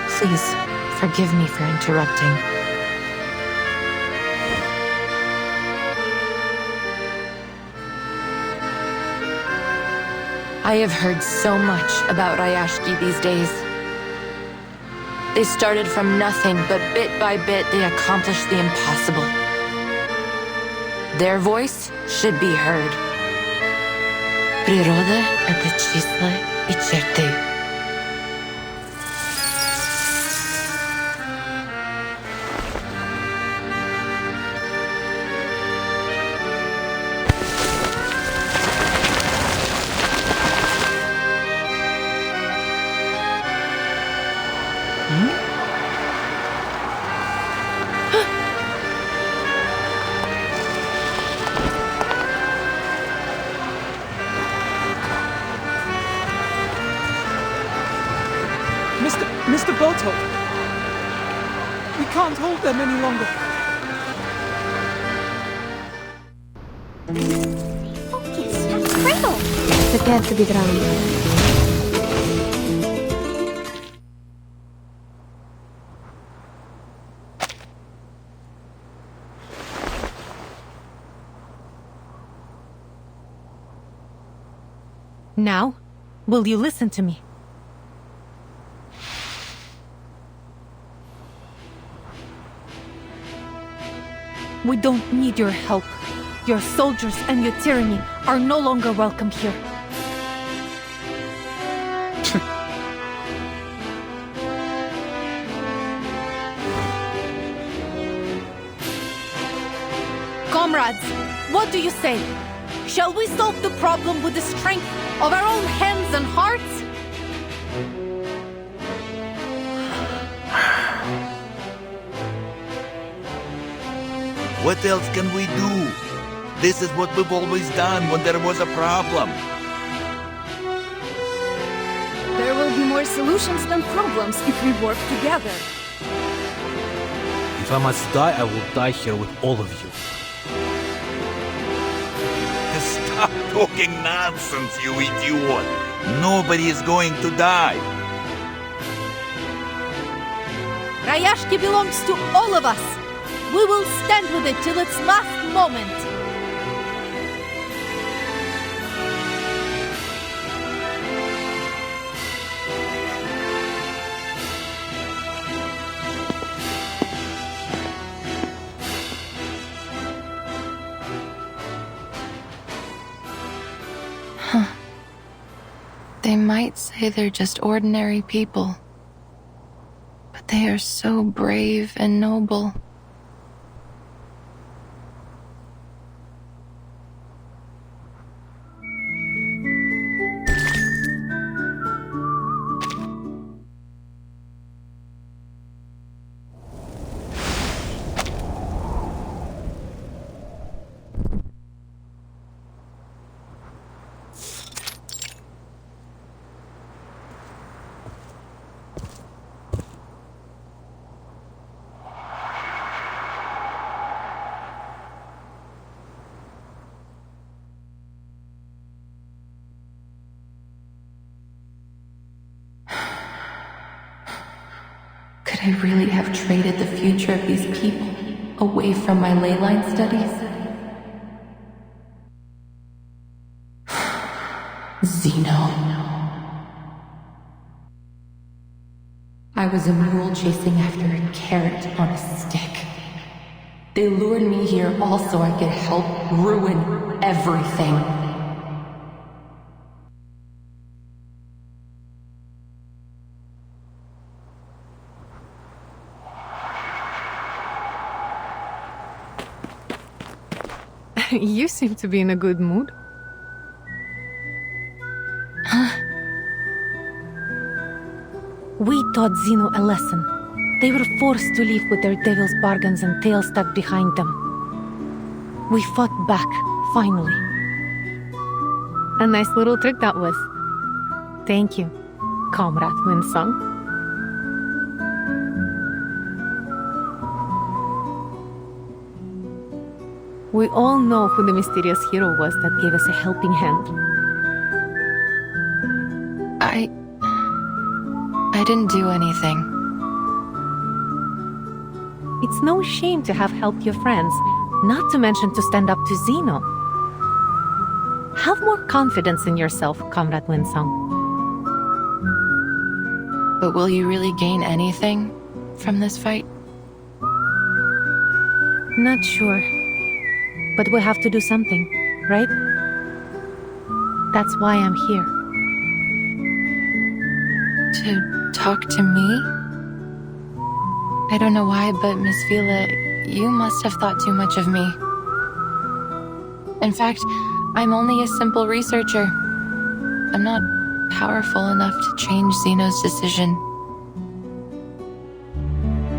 Please, forgive me for interrupting. I have heard so much about Rayashki these days. They started from nothing, but bit by bit they accomplished the impossible. Their voice should be heard. Природа — это числа и черты. Mr. Boto! We can't hold them any longer. Focus, cradle. Prepare to be drowned. Now, will you listen to me? We don't need your help. Your soldiers and your tyranny are no longer welcome here. Comrades, what do you say? Shall we solve the problem with the strength of our own hands and hearts? What else can we do? This is what we've always done when there was a problem. There will be more solutions than problems if we work together. If I must die, I will die here with all of you. Stop talking nonsense, you idiot! Nobody is going to die. Rayashki belongs to all of us. We will stand with it till its last moment. They might say they're just ordinary people, but they are so brave and noble. Could I really have traded the future of these people away from my ley line studies? Zeno. I was a mule chasing after a carrot on a stick. They lured me here all so I could help ruin everything. You seem to be in a good mood. We taught Zeno a lesson. They were forced to leave with their devil's bargains and tails stuck behind them. We fought back, finally. A nice little trick that was. Thank you, Comrade Windsong. We all know who the mysterious hero was that gave us a helping hand. I didn't do anything. It's no shame to have helped your friends, not to mention to stand up to Zeno. Have more confidence in yourself, Comrade Windsong. But will you really gain anything from this fight? Not sure. But we have to do something, right? That's why I'm here. To talk to me? I don't know why, but Miss Vila, you must have thought too much of me. In fact, I'm only a simple researcher. I'm not powerful enough to change Zeno's decision.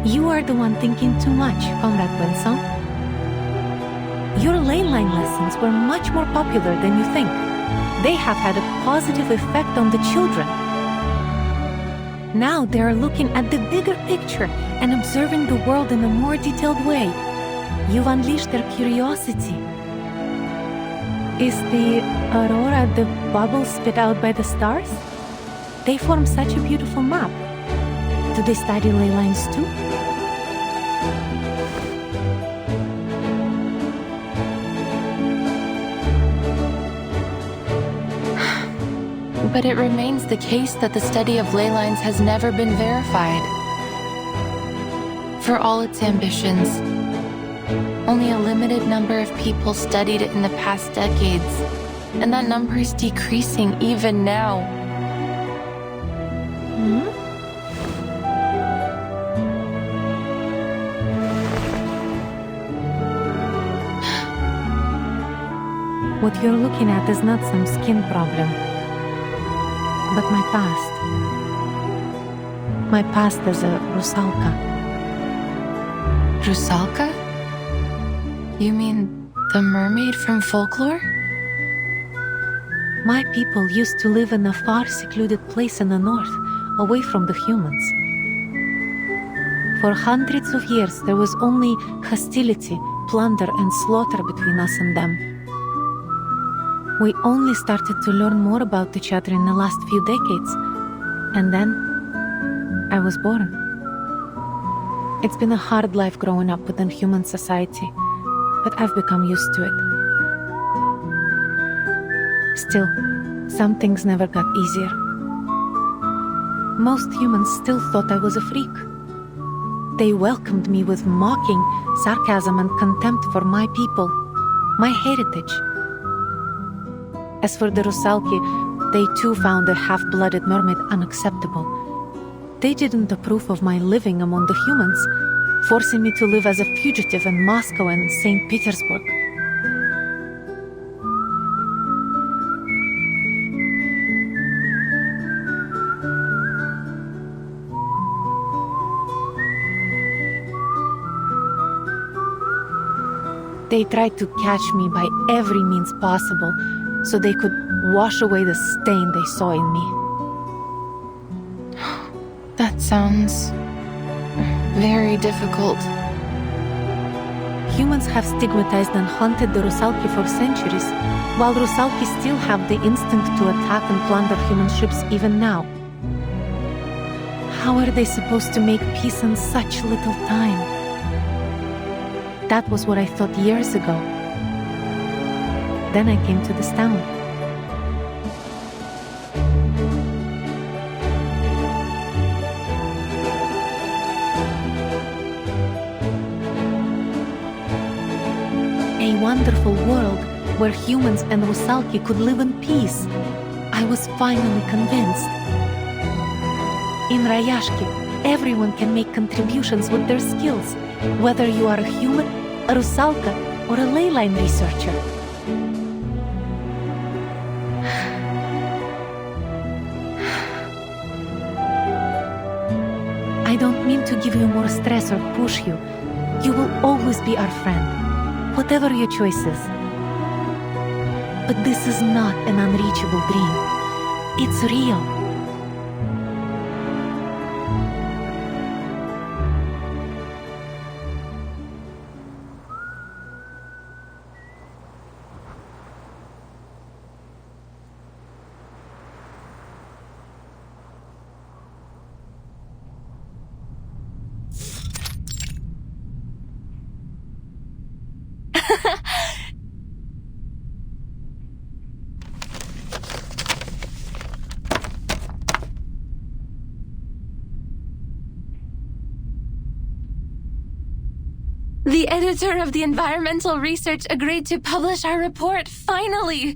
You are the one thinking too much, Comrade Windsong. Your ley line lessons were much more popular than you think. They have had a positive effect on the children. Now they are looking at the bigger picture and observing the world in a more detailed way. You've unleashed their curiosity. Is the aurora the bubbles spit out by the stars? They form such a beautiful map. Do they study ley lines too? But it remains the case that the study of ley lines has never been verified. For all its ambitions, only a limited number of people studied it in the past decades, and that number is decreasing even now. What you're looking at is not some skin problem, but my past. My past as a Rusalka. Rusalka? You mean the mermaid from folklore? My people used to live in a far secluded place in the north, away from the humans. For hundreds of years there was only hostility, plunder and slaughter between us and them. We only started to learn more about each other in the last few decades, and then I was born. It's been a hard life growing up within human society, but I've become used to it. Still, some things never got easier. Most humans still thought I was a freak. They welcomed me with mocking, sarcasm and contempt for my people, my heritage. As for the Rusalki, they too found their half-blooded mermaid unacceptable. They didn't approve of my living among the humans, forcing me to live as a fugitive in Moscow and St. Petersburg. They tried to catch me by every means possible, so they could wash away the stain they saw in me. That sounds very difficult. Humans have stigmatized and hunted the Rusalki for centuries, while Rusalki still have the instinct to attack and plunder human ships even now. How are they supposed to make peace in such little time? That was what I thought years ago. Then I came to this town. A wonderful world where humans and Rusalki could live in peace. I was finally convinced. In Rayashki, everyone can make contributions with their skills, whether you are a human, a Rusalka, or a leyline researcher. I don't mean to give you more stress or push you. You will always be our friend, whatever your choices. But this is not an unreachable dream. It's real. The editor of the environmental research agreed to publish our report, finally!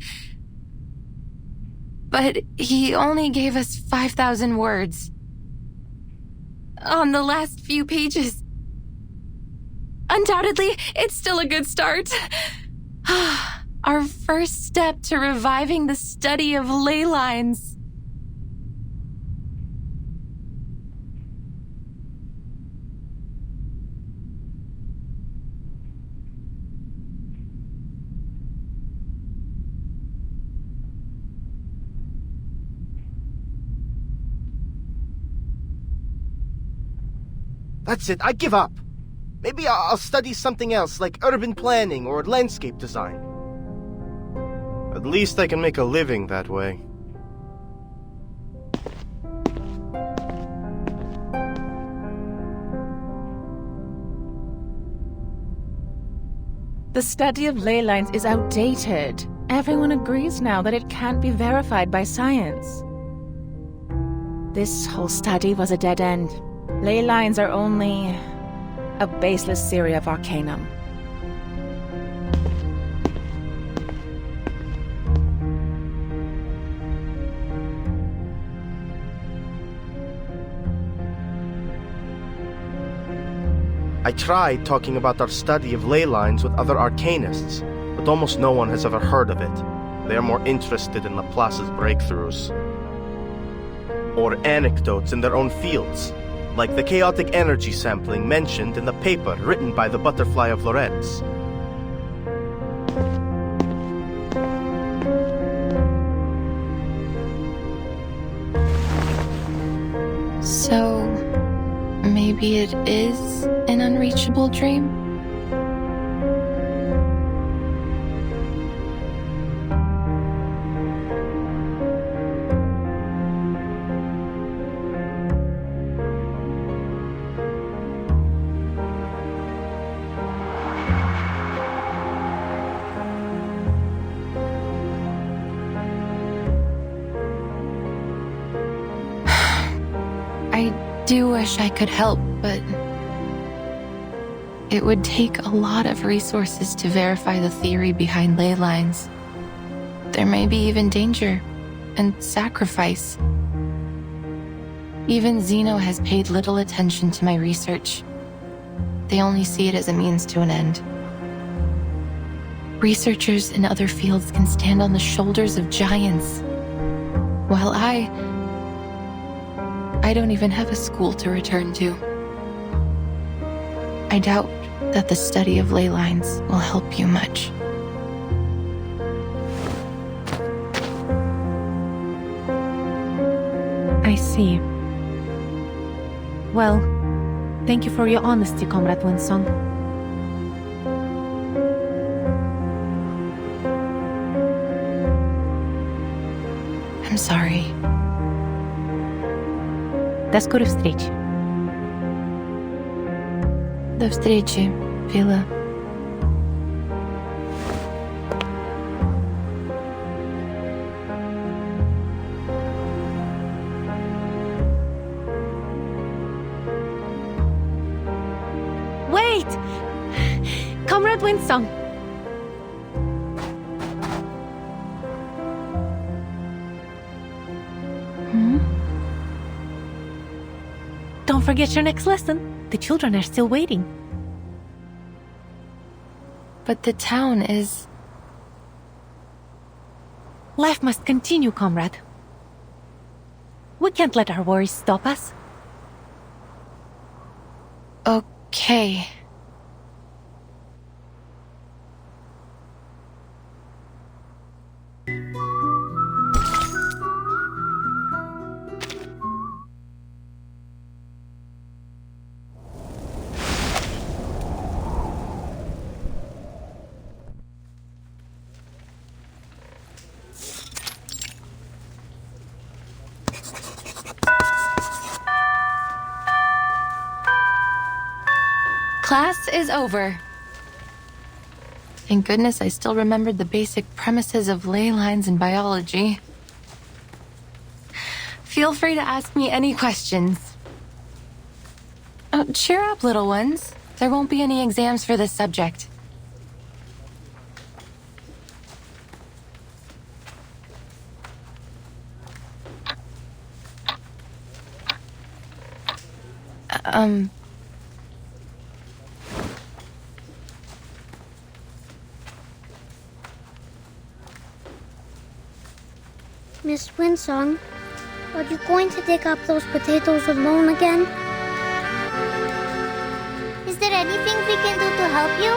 But he only gave us 5,000 words. On the last few pages. Undoubtedly, it's still a good start. Our first step to reviving the study of ley lines. That's it, I give up. Maybe I'll study something else, like urban planning or landscape design. At least I can make a living that way. The study of ley lines is outdated. Everyone agrees now that it can't be verified by science. This whole study was a dead end. Ley lines are only a baseless theory of arcanum. I tried talking about our study of ley lines with other arcanists, but almost no one has ever heard of it. They are more interested in Laplace's breakthroughs. Or anecdotes in their own fields, like the chaotic energy sampling mentioned in the paper written by the Butterfly of Lorentz. So, maybe it is an unreachable dream? I do wish I could help, but it would take a lot of resources to verify the theory behind ley lines. There may be even danger and sacrifice. Even Zeno has paid little attention to my research. They only see it as a means to an end. Researchers in other fields can stand on the shoulders of giants, while I don't even have a school to return to. I doubt that the study of ley lines will help you much. I see. Well, thank you for your honesty, Comrade Windsong. I'm sorry. До скорой встречи. До встречи, Вилла. Wait! Comrade Windsong! Don't forget your next lesson. The children are still waiting. But the town is... Life must continue, comrade. We can't let our worries stop us. Okay. Class is over. Thank goodness I still remembered the basic premises of ley lines in biology. Feel free to ask me any questions. Oh, cheer up, little ones. There won't be any exams for this subject. Miss Windsong, are you going to dig up those potatoes alone again? Is there anything we can do to help you?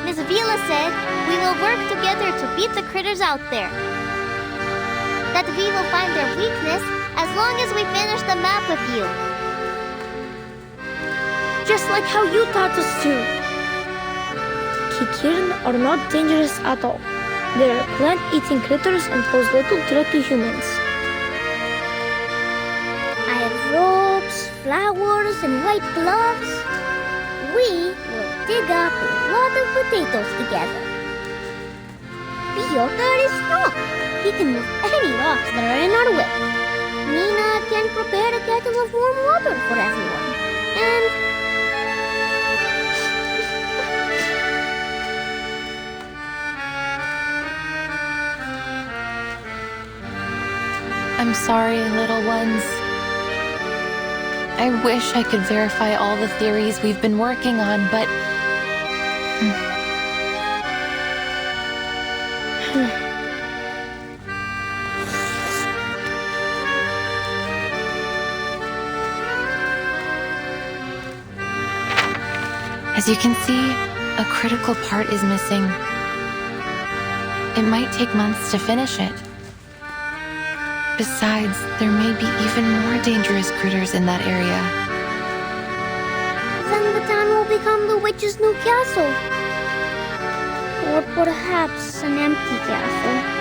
Miss Vila said we will work together to beat the critters out there. That we will find their weakness as long as we finish the map with you. Just like how you taught us to. Kikirin are not dangerous at all. They are plant-eating critters and pose little threat to humans. I have ropes, flowers, and white gloves. We will dig up a lot of potatoes together. Piotr is strong. He can move any rocks that are in our way. Nina can prepare a kettle of warm water for everyone. And I'm sorry, little ones. I wish I could verify all the theories we've been working on, but... As you can see, a critical part is missing. It might take months to finish it. Besides, there may be even more dangerous critters in that area. then the town will become the witch's new castle. Or perhaps an empty castle.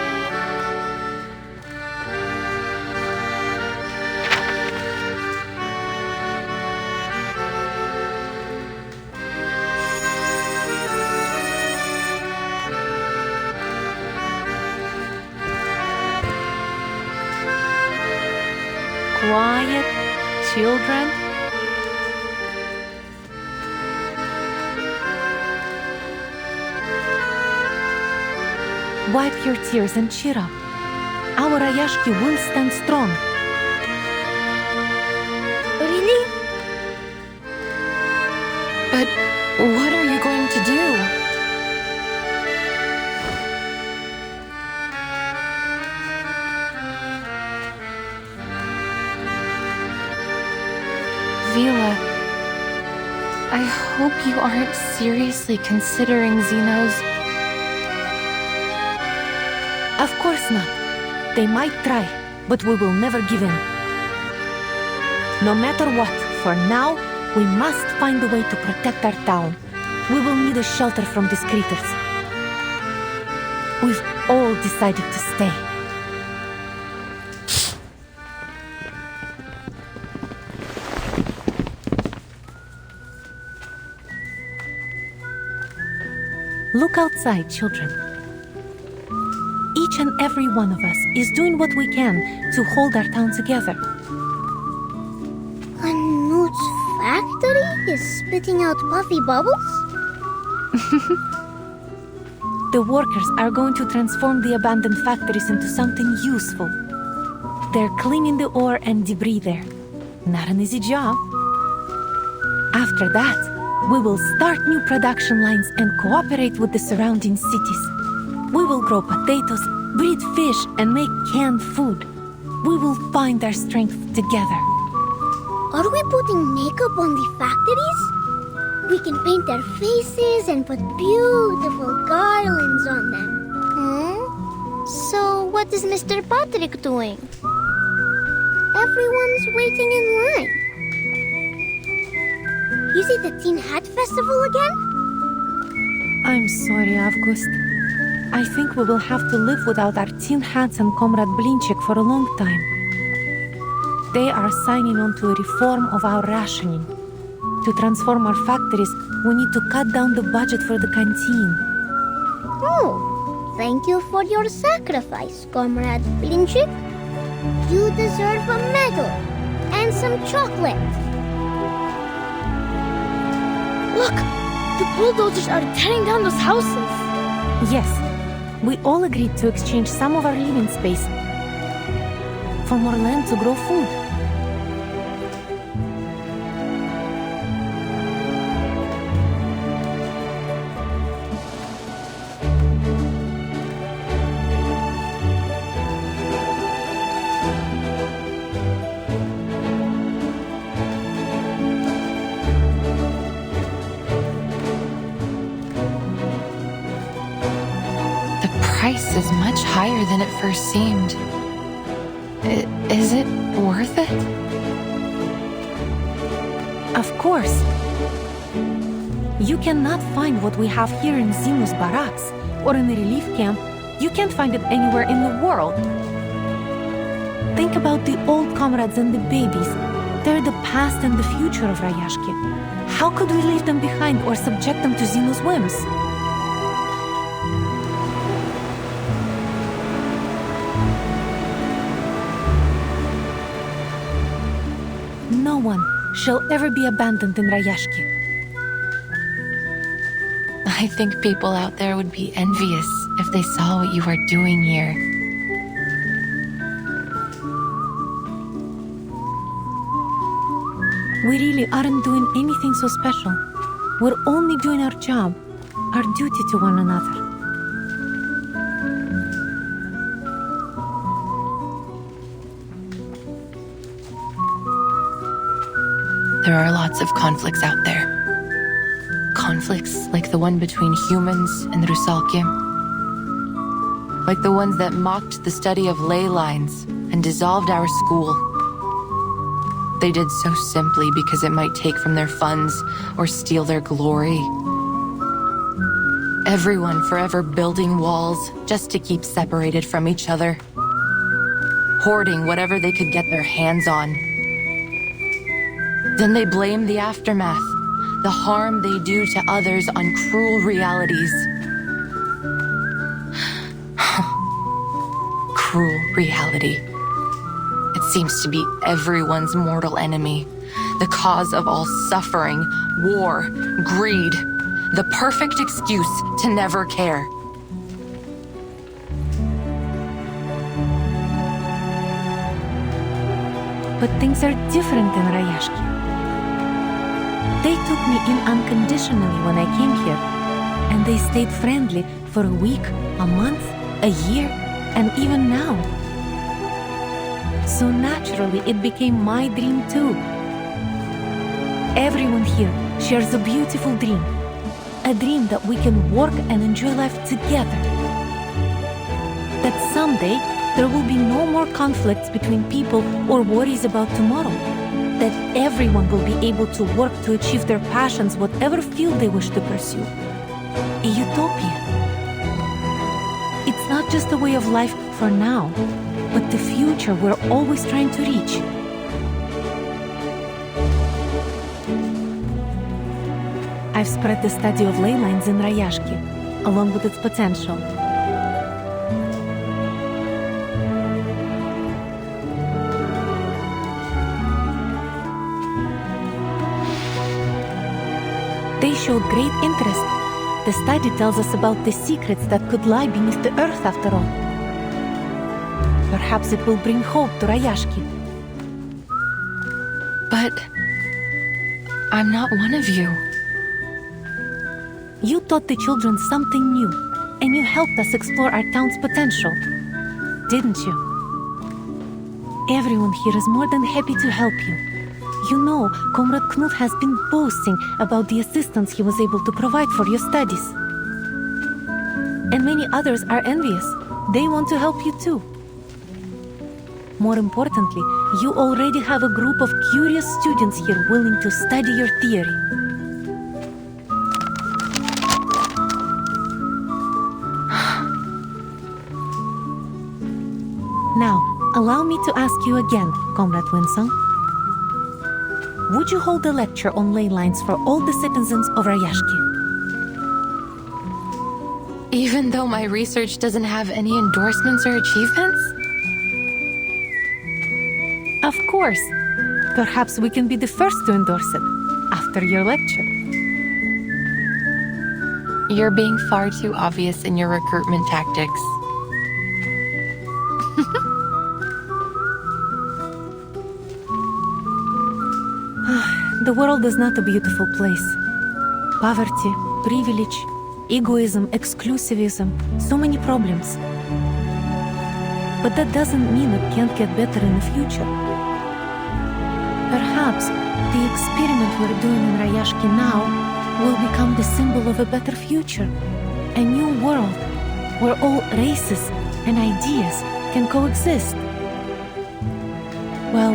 Quiet, children. Wipe your tears and cheer up. Our Rayashki will stand strong. Really? But what are you going to do? Vila, I hope you aren't seriously considering Zeno's... Of course not. They might try, but we will never give in. No matter what, for now, we must find a way to protect our town. We will need a shelter from these critters. We've all decided to stay. Look outside, children. Each and every one of us is doing what we can to hold our town together. Knut's factory is spitting out puffy bubbles? The workers are going to transform the abandoned factories into something useful. They're cleaning the ore and debris there. Not an easy job. After that, we will start new production lines and cooperate with the surrounding cities. We will grow potatoes, breed fish, and make canned food. We will find our strength together. Are we putting makeup on the factories? We can paint their faces and put beautiful garlands on them. So, what is Mr. Patrick doing? Everyone's waiting in line. Is it the Tin Hat Festival again? I'm sorry, August. I think we will have to live without our tin hats and Comrade Blinchik for a long time. They are signing on to a reform of our rationing. To transform our factories, we need to cut down the budget for the canteen. Oh, thank you for your sacrifice, Comrade Blinchik. You deserve a medal and some chocolate. Look! The bulldozers are tearing down those houses. Yes, we all agreed to exchange some of our living space for more land to grow food. Price is much higher than it first seemed. Is it worth it? Of course. You cannot find what we have here in Zeno's barracks or in the relief camp. You can't find it anywhere in the world. Think about the old comrades and the babies. They're the past and the future of Rayashki. How could we leave them behind or subject them to Zeno's whims? No one shall ever be abandoned in Rayashki. I think people out there would be envious if they saw what you are doing here. We really aren't doing anything so special. We're only doing our job, our duty to one another. There are lots of conflicts out there. Conflicts like the one between humans and Rusalki. Like the ones that mocked the study of ley lines and dissolved our school. They did so simply because it might take from their funds or steal their glory. Everyone forever building walls just to keep separated from each other. Hoarding whatever they could get their hands on. Then they blame the aftermath, the harm they do to others on cruel realities. Cruel reality. It seems to be everyone's mortal enemy, the cause of all suffering, war, greed, the perfect excuse to never care. But things are different in Rayashki. They took me in unconditionally when I came here, and they stayed friendly for a week, a month, a year, and even now. So naturally, it became my dream too. Everyone here shares a beautiful dream. A dream that we can work and enjoy life together. That someday, there will be no more conflicts between people or worries about tomorrow. That everyone will be able to work to achieve their passions, whatever field they wish to pursue. A utopia. It's not just a way of life for now, but the future we're always trying to reach. I've spread the study of ley lines in Rayashki, along with its potential. They showed great interest. The study tells us about the secrets that could lie beneath the earth after all. Perhaps it will bring hope to Rayashki. But I'm not one of you. You taught the children something new, and you helped us explore our town's potential, didn't you? Everyone here is more than happy to help you. You know, Comrade Knut has been boasting about the assistance he was able to provide for your studies. And many others are envious. They want to help you too. More importantly, you already have a group of curious students here willing to study your theory. Now, allow me to ask you again, Comrade Windsong. Would you hold a lecture on ley lines for all the citizens of Rayashki? Even though my research doesn't have any endorsements or achievements? Of course. Perhaps we can be the first to endorse it after your lecture. You're being far too obvious in your recruitment tactics. The world is not a beautiful place. Poverty, privilege, egoism, exclusivism, so many problems. But that doesn't mean it can't get better in the future. Perhaps the experiment we're doing in Rayashki now will become the symbol of a better future. A new world where all races and ideas can coexist. Well,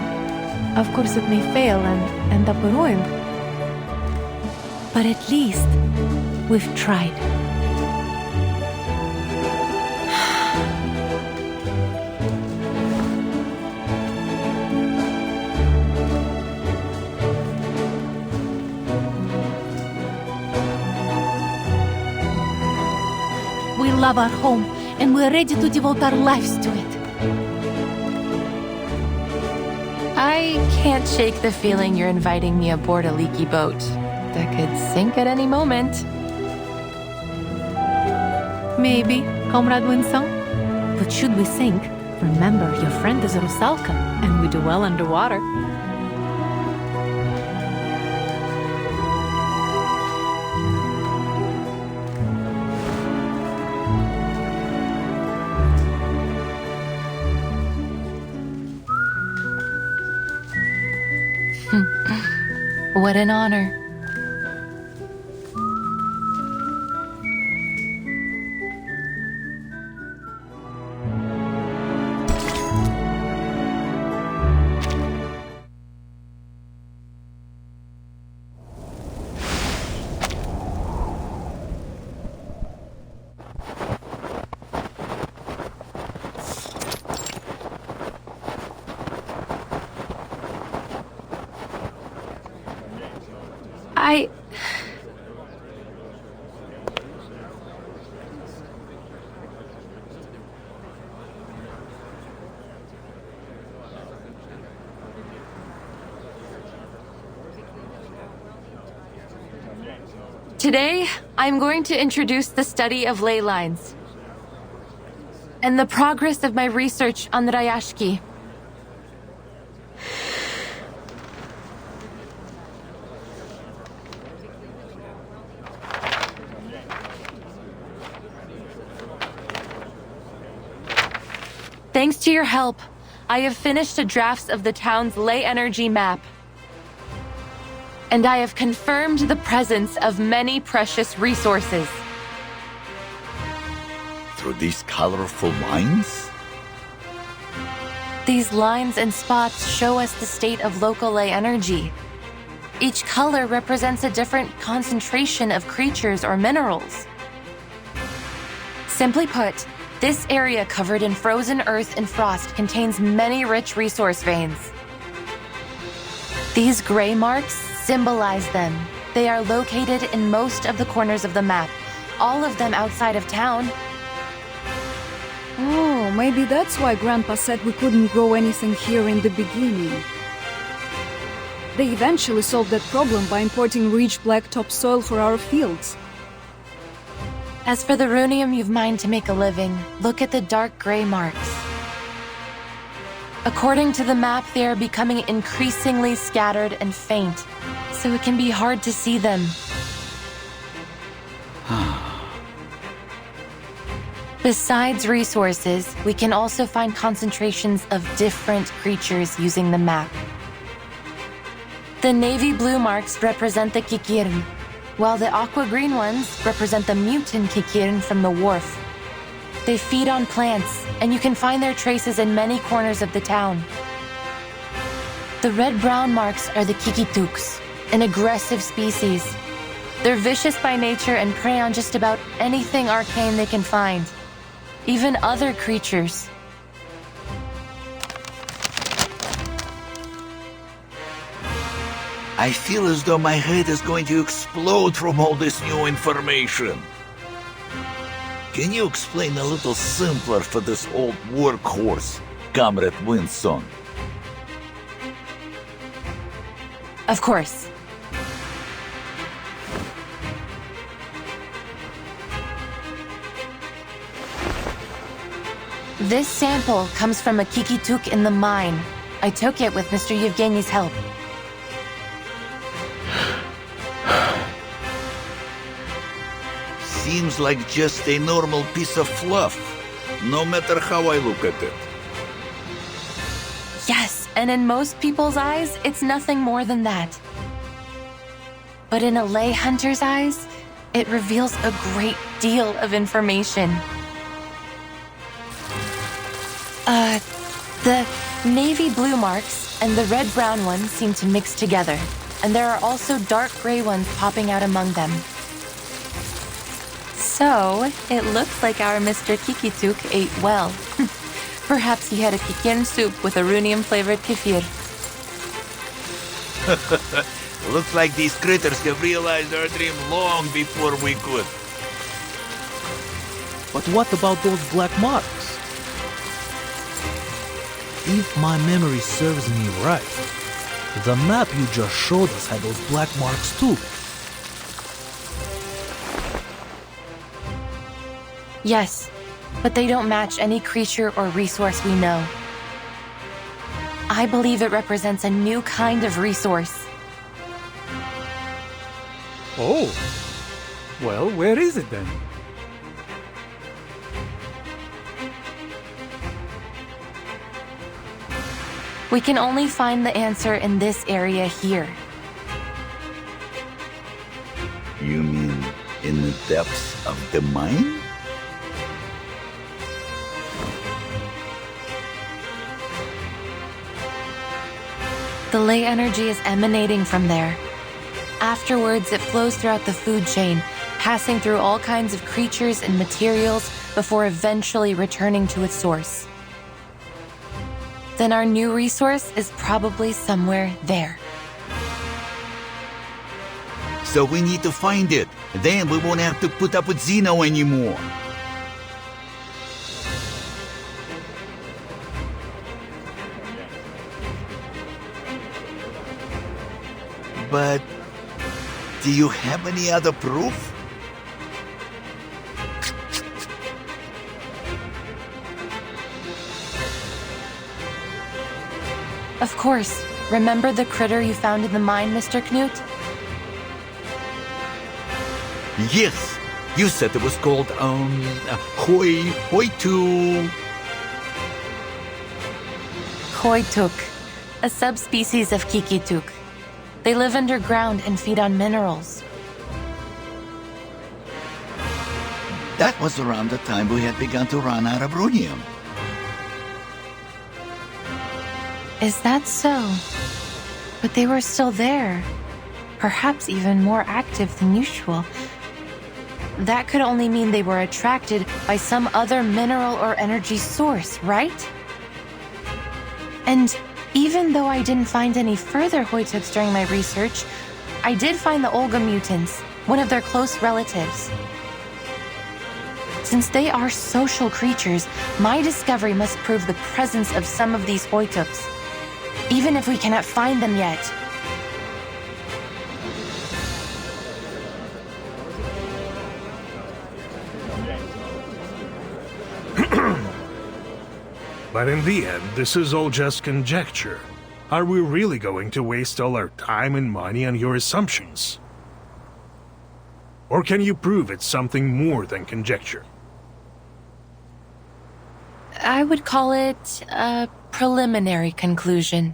of course it may fail and end up ruined. But at least we've tried. We love our home and we're ready to devote our lives to it. I can't shake the feeling you're inviting me aboard a leaky boat that could sink at any moment. Maybe, Comrade Windsong. But should we sink, remember your friend is a Rusalka, and we do well underwater. What an honor. Today, I'm going to introduce the study of ley lines and the progress of my research on the Rayashki. Thanks to your help, I have finished a draft of the town's ley energy map. And I have confirmed the presence of many precious resources. Through these colorful lines? These lines and spots show us the state of local ley energy. Each color represents a different concentration of creatures or minerals. Simply put, this area covered in frozen earth and frost contains many rich resource veins. These gray marks symbolize them. They are located in most of the corners of the map, all of them outside of town. Oh, maybe that's why Grandpa said we couldn't grow anything here in the beginning. They eventually solved that problem by importing rich black topsoil for our fields. As for the runium you've mined to make a living, look at the dark gray marks. According to the map, they are becoming increasingly scattered and faint, so it can be hard to see them. Besides resources, we can also find concentrations of different creatures using the map. The navy blue marks represent the Kikirn, while the aqua green ones represent the mutant Kikirn from the wharf. They feed on plants, and you can find their traces in many corners of the town. The red-brown marks are the Kikituks, an aggressive species. They're vicious by nature and prey on just about anything arcane they can find, even other creatures. I feel as though my head is going to explode from all this new information. Can you explain a little simpler for this old workhorse, Comrade Windsong? Of course. This sample comes from a Kikituk in the mine. I took it with Mr. Yevgeny's help. Seems like just a normal piece of fluff, no matter how I look at it. Yes, and in most people's eyes, it's nothing more than that. But in a lay hunter's eyes, it reveals a great deal of information. The navy blue marks and the red-brown ones seem to mix together, and there are also dark gray ones popping out among them. So, it looks like our Mr. Kikituk ate well. Perhaps he had a kikirn soup with a runium-flavored kefir. Looks like these critters have realized our dream long before we could. But what about those black marks? If my memory serves me right, the map you just showed us had those black marks too. Yes, but they don't match any creature or resource we know. I believe it represents a new kind of resource. Oh. Well, where is it then? We can only find the answer in this area here. You mean in the depths of the mine? The ley energy is emanating from there. Afterwards, it flows throughout the food chain, passing through all kinds of creatures and materials before eventually returning to its source. Then our new resource is probably somewhere there. So we need to find it. Then we won't have to put up with Zeno anymore. But do you have any other proof? Of course. Remember the critter you found in the mine, Mr. Knut? Yes. You said it was called, Hoitu. Koituk, a subspecies of Kikituk. They live underground and feed on minerals. That was around the time we had begun to run out of runium. Is that so? But they were still there. Perhaps even more active than usual. That could only mean they were attracted by some other mineral or energy source, right? And even though I didn't find any further Hoituks during my research, I did find the Olga mutants, one of their close relatives. Since they are social creatures, my discovery must prove the presence of some of these oitups, even if we cannot find them yet. But in the end, this is all just conjecture. Are we really going to waste all our time and money on your assumptions? Or can you prove it's something more than conjecture? I would call it a preliminary conclusion.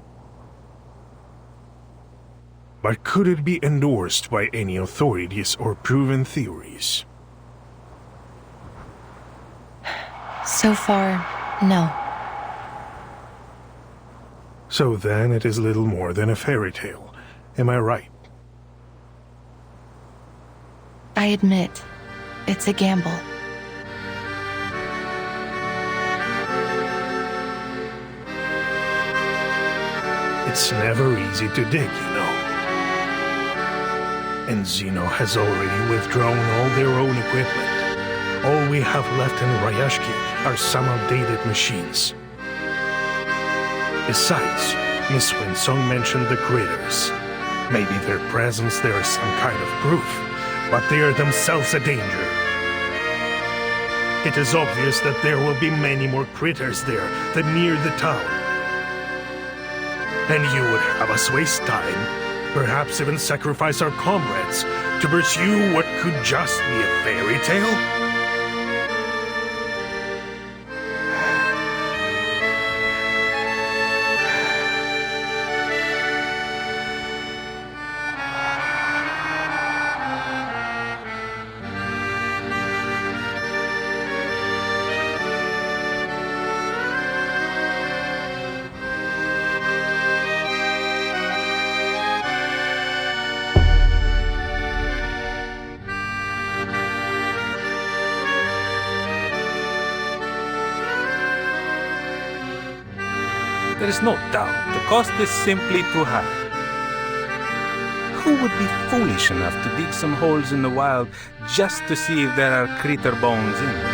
But could it be endorsed by any authorities or proven theories? So far, no. So then it is little more than a fairy tale. Am I right? I admit, it's a gamble. It's never easy to dig, you know. And Zeno has already withdrawn all their own equipment. All we have left in Rayashki are some outdated machines. Besides, Miss Windsong mentioned the critters. Maybe their presence there is some kind of proof, but they are themselves a danger. It is obvious that there will be many more critters there than near the town. And you would have us waste time, perhaps even sacrifice our comrades, to pursue what could just be a fairy tale? There is no doubt the cost is simply too high. Who would be foolish enough to dig some holes in the wild just to see if there are critter bones in them?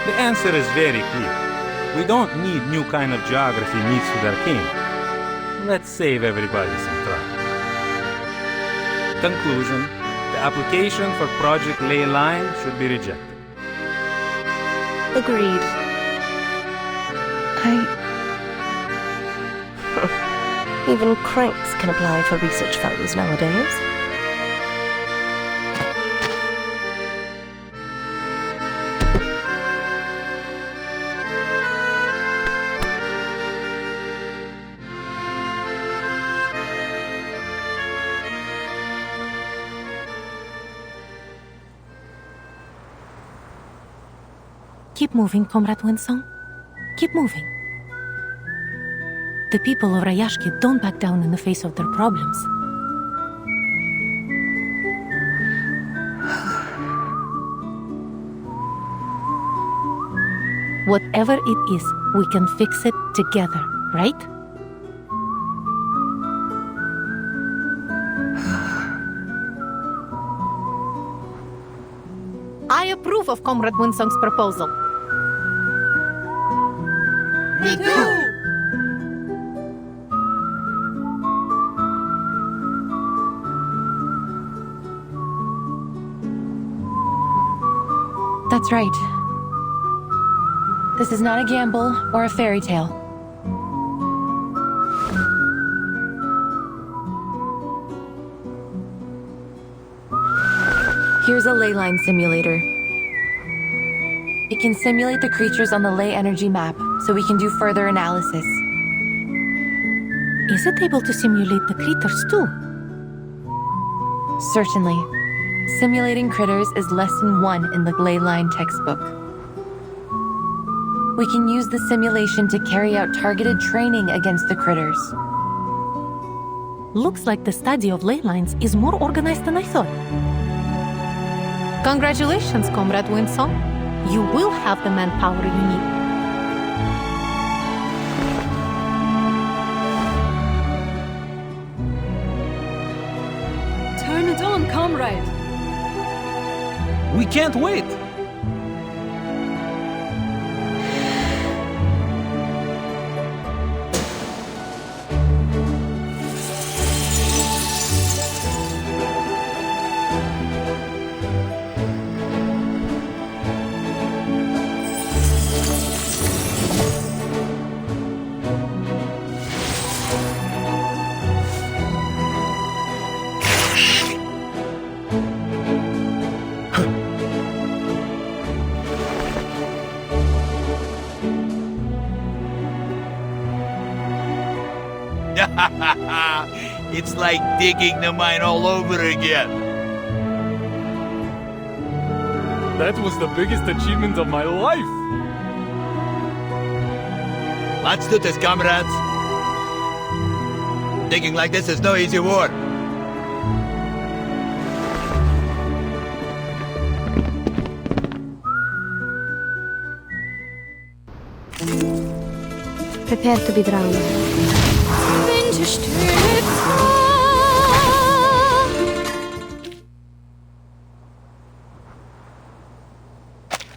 The answer is very clear. We don't need new kind of geography meets with arcane. Let's save everybody some trouble. Conclusion. The application for Project Ley Line should be rejected. Agreed. Even cranks can apply for research funds nowadays. Keep moving, Comrade Windsong. Keep moving. The people of Rayashki don't back down in the face of their problems. Whatever it is, we can fix it together, right? I approve of Comrade Windsong's proposal. Me too! That's right. This is not a gamble or a fairy tale. Here's a ley line simulator. It can simulate the creatures on the ley energy map, so we can do further analysis. Is it able to simulate the critters too? Certainly. Simulating critters is lesson 1 in the ley line textbook. We can use the simulation to carry out targeted training against the critters. Looks like the study of ley lines is more organized than I thought. Congratulations, Comrade Windsong. You will have the manpower you need. can't wait. It's like digging the mine all over again. That was the biggest achievement of my life. Let's do this, comrades. Digging like this is no easy work. Prepare to be drowned.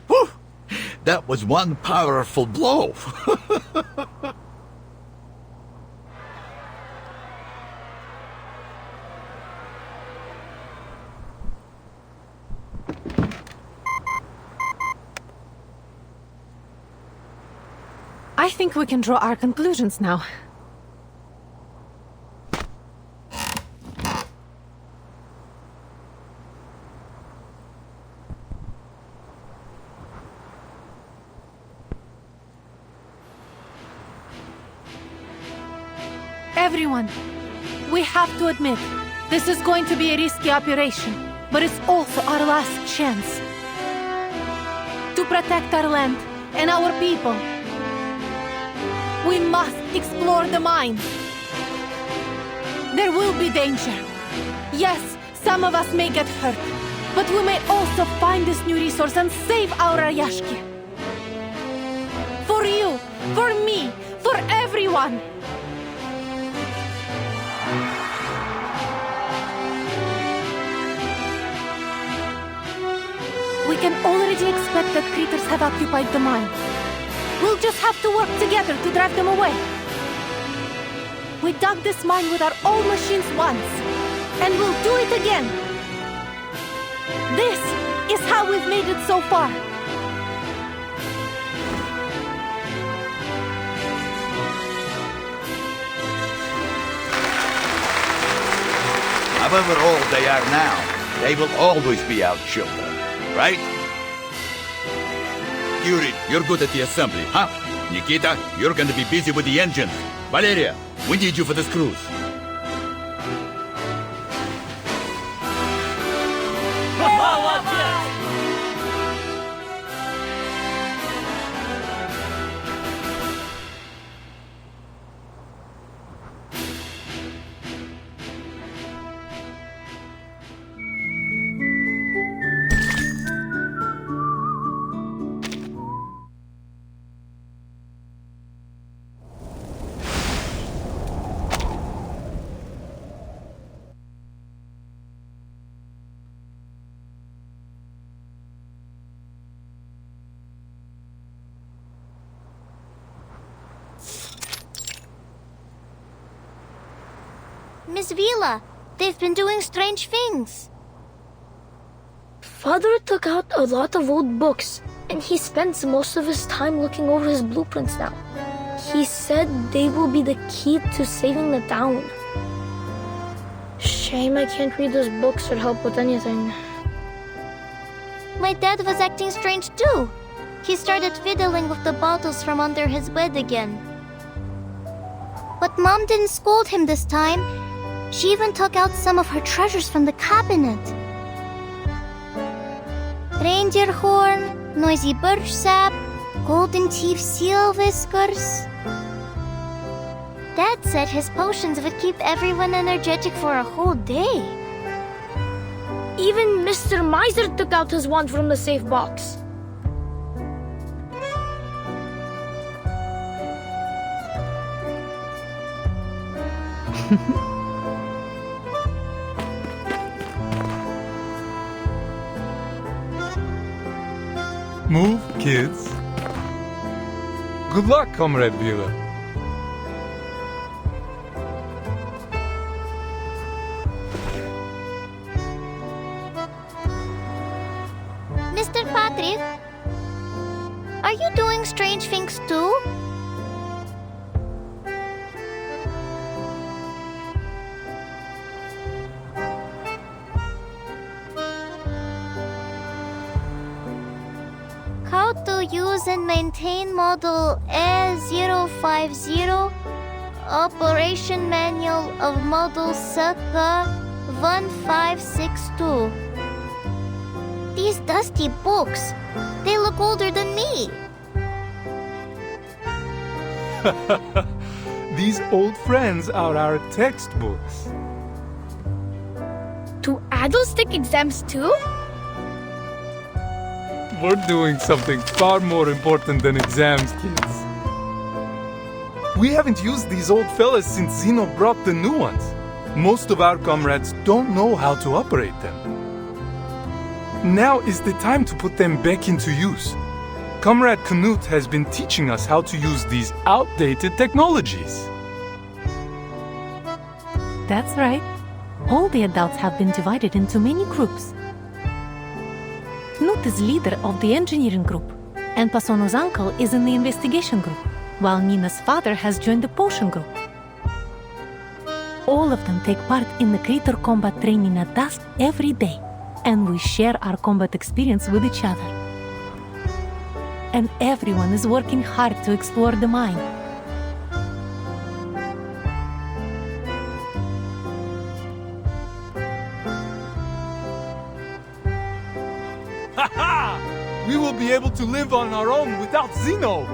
Whew! That was one powerful blow. I think we can draw our conclusions now. Everyone, we have to admit, this is going to be a risky operation, but it's also our last chance to protect our land and our people. We must explore the mine. There will be danger. Yes, some of us may get hurt, but we may also find this new resource and save our Rayashki. For you, for me, for everyone. We can already expect that critters have occupied the mine. We'll just have to work together to drive them away. We dug this mine with our own machines once, and we'll do it again. This is how we've made it so far. However old they are now, they will always be our children, right? Yuri, you're good at the assembly, huh? Nikita, you're going to be busy with the engines. Valeria, we need you for this cruise. Miss Vila, they've been doing strange things. Father took out a lot of old books, and he spends most of his time looking over his blueprints now. He said they will be the key to saving the town. Shame I can't read those books or help with anything. My dad was acting strange too. He started fiddling with the bottles from under his bed again. But Mom didn't scold him this time. She even took out some of her treasures from the cabinet. Reindeer horn, noisy birch sap, golden teeth seal whiskers. Dad said his potions would keep everyone energetic for a whole day. Even Mr. Miser took out his wand from the safe box. Move, kids. Good luck, Comrade Vila. Mr. Patrick, are you doing strange things too? How to use and maintain model A050, operation manual of model circa 1562. These dusty books, they look older than me. These old friends are our textbooks. Do adults take exams too? We're doing something far more important than exams, kids. We haven't used these old fellas since Zeno brought the new ones. Most of our comrades don't know how to operate them. Now is the time to put them back into use. Comrade Knut has been teaching us how to use these outdated technologies. That's right. All the adults have been divided into many groups. Knut is leader of the engineering group, and Pasono's uncle is in the investigation group, while Nina's father has joined the potion group. All of them take part in the Crater combat training at dusk every day, and we share our combat experience with each other. And everyone is working hard to explore the mine. We will be able to live on our own without Zeno!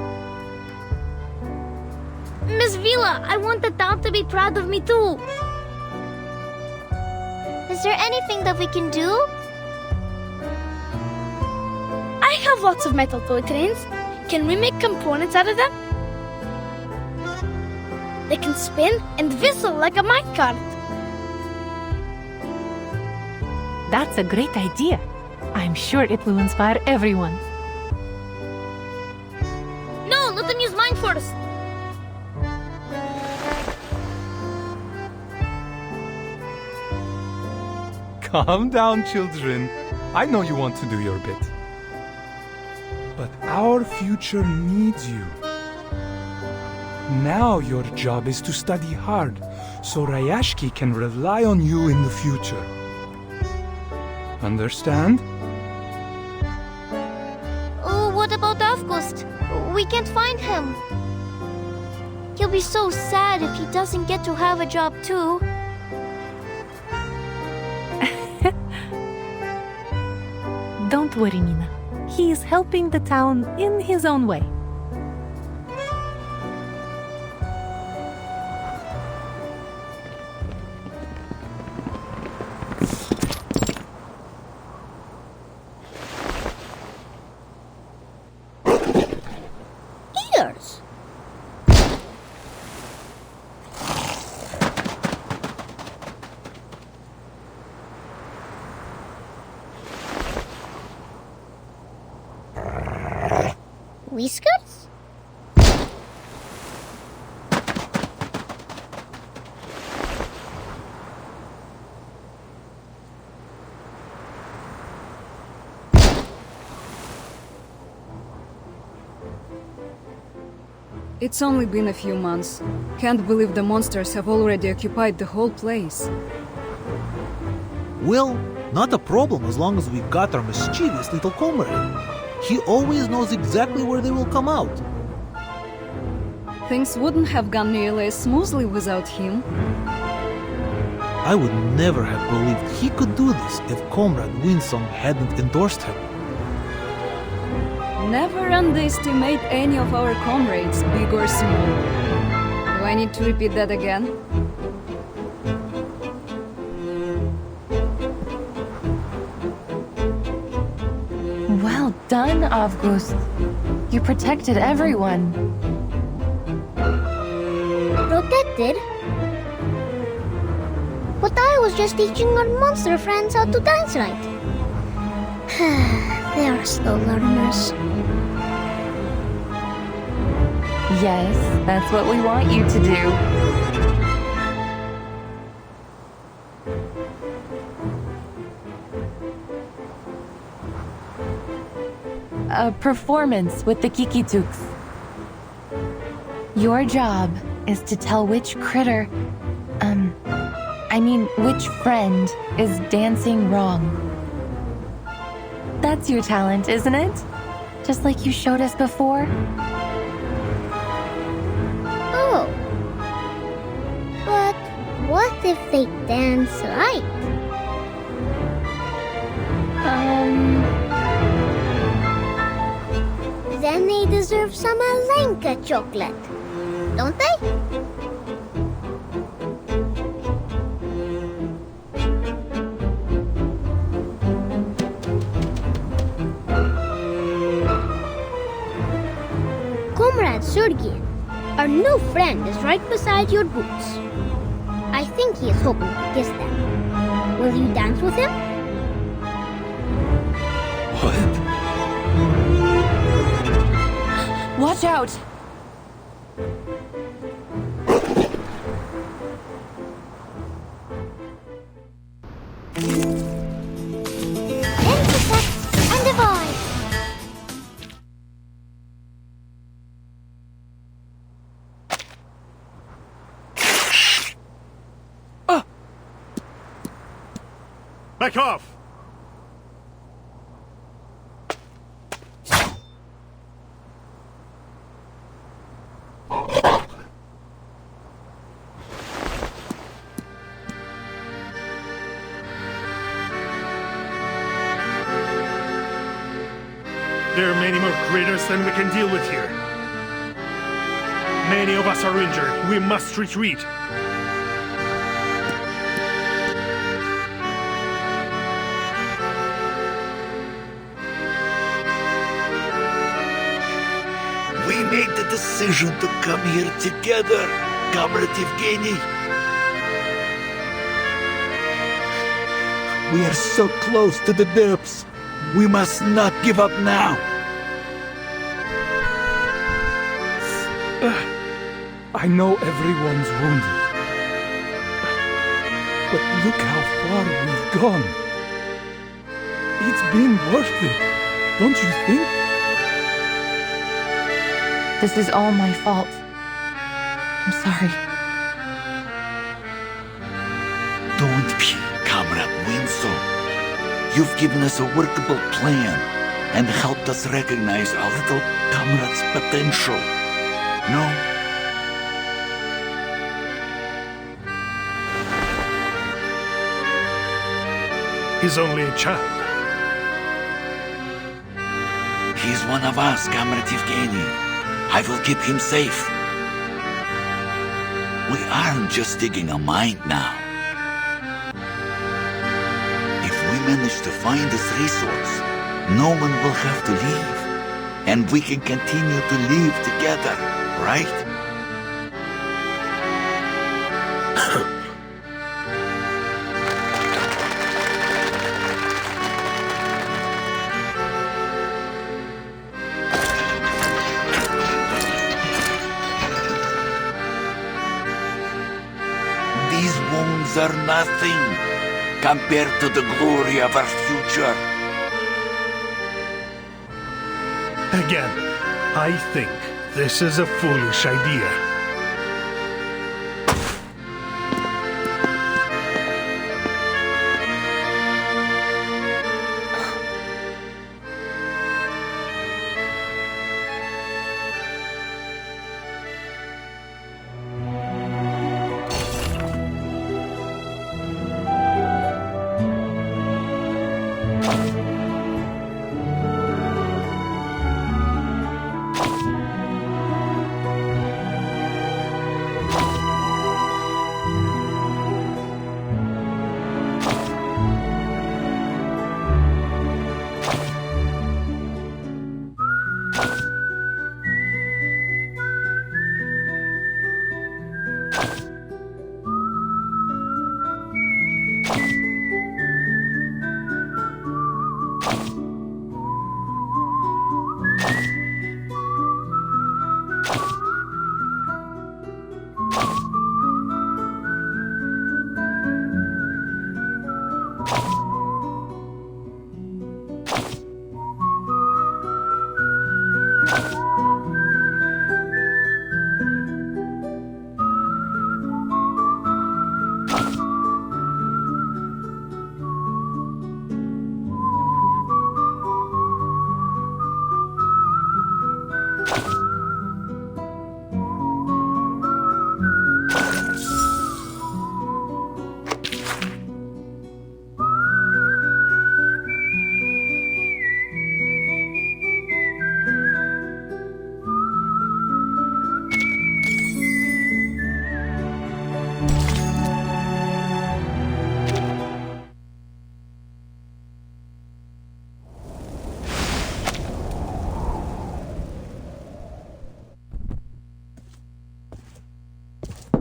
Miss Vila, I want the town to be proud of me too. Is there anything that we can do? I have lots of metal toy trains. Can we make components out of them? They can spin and whistle like a minecart. That's a great idea. I'm sure it will inspire everyone. No, let them use mine first. Calm down, children. I know you want to do your bit. But our future needs you. Now your job is to study hard, so Rayashki can rely on you in the future. Understand? Oh, what about August? We can't find him. He'll be so sad if he doesn't get to have a job too. Don't worry, Nina. He is helping the town in his own way. Ears. Whiskers? It's only been a few months. Can't believe the monsters have already occupied the whole place. Well, not a problem as long as we got our mischievous little comrade. He always knows exactly where they will come out. Things wouldn't have gone nearly as smoothly without him. I would never have believed he could do this if Comrade Windsong hadn't endorsed him. Never underestimate any of our comrades, big or small. Do I need to repeat that again? Well done, August. You protected everyone. Protected? But I was just teaching our monster friends how to dance right. They are slow learners. Yes, that's what we want you to do. A performance with the Kikituks. Your job is to tell which critter, which friend is dancing wrong. That's your talent, isn't it? Just like you showed us before? Oh. But what if they dance right? Then they deserve some Alenka chocolate, don't they? Comrade Sergian, our new friend is right beside your boots. I think he is hoping to kiss them. Will you dance with him? Watch out! Intersect and divide. Back off! There are many more critters than we can deal with here. Many of us are injured. We must retreat. We made the decision to come here together, Comrade Evgeny. We are so close to the depths. We must not give up now. I know everyone's wounded. But look how far we've gone. It's been worth it, don't you think? This is all my fault. I'm sorry. Don't be, Comrade Windsong. You've given us a workable plan and helped us recognize our little comrade's potential. No? He's only a child. He's one of us, Comrade Evgeny. I will keep him safe. We aren't just digging a mine now. If we manage to find this resource, no one will have to leave. And we can continue to live together, right? Are nothing compared to the glory of our future. Again, I think this is a foolish idea.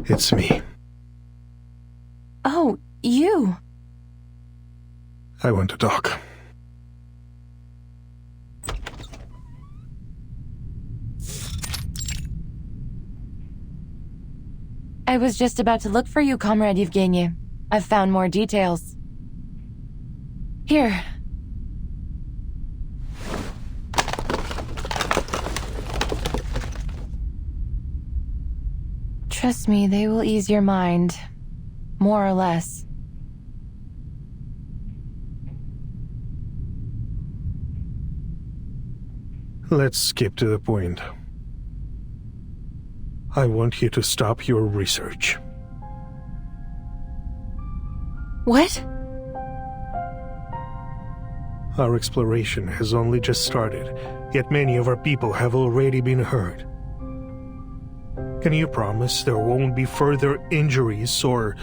It's me. Oh, you. I want to talk. I was just about to look for you, Comrade Yevgeny. I've found more details. Here. Trust me, they will ease your mind. More or less. Let's skip to the point. I want you to stop your research. What? Our exploration has only just started, yet many of our people have already been hurt. Can you promise there won't be further injuries or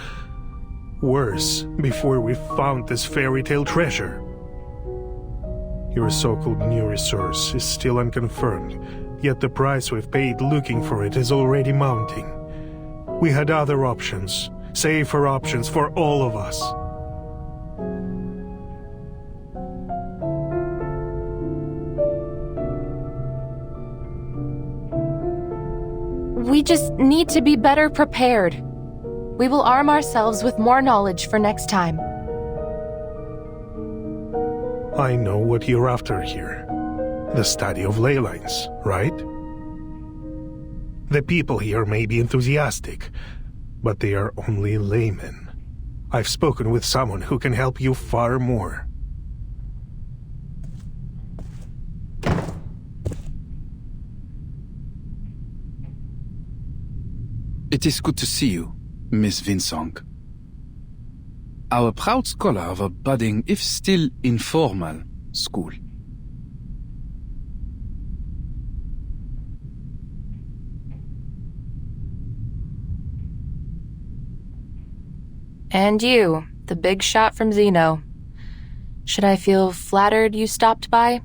worse before we've found this fairy tale treasure? Your so-called new resource is still unconfirmed, yet the price we've paid looking for it is already mounting. We had other options, safer options for all of us. We just need to be better prepared. We will arm ourselves with more knowledge for next time. I know what you're after here. The study of ley lines, right? The people here may be enthusiastic, but they are only laymen. I've spoken with someone who can help you far more. It is good to see you, Miss Windsong. Our proud scholar of a budding, if still informal, school. And you, the big shot from Zeno. Should I feel flattered you stopped by?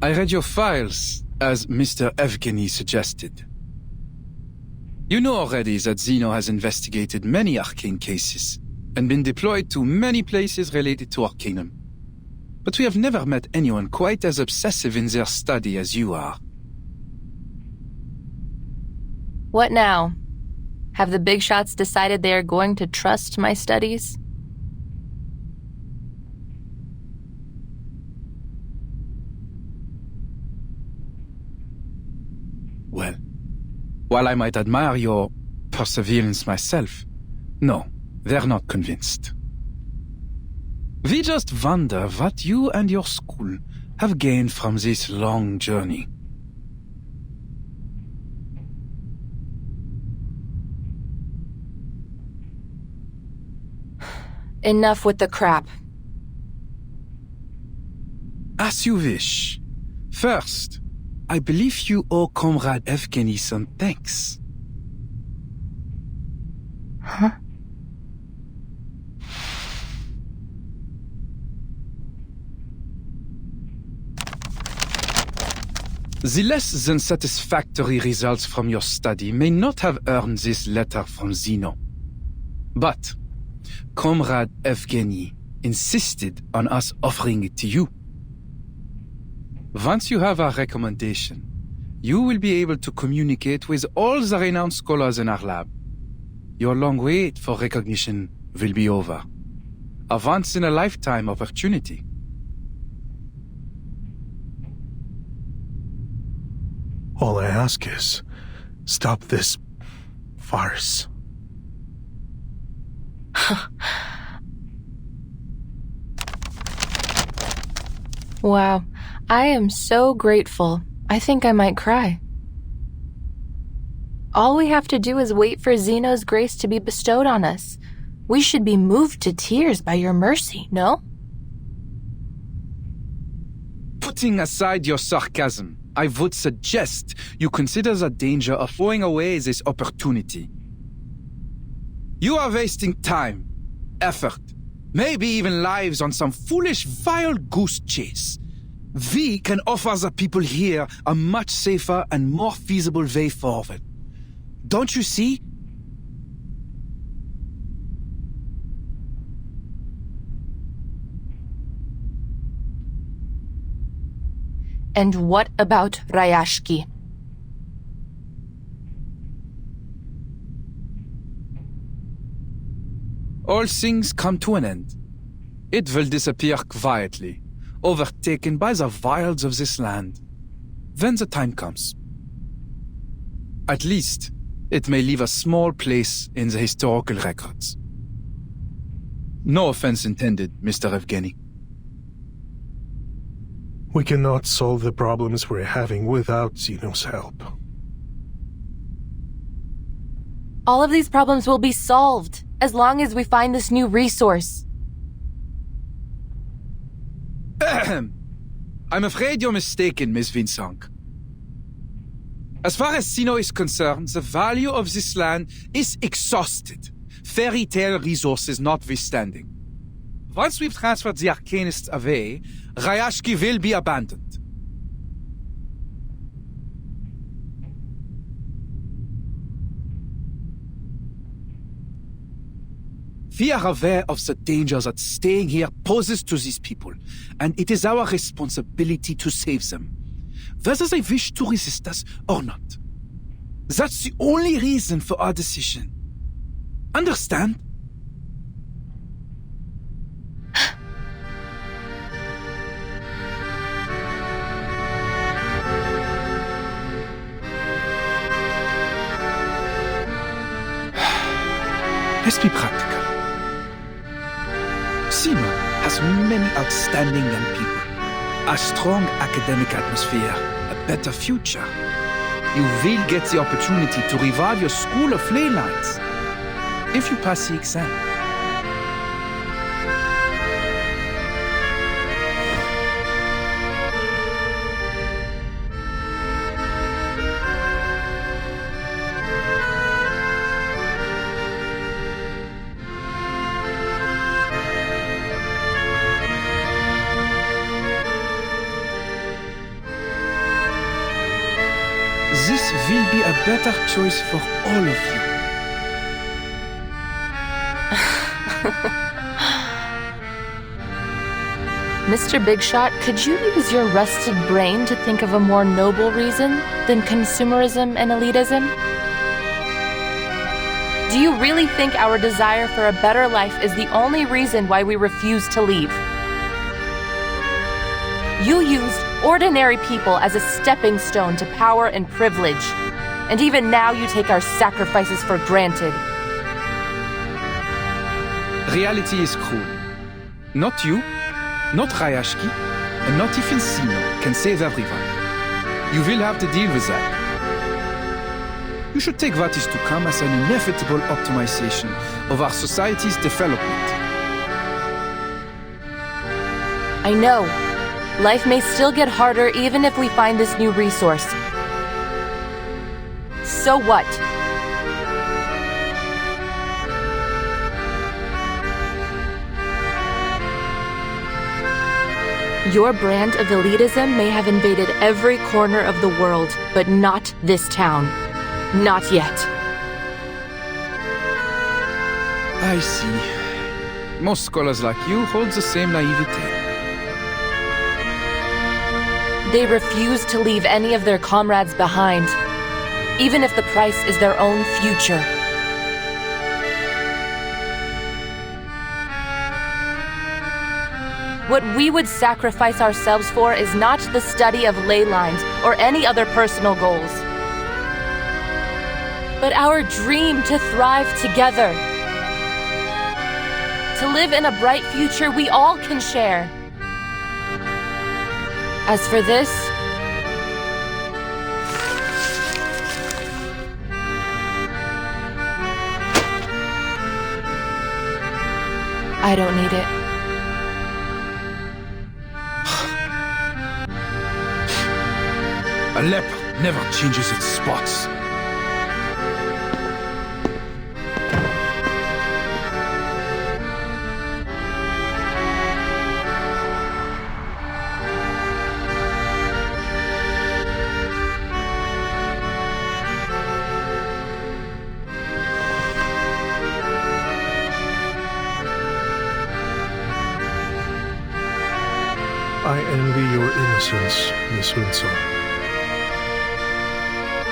I read your files, as Mr. Evgeny suggested. You know already that Zeno has investigated many arcane cases, and been deployed to many places related to Arcanum. But we have never met anyone quite as obsessive in their study as you are. What now? Have the big shots decided they are going to trust my studies? Well, while I might admire your perseverance myself, no, they're not convinced. We just wonder what you and your school have gained from this long journey. Enough with the crap. As you wish. First, I believe you owe Comrade Evgeny some thanks. Huh? The less than satisfactory results from your study may not have earned this letter from Zeno. But Comrade Evgeny insisted on us offering it to you. Once you have our recommendation, you will be able to communicate with all the renowned scholars in our lab. Your long wait for recognition will be over. A once-in-a-lifetime opportunity. All I ask is, stop this farce. Wow, I am so grateful. I think I might cry. All we have to do is wait for Zeno's grace to be bestowed on us. We should be moved to tears by your mercy, no? Putting aside your sarcasm, I would suggest you consider the danger of throwing away this opportunity. You are wasting time, effort, maybe even lives on some foolish wild goose chase. We can offer the people here a much safer and more feasible way forward. Don't you see? And what about Rayashki? All things come to an end. It will disappear quietly, overtaken by the wilds of this land, when the time comes. At least, it may leave a small place in the historical records. No offense intended, Mr. Evgeny. We cannot solve the problems we're having without Zeno's help. All of these problems will be solved as long as we find this new resource. I'm afraid you're mistaken, Miss Windsong. As far as Zeno is concerned, the value of this land is exhausted, fairy tale resources notwithstanding. Once we've transferred the Arcanists away, Rayashki will be abandoned. We are aware of the danger that staying here poses to these people, and it is our responsibility to save them, whether they wish to resist us or not. That's the only reason for our decision. Understand? Let's be practical. Zeno has many outstanding young people, a strong academic atmosphere, a better future. You will get the opportunity to revive your school of ley lines if you pass the exam. This will be a better choice for all of you. Mr. Bigshot, could you use your rusted brain to think of a more noble reason than consumerism and elitism? Do you really think our desire for a better life is the only reason why we refuse to leave? You used ordinary people as a stepping stone to power and privilege, and even now you take our sacrifices for granted. Reality is cruel. Not you, not Rayashki, and not even Zeno can save everyone. You will have to deal with that. You should take what is to come as an inevitable optimization of our society's development. I know. Life may still get harder even if we find this new resource. So what? Your brand of elitism may have invaded every corner of the world, but not this town. Not yet. I see. Most scholars like you hold the same naivete. They refuse to leave any of their comrades behind, even if the price is their own future. What we would sacrifice ourselves for is not the study of ley lines or any other personal goals, but our dream to thrive together, to live in a bright future we all can share. As for this, I don't need it. A leper never changes its spots. I envy your innocence, Miss Windsong.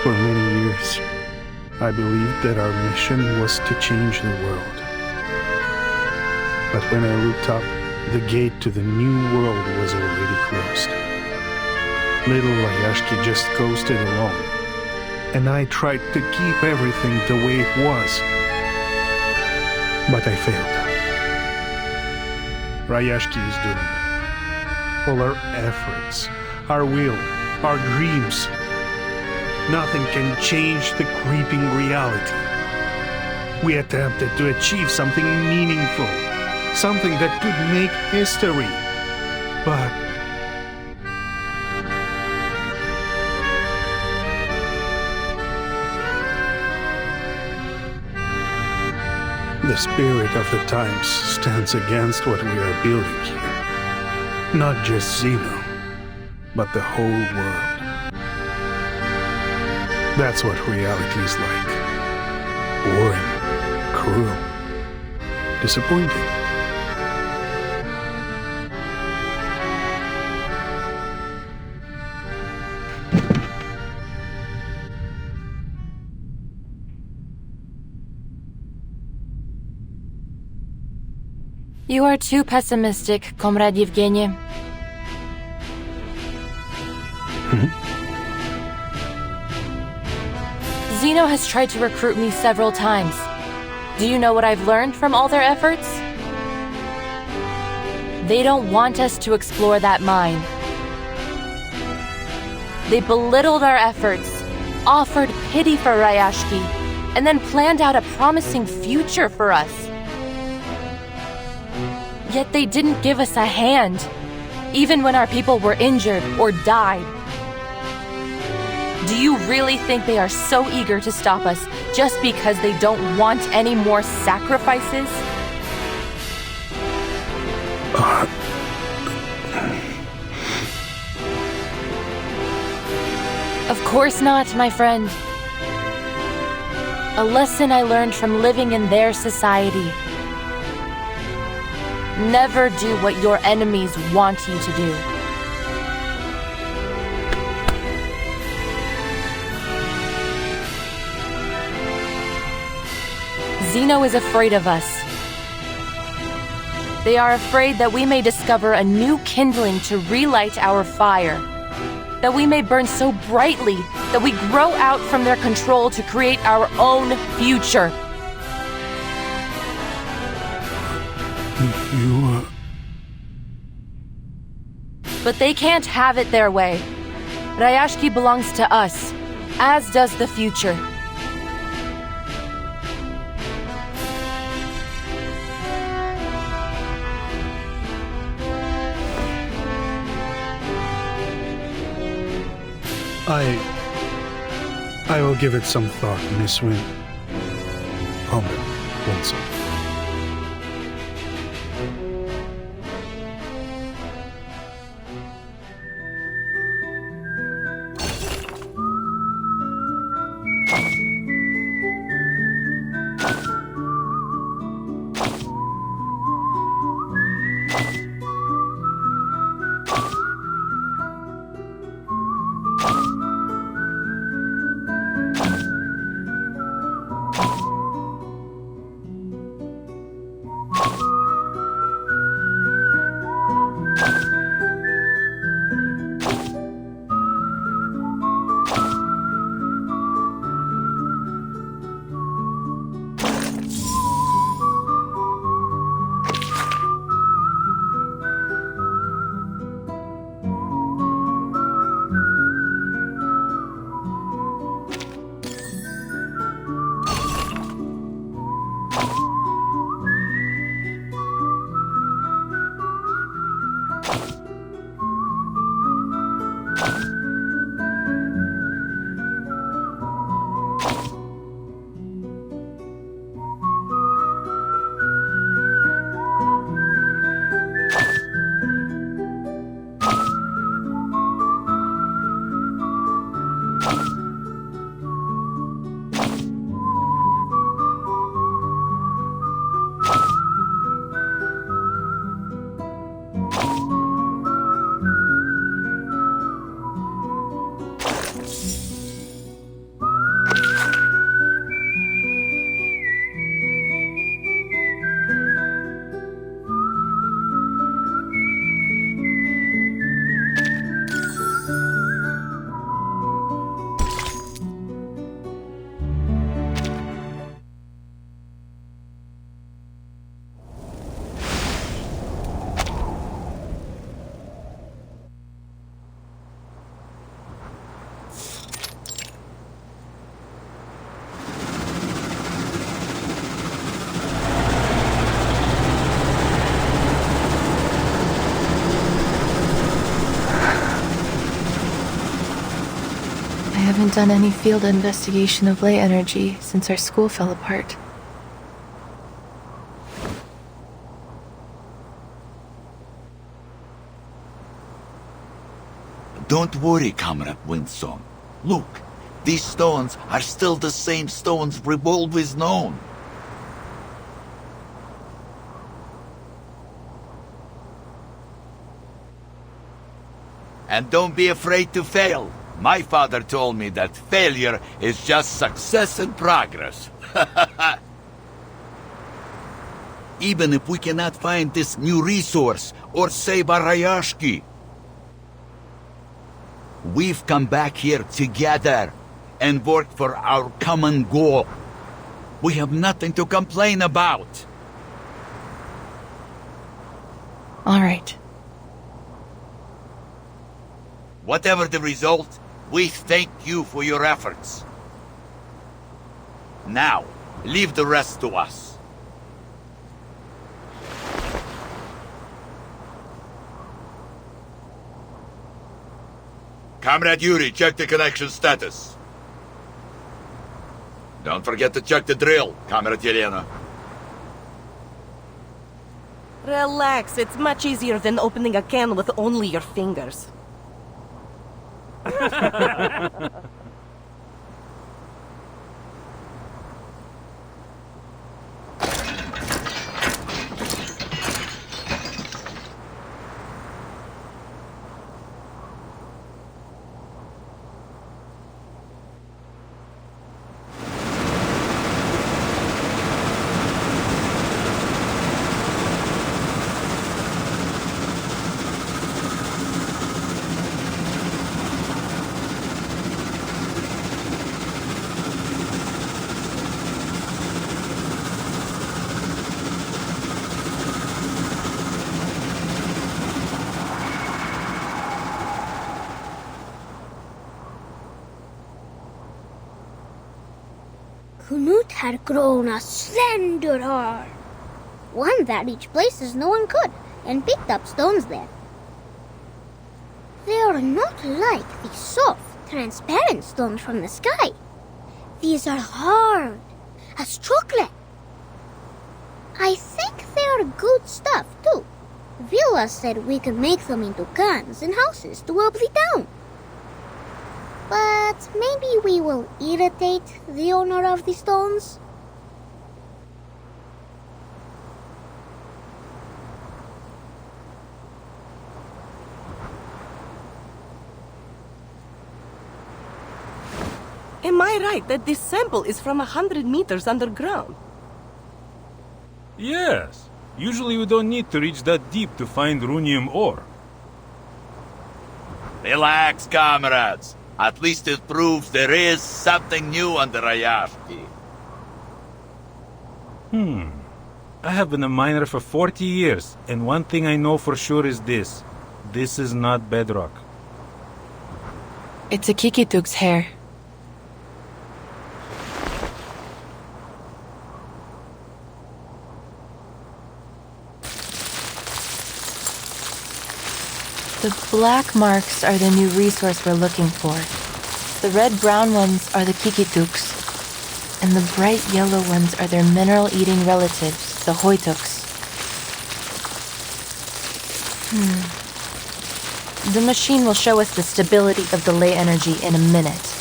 For many years, I believed that our mission was to change the world. But when I looked up, the gate to the new world was already closed. Little Rayashki just coasted along, and I tried to keep everything the way it was. But I failed. Rayashki is doomed. All our efforts, our will, our dreams, nothing can change the creeping reality. We attempted to achieve something meaningful, something that could make history, but the spirit of the times stands against what we are building here. Not just Zeno, but the whole world. That's what reality is like. Boring, cruel, disappointing. You are too pessimistic, Comrade Yevgeny. Zeno has tried to recruit me several times. Do you know what I've learned from all their efforts? They don't want us to explore that mine. They belittled our efforts, offered pity for Rayashki, and then planned out a promising future for us. Yet they didn't give us a hand, even when our people were injured or died. Do you really think they are so eager to stop us just because they don't want any more sacrifices? Of course not, my friend. A lesson I learned from living in their society. Never do what your enemies want you to do. Zeno is afraid of us. They are afraid that we may discover a new kindling to relight our fire. That we may burn so brightly that we grow out from their control to create our own future. But they can't have it their way. Rayashki belongs to us, as does the future. I will give it some thought, Miss Windsong. haven't done any field investigation of ley energy since our school fell apart. Don't worry, Comrade Windsong. Look, these stones are still the same stones we've always known. And don't be afraid to fail. My father told me that failure is just success and progress. Even if we cannot find this new resource or save our Rayashki, we've come back here together and worked for our common goal. We have nothing to complain about. All right. Whatever the result, we thank you for your efforts. Now, leave the rest to us. Comrade Yuri, check the connection status. Don't forget to check the drill, Comrade Yelena. Relax, it's much easier than opening a can with only your fingers. Knut had grown a slender arm, one that reached places no one could, and picked up stones there. They are not like the soft, transparent stones from the sky. These are hard, as chocolate. I think they are good stuff, too. Villa said we could make them into guns and houses to help the town. But maybe we will irritate the owner of the stones? Am I right that this sample is from 100 meters underground? Yes. Usually we don't need to reach that deep to find runium ore. Relax, comrades. At least it proves there is something new on the Rayashki. I have been a miner for 40 years, and one thing I know for sure is this. This is not bedrock. It's a Kikituk's hair. The black marks are the new resource we're looking for. The red-brown ones are the Kikituks, and the bright yellow ones are their mineral-eating relatives, the Hoituks. The machine will show us the stability of the ley energy in a minute.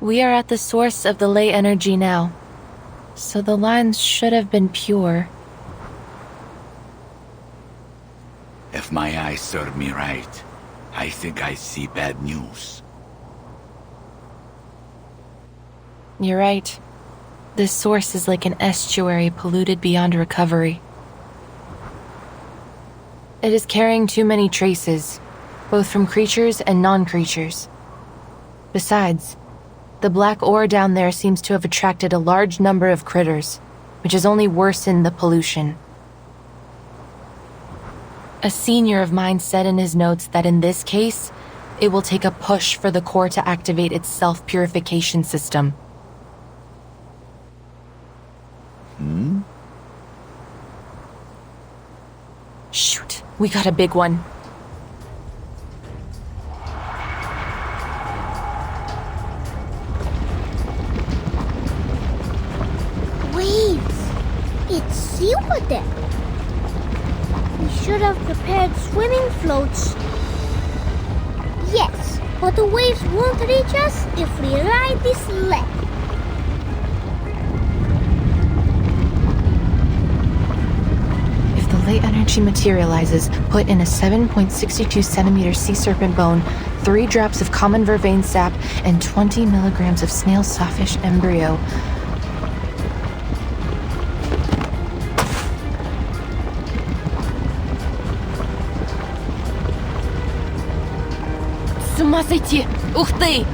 We are at the source of the ley energy now, so the lines should have been pure. If my eyes serve me right, I think I see bad news. You're right. This source is like an estuary polluted beyond recovery. It is carrying too many traces, both from creatures and non-creatures. Besides, the black ore down there seems to have attracted a large number of critters, which has only worsened the pollution. A senior of mine said in his notes that in this case, it will take a push for the core to activate its self-purification system. We got a big one. Waves! It's seawater! We should have prepared swimming floats. Yes, but the waves won't reach us if we ride this sled. If the ley energy materializes, put in a 7.62 centimeter sea serpent bone, 3 drops of common vervain sap, and 20 milligrams of snail sawfish embryo. С ума сойти! Ух ты!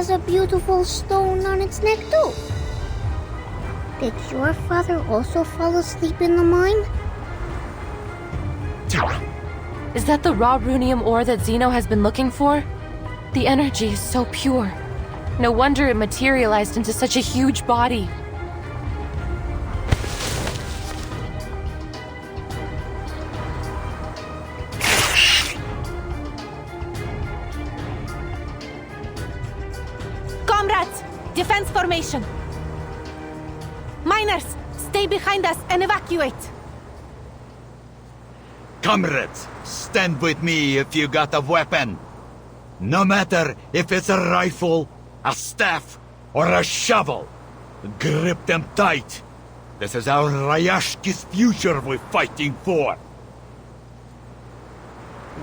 A beautiful stone on its neck too. Did your father also fall asleep in the mine? Is that the raw runium ore that Zeno has been looking for? The energy is so pure. No wonder it materialized into such a huge body. Defense formation! Miners, stay behind us and evacuate! Comrades, stand with me if you got a weapon. No matter if it's a rifle, a staff, or a shovel. Grip them tight. This is our Rayashki's future we're fighting for.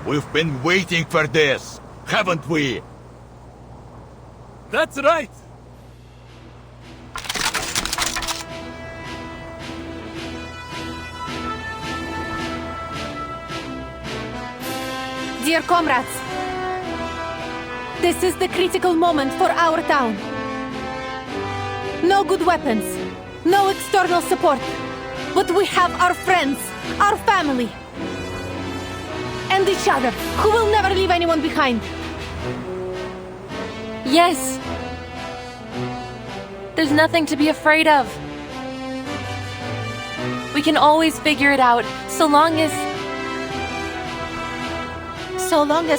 We've been waiting for this, haven't we? That's right! Dear comrades, this is the critical moment for our town. No good weapons, no external support, but we have our friends, our family, and each other, who will never leave anyone behind. Yes. There's nothing to be afraid of. We can always figure it out, so long as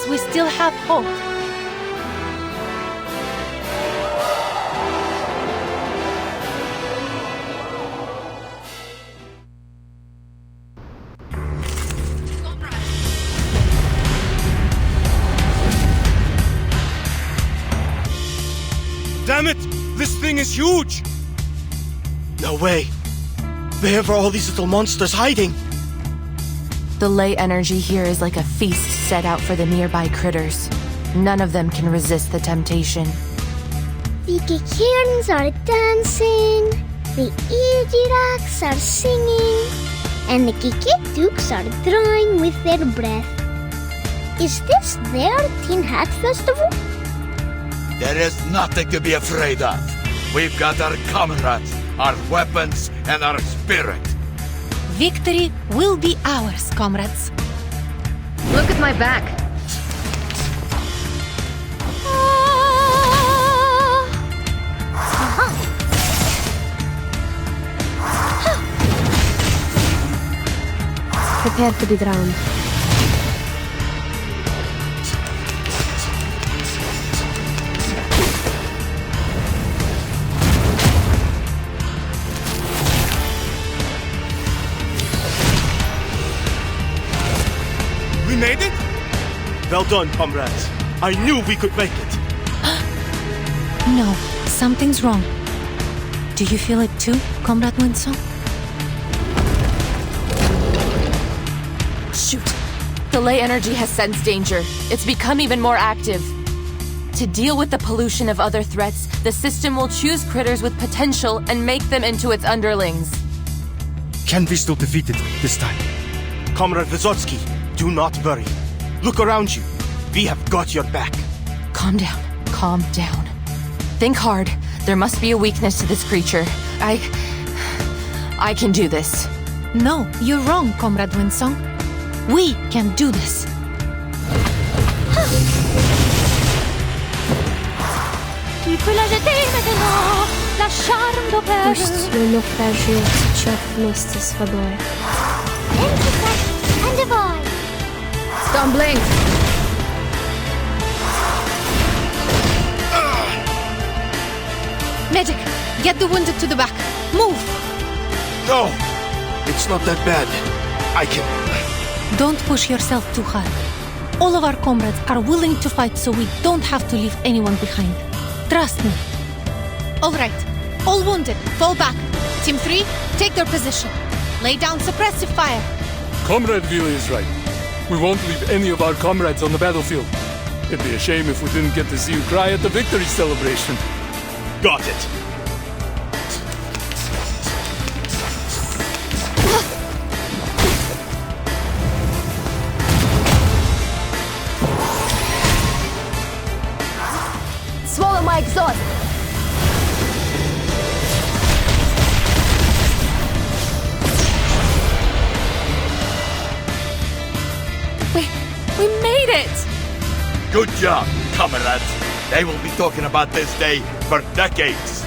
we still have hope. Damn it! This thing is huge! No way! Where are all these little monsters hiding? The ley energy here is like a feast set out for the nearby critters. None of them can resist the temptation. The Kikirns are dancing, the Ijiraks are singing, and the Kikituks are drawing with their breath. Is this their Tin Hat Festival? There is nothing to be afraid of. We've got our comrades, our weapons, and our spirit. Victory will be ours, comrades. Look at my back. Prepare to be drowned. We made it? Well done, comrades. I knew we could make it. No, something's wrong. Do you feel it too, Comrade Windsong? Shoot. The ley energy has sensed danger. It's become even more active. To deal with the pollution of other threats, the system will choose critters with potential and make them into its underlings. Can we still defeat it this time? Comrade Vysotsky, do not worry. Look around you. We have got your back. Calm down. Calm down. Think hard. There must be a weakness to this creature. I can do this. No, you're wrong, Comrade Windsong. We can do this. Tu peux la jeter maintenant, la charme d'opère. Пусть ее наufragирует течет вместе с водой. And divine. Stumbling! Medic, get the wounded to the back. Move! No! It's not that bad. I can... Don't push yourself too hard. All of our comrades are willing to fight, so we don't have to leave anyone behind. Trust me. All right. All wounded, fall back. Team 3, take their position. Lay down suppressive fire. Comrade Vila is right. We won't leave any of our comrades on the battlefield. It'd be a shame if we didn't get to see you cry at the victory celebration. Got it. Swallow my exhaust! We made it! Good job, comrades. They will be talking about this day for decades.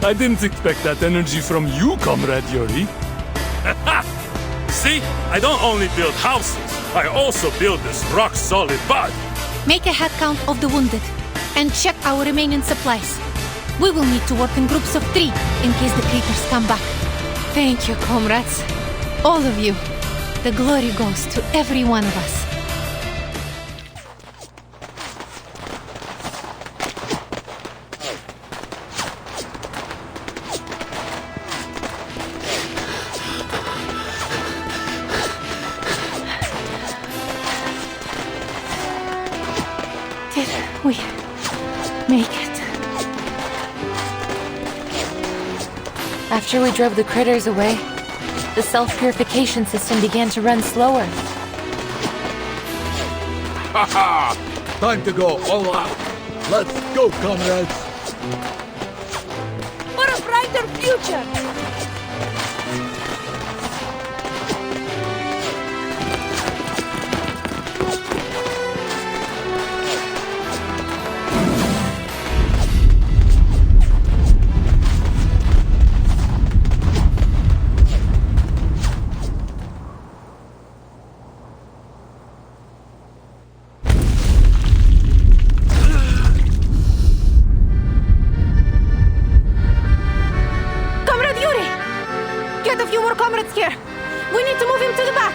I didn't expect that energy from you, Comrade Yuri. See, I don't only build houses, I also build this rock-solid body. Make a head count of the wounded and check our remaining supplies. We will need to work in groups of 3 in case the creatures come back. Thank you, comrades. All of you. The glory goes to every one of us. Did we make it? After we drove the critters away, the self-purification system began to run slower. Haha! Time to go all out. Let's go, comrades. For a brighter future. Here! We need to move him to the back!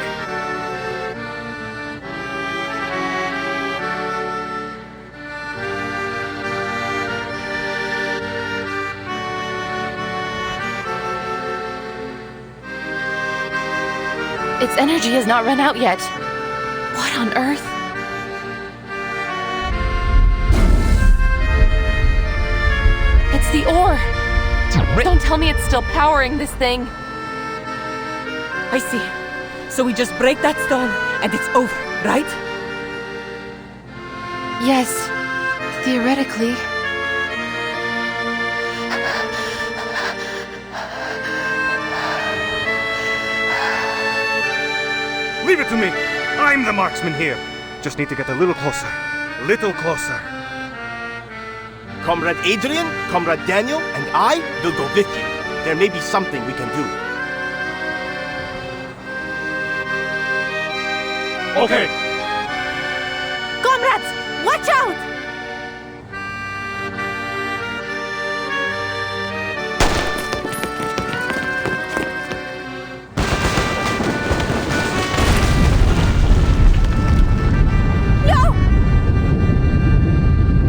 Its energy has not run out yet. What on earth? It's the ore! Don't tell me it's still powering this thing. I see. So we just break that stone and it's over, right? Yes, theoretically. Leave it to me! I'm the marksman here. Just need to get a little closer. A little closer. Comrade Adrian, Comrade Daniel, and I will go with you. There may be something we can do. Okay. Comrades, watch out! No!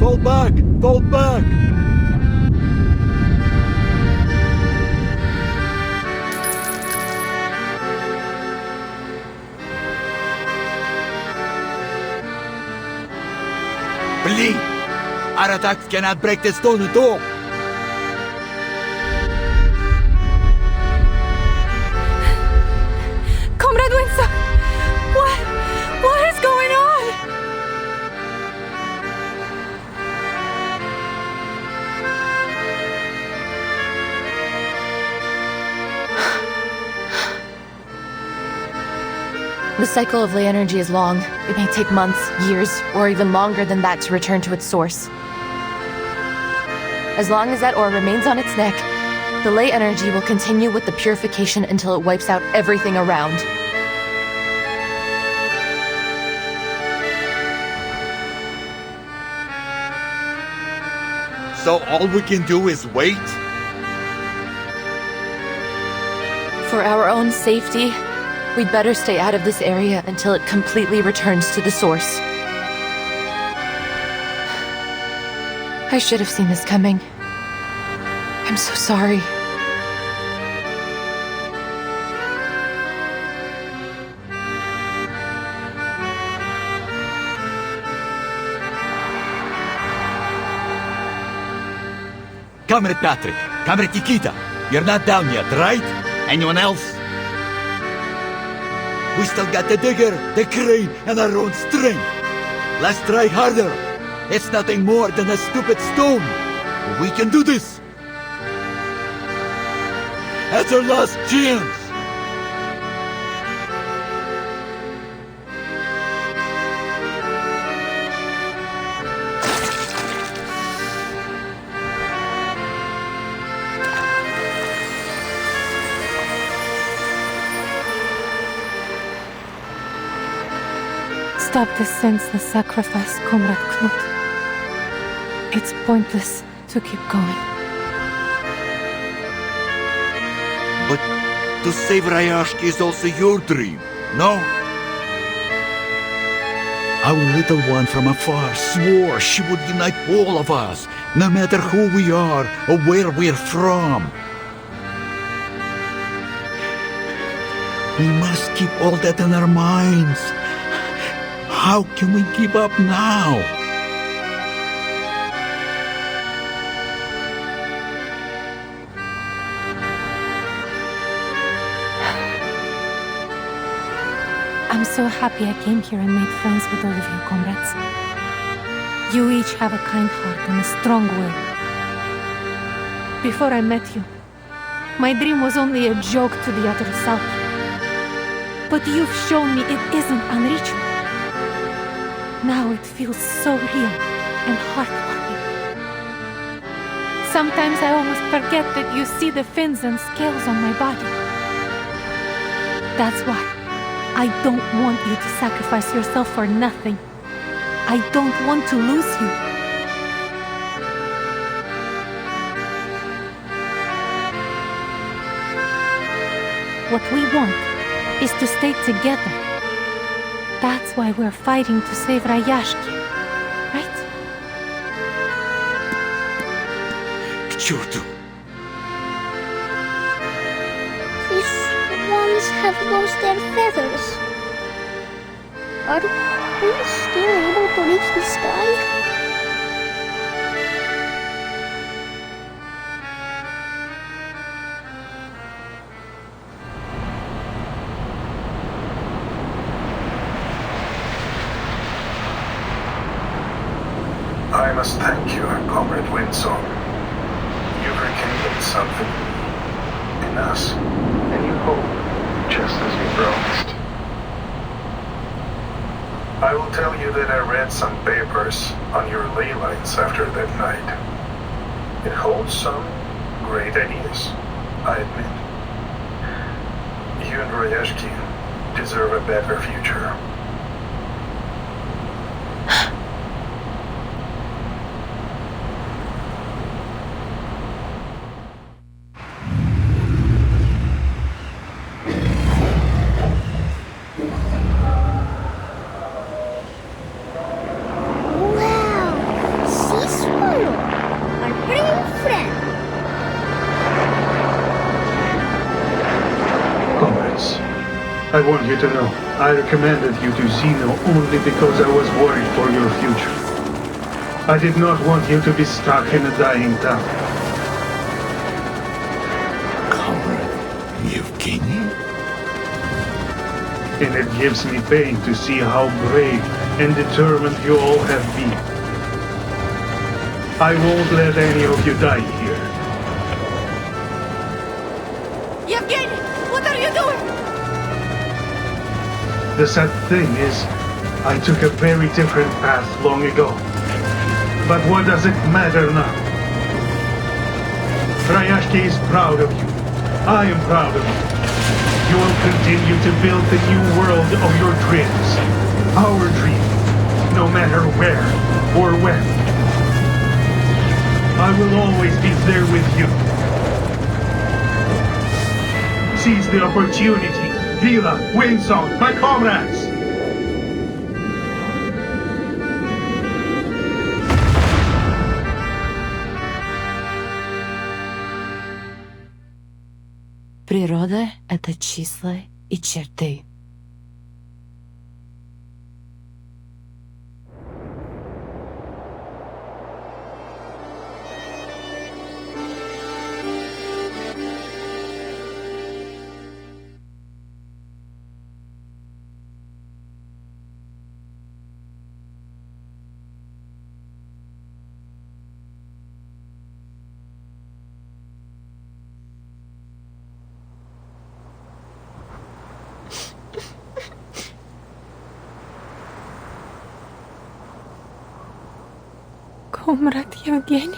Fall back! Fall back! Believe, our attacks cannot break the stone at all. Comrade Windsong! What is going on? The cycle of ley energy is long. It may take months, years, or even longer than that to return to its source. As long as that ore remains on its neck, the ley energy will continue with the purification until it wipes out everything around. So all we can do is wait? For our own safety, we'd better stay out of this area until it completely returns to the source. I should have seen this coming. I'm so sorry. Comrade Patrick, Comrade Nikita, you're not down yet, right? Anyone else? We still got the digger, the crane, and our own strength. Let's try harder. It's nothing more than a stupid stone. We can do this. That's our last chance. Stop this senseless sacrifice, Comrade Knut. It's pointless to keep going. But to save Rayashki is also your dream, no? Our little one from afar swore she would unite all of us, no matter who we are or where we're from. We must keep all that in our minds. How can we give up now? I'm so happy I came here and made friends with all of you, comrades. You each have a kind heart and a strong will. Before I met you, my dream was only a joke to the utter south. But you've shown me it isn't unreachable. Now it feels so real and heartwarming. Sometimes I almost forget that you see the fins and scales on my body. That's why I don't want you to sacrifice yourself for nothing. I don't want to lose you. What we want is to stay together. That's why we're fighting to save Rayashki, right? Churtu. These swans have lost their feathers. Are we still able to reach the sky? I must thank you, Comrade Windsong. You've rekindled something in us, and you hope, just as you promised. I will tell you that I read some papers on your ley lines after that night. It holds some great ideas, I admit. You and Rayashki deserve a better future. I want you to know, I recommended you to Zeno only because I was worried for your future. I did not want you to be stuck in a dying town. Comrade Yevgeny? And it gives me pain to see how brave and determined you all have been. I won't let any of you die here. Yevgeny, what are you doing? The sad thing is, I took a very different path long ago. But what does it matter now? Rayashki is proud of you. I am proud of you. You will continue to build the new world of your dreams. Our dream, no matter where or when. I will always be there with you. Seize the opportunity. Vila, Windsong, my comrades! Природа — это числа и черты. Comrade Evgeny.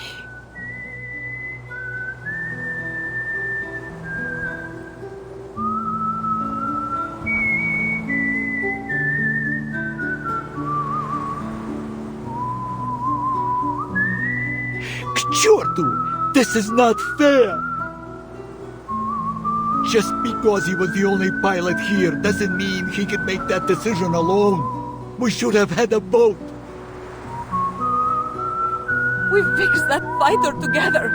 К черту! This is not fair! Just because he was the only pilot here doesn't mean he could make that decision alone. We should have had a boat. We fixed that fighter together.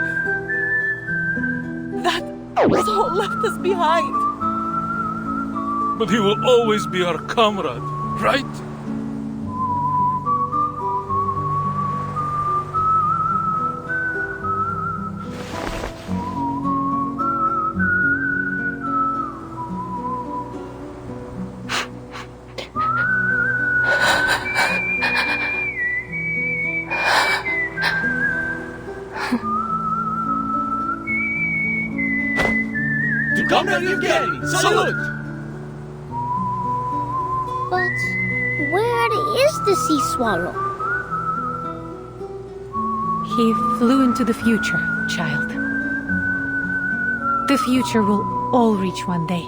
That soul left us behind. But he will always be our comrade, right? Comrade Evgeny, salute! But where is the sea swallow? He flew into the future, child. The future will all reach one day.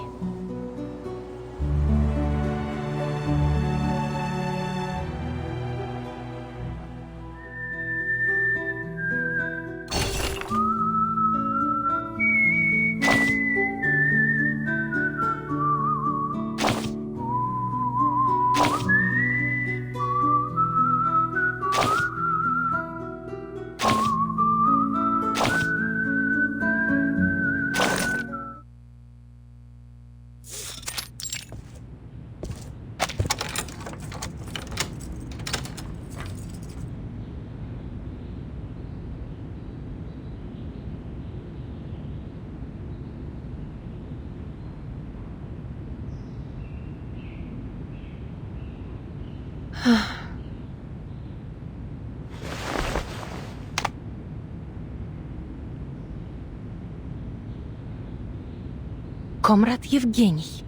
Comrade Evgeny.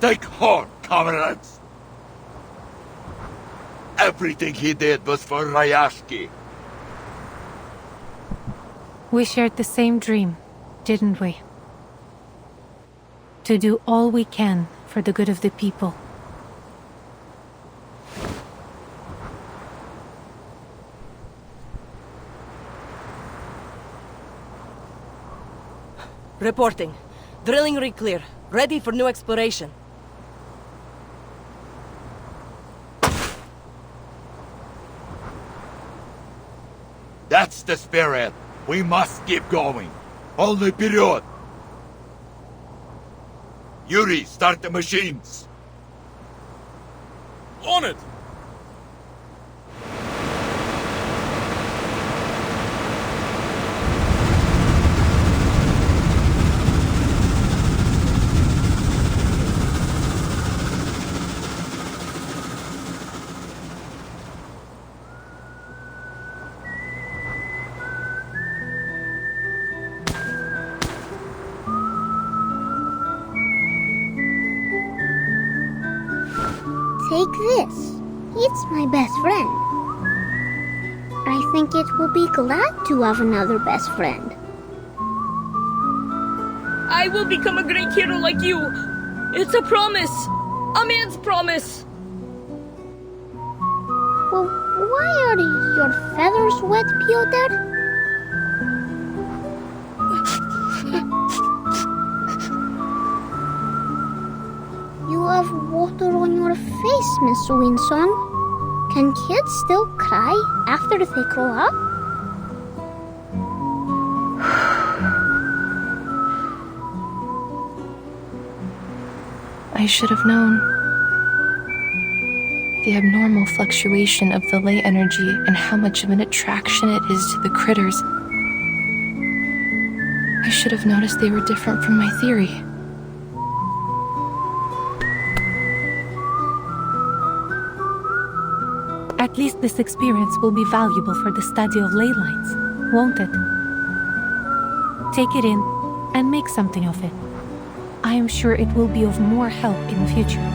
Take heart, comrades! Everything he did was for Rayashki. We shared the same dream, didn't we? To do all we can for the good of the people. Reporting. Drilling rig clear. Ready for new exploration. That's the spirit. We must keep going. Only period. Yuri, start the machines. On it! Take this. It's my best friend. I think it will be glad to have another best friend. I will become a great hero like you. It's a promise. A man's promise. Well, why are your feathers wet, Piotr? You have water on your face, Miss Windsong. Can kids still cry after they grow up? I should have known. The abnormal fluctuation of the ley energy and how much of an attraction it is to the critters. should have noticed they were different from my theory. At least this experience will be valuable for the study of ley lines, won't it? Take it in and make something of it. I am sure it will be of more help in the future.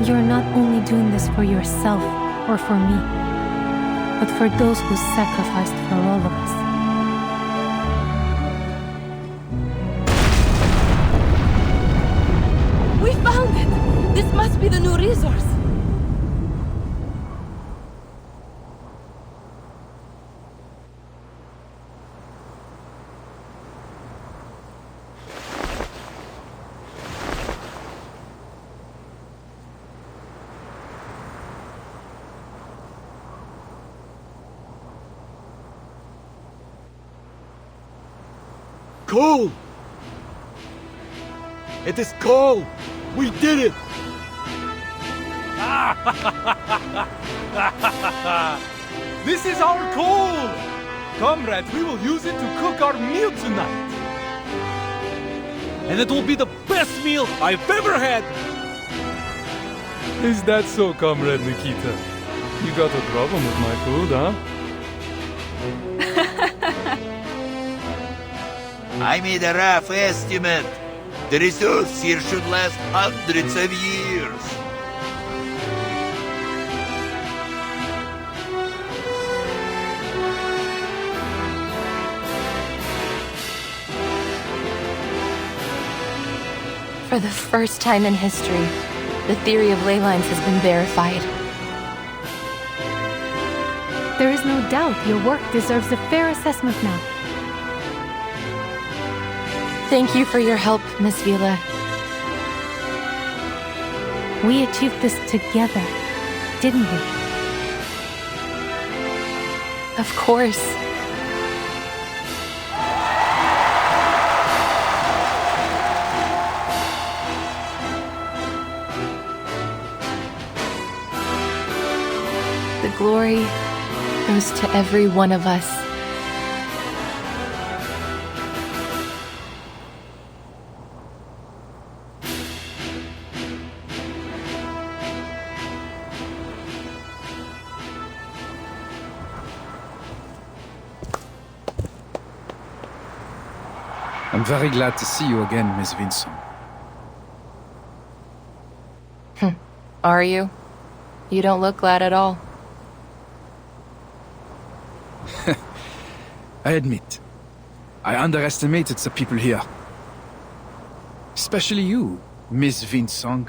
You're not only doing this for yourself or for me, but for those who sacrificed for all of us. We found it! This must be the new resource! Cole! It is Cole! We did it! This is our coal! Comrades, we will use it to cook our meal tonight! And it will be the best meal I've ever had! Is that so, Comrade Nikita? You got a problem with my food, huh? I made a rough estimate. The resource here should last hundreds of years. For the first time in history, the theory of ley lines has been verified. There is no doubt your work deserves a fair assessment now. Thank you for your help, Miss Vila. We achieved this together, didn't we? Of course. The glory goes to every one of us. I'm very glad to see you again, Miss Windsong. Are you? You don't look glad at all. I admit, I underestimated the people here. Especially you, Miss Windsong.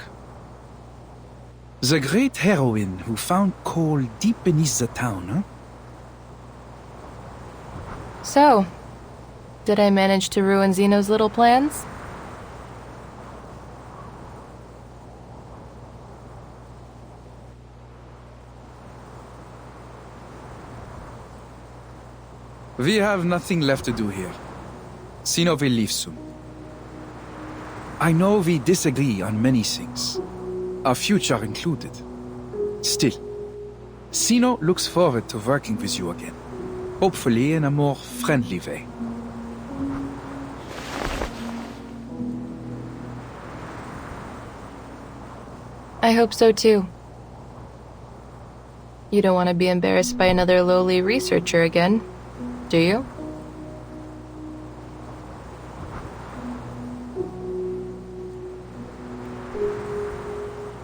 The great heroine who found coal deep beneath the town, huh? So, did I manage to ruin Zeno's little plans? We have nothing left to do here. Zeno will leave soon. I know we disagree on many things, our future included. Still, Zeno looks forward to working with you again, hopefully in a more friendly way. I hope so too. You don't want to be embarrassed by another lowly researcher again, do you?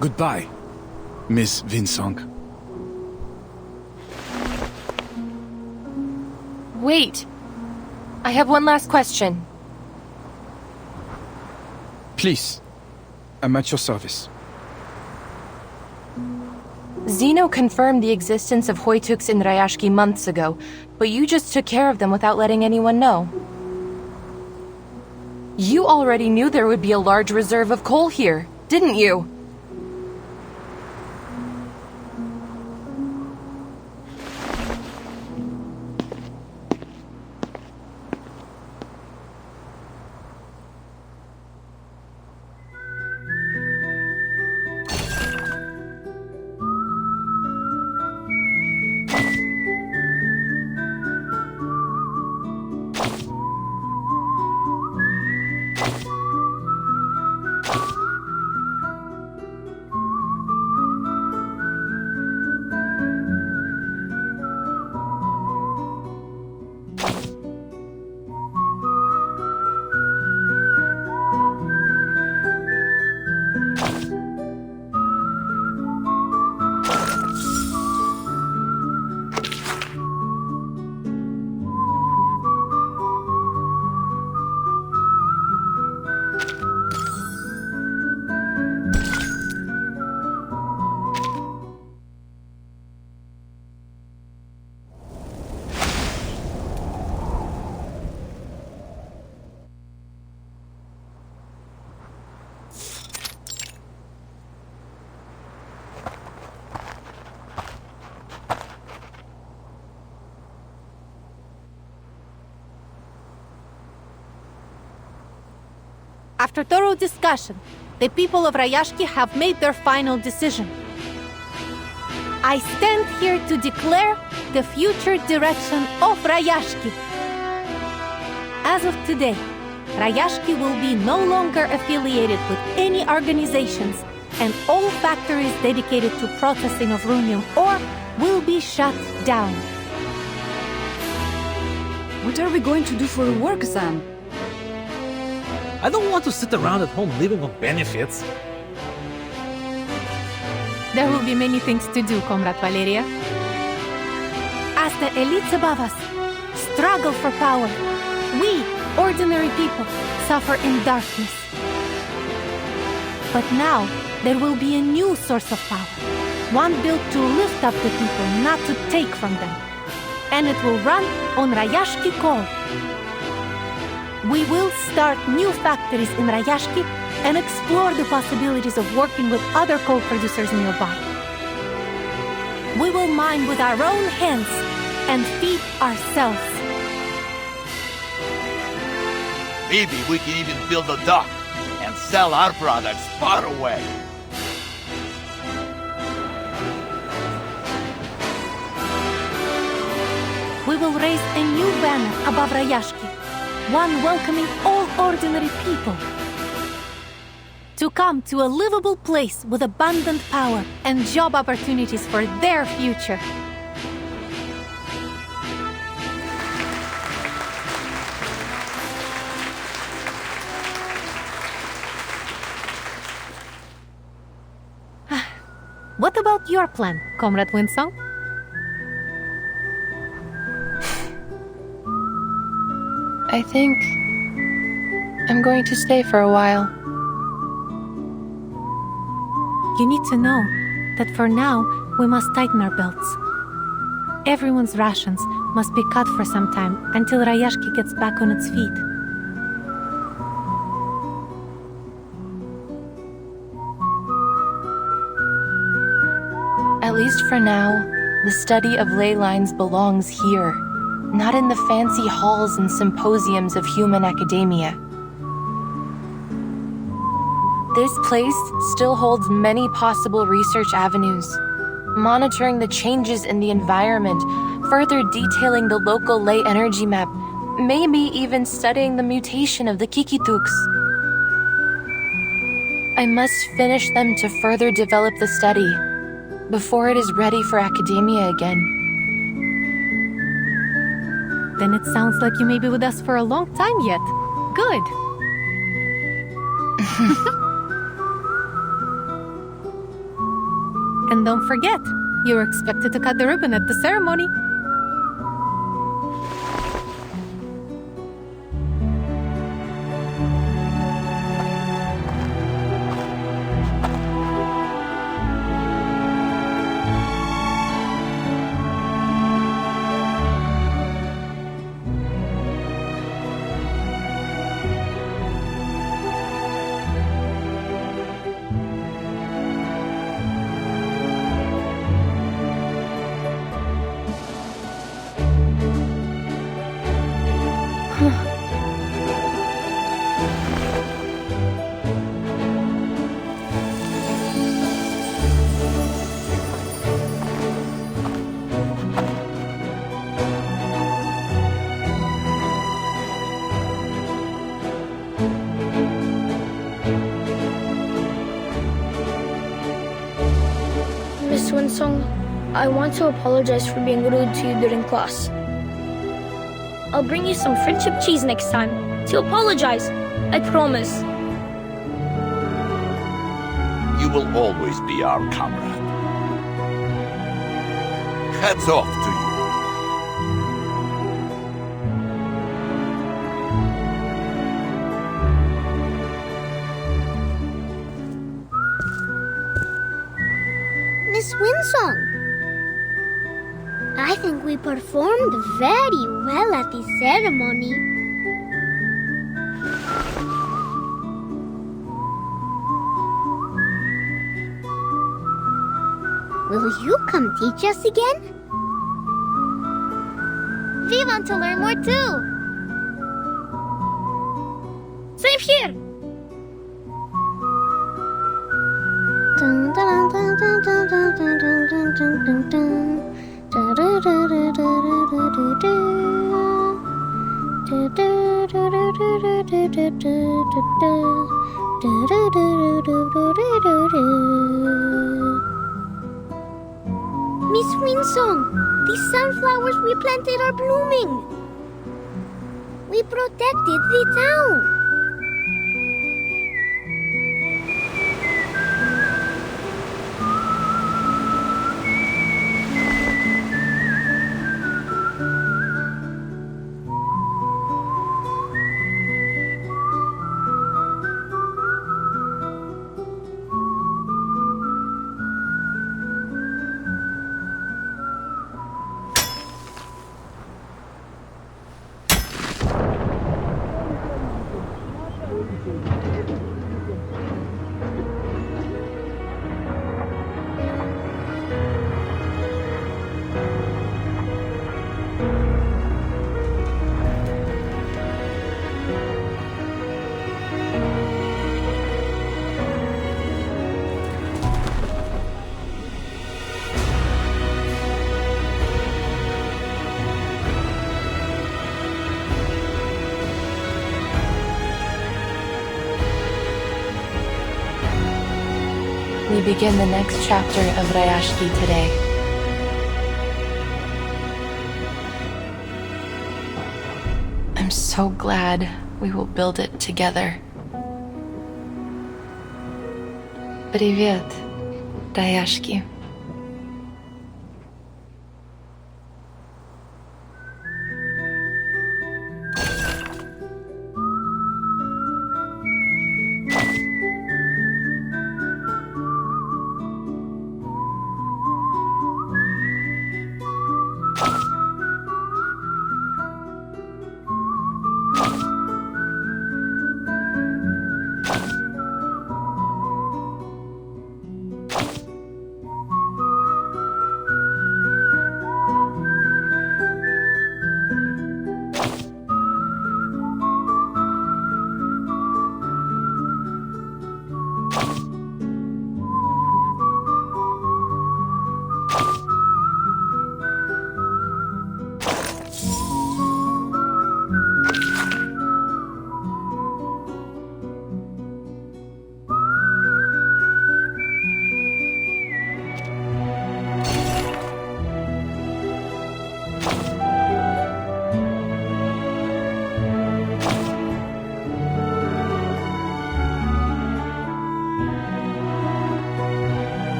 Goodbye, Miss Windsong. Wait! I have one last question. Please, I'm at your service. Zeno confirmed the existence of Hoytuks in Rayashki months ago, but you just took care of them without letting anyone know. You already knew there would be a large reserve of coal here, didn't you? After thorough discussion, the people of Rayashki have made their final decision. I stand here to declare the future direction of Rayashki. As of today, Rayashki will be no longer affiliated with any organizations, and all factories dedicated to processing of runium ore will be shut down. What are we going to do for work, Sam? I don't want to sit around at home living on benefits. There will be many things to do, Comrade Valeria. As the elites above us struggle for power, we, ordinary people, suffer in darkness. But now, there will be a new source of power, one built to lift up the people, not to take from them. And it will run on Rayashki coal. We will start new factories in Rayashki and explore the possibilities of working with other coal producers nearby. We will mine with our own hands and feed ourselves. Maybe we can even build a dock and sell our products far away. We will raise a new banner above Rayashki, one welcoming all ordinary people to come to a livable place with abundant power and job opportunities for their future. What about your plan, Comrade Windsong? I think I'm going to stay for a while. You need to know that for now, we must tighten our belts. Everyone's rations must be cut for some time until Rayashki gets back on its feet. At least for now, the study of ley lines belongs here, not in the fancy halls and symposiums of human academia. This place still holds many possible research avenues, monitoring the changes in the environment, further detailing the local ley energy map, maybe even studying the mutation of the Kikituks. I must finish them to further develop the study, before it is ready for academia again. Then it sounds like you may be with us for a long time yet. Good. And don't forget, you're expected to cut the ribbon at the ceremony. Miss Windsong, I want to apologize for being rude to you during class. I'll bring you some friendship cheese next time to apologize. I promise. You will always be our comrade. Hats off to you. Miss Windsong, I think we performed very well at the ceremony. Will you come teach us again? We want to learn more too. Same here. Miss Windsong, these sunflowers we planted are blooming. We protected the town. We begin the next chapter of Rayashki today. I'm so glad we will build it together. Привет, Rayashki.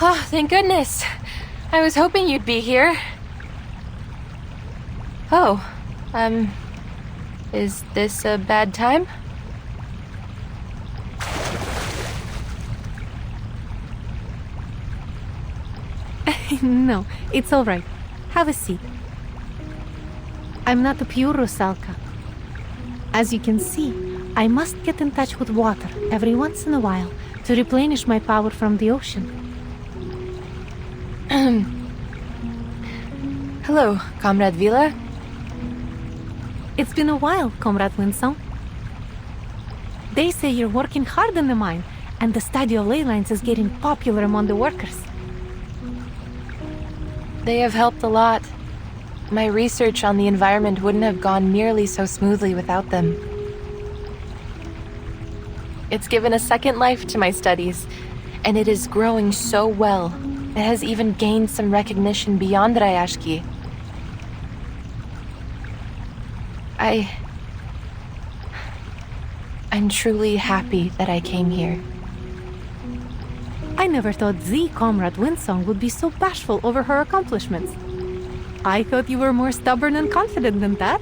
Oh, thank goodness. I was hoping you'd be here. Oh, is this a bad time? No, it's all right. Have a seat. I'm not a pure Rusalka. As you can see, I must get in touch with water every once in a while to replenish my power from the ocean. Hello, Comrade Vila. It's been a while, Comrade Windsong. They say you're working hard in the mine, and the study of ley lines is getting popular among the workers. They have helped a lot. My research on the environment wouldn't have gone nearly so smoothly without them. It's given a second life to my studies, and it is growing so well. It has even gained some recognition beyond Rayashki. I'm truly happy that I came here. I never thought the Comrade Windsong would be so bashful over her accomplishments. I thought you were more stubborn and confident than that.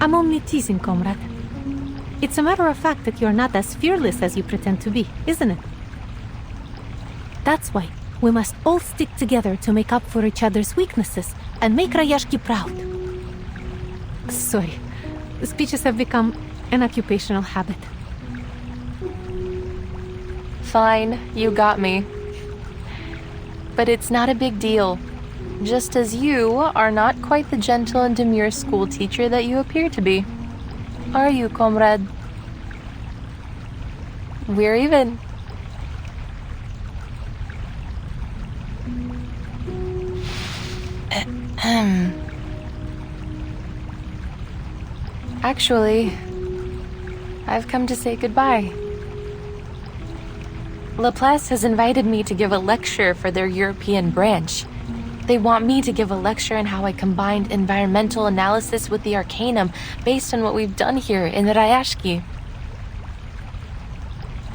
I'm only teasing, Comrade. It's a matter of fact that you're not as fearless as you pretend to be, isn't it? That's why we must all stick together to make up for each other's weaknesses and make Rayashki proud. Sorry, speeches have become an occupational habit. Fine, you got me. But it's not a big deal. Just as you are not quite the gentle and demure school teacher that you appear to be. Are you, comrade? We're even. Actually, I've come to say goodbye. Laplace has invited me to give a lecture for their European branch. They want me to give a lecture on how I combined environmental analysis with the Arcanum based on what we've done here in Rayashki.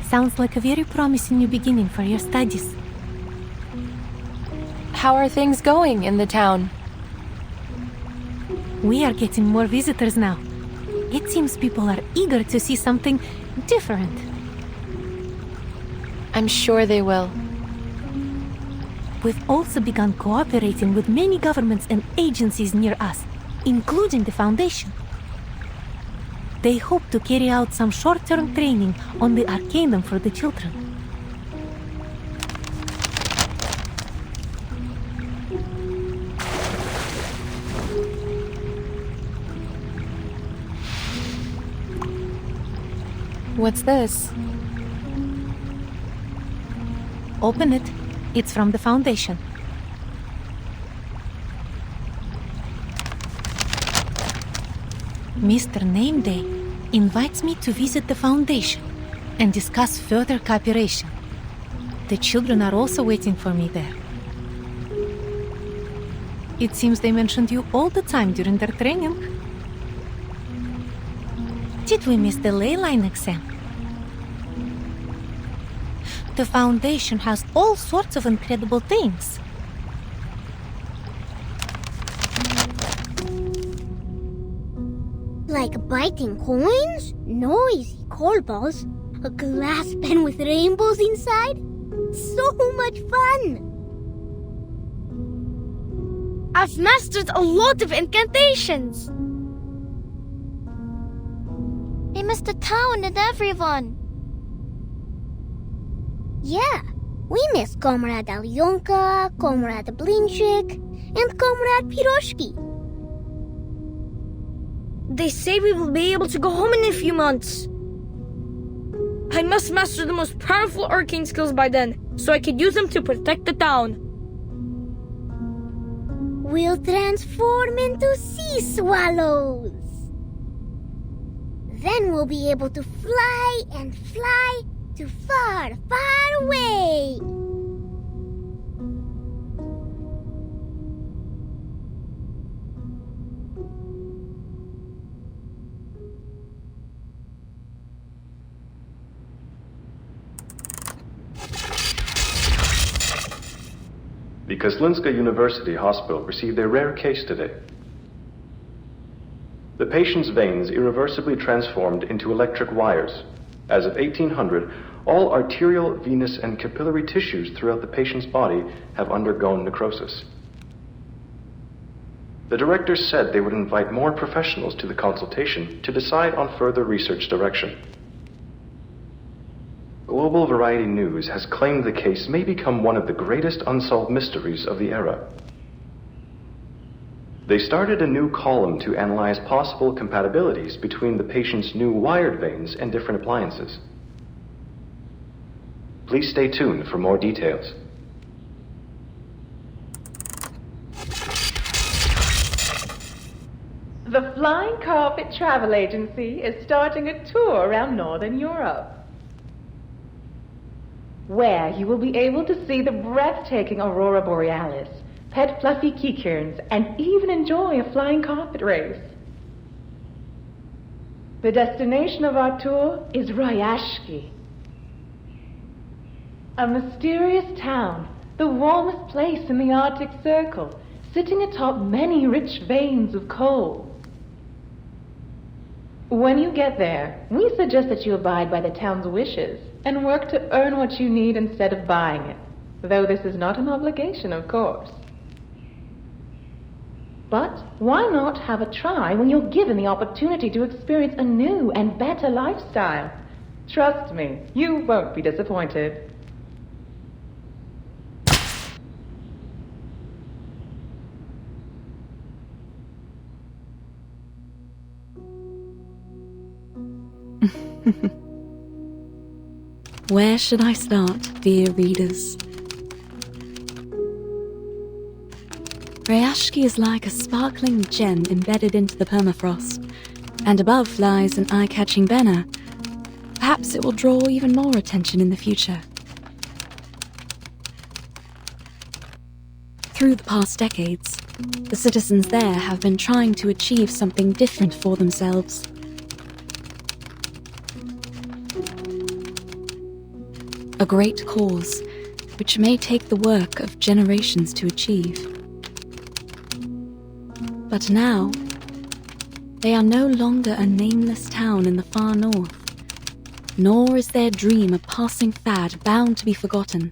Sounds like a very promising new beginning for your studies. How are things going in the town? We are getting more visitors now. It seems people are eager to see something different. I'm sure they will. We've also begun cooperating with many governments and agencies near us, including the Foundation. They hope to carry out some short-term training on the Arcanum for the children. What's this? Open it. It's from the Foundation. Mr. Nameday invites me to visit the Foundation and discuss further cooperation. The children are also waiting for me there. It seems they mentioned you all the time during their training. Did we miss the ley line exam? The Foundation has all sorts of incredible things. Like biting coins, noisy coal balls, a glass pen with rainbows inside. So much fun! I've mastered a lot of incantations! They missed the town and everyone. Yeah, we miss Comrade Alyonka, Comrade Blinchik, and Comrade Piroshki. They say we will be able to go home in a few months. I must master the most powerful arcane skills by then, so I can use them to protect the town. We'll transform into sea swallows. Then we'll be able to fly and fly to far, far away. The Kozlinska University Hospital received a rare case today. The patient's veins irreversibly transformed into electric wires. As of 1800, all arterial, venous, and capillary tissues throughout the patient's body have undergone necrosis. The directors said they would invite more professionals to the consultation to decide on further research direction. Global Variety News has claimed the case may become one of the greatest unsolved mysteries of the era. They started a new column to analyze possible compatibilities between the patient's new wired veins and different appliances. Please stay tuned for more details. The Flying Carpet Travel Agency is starting a tour around Northern Europe, where you will be able to see the breathtaking Aurora Borealis, pet fluffy kikerns, and even enjoy a flying carpet race. The destination of our tour is Rayashki, a mysterious town, the warmest place in the Arctic Circle, sitting atop many rich veins of coal. When you get there, we suggest that you abide by the town's wishes and work to earn what you need instead of buying it, though this is not an obligation, of course. But why not have a try when you're given the opportunity to experience a new and better lifestyle? Trust me, you won't be disappointed. Where should I start, dear readers? Rayashki is like a sparkling gem embedded into the permafrost, and above lies an eye-catching banner. Perhaps it will draw even more attention in the future. Through the past decades, the citizens there have been trying to achieve something different for themselves. A great cause, which may take the work of generations to achieve. But now, they are no longer a nameless town in the far north, nor is their dream a passing fad bound to be forgotten.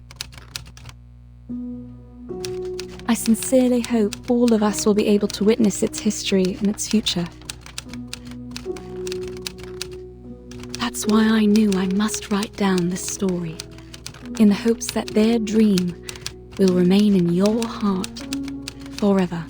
I sincerely hope all of us will be able to witness its history and its future. That's why I knew I must write down this story, in the hopes that their dream will remain in your heart forever.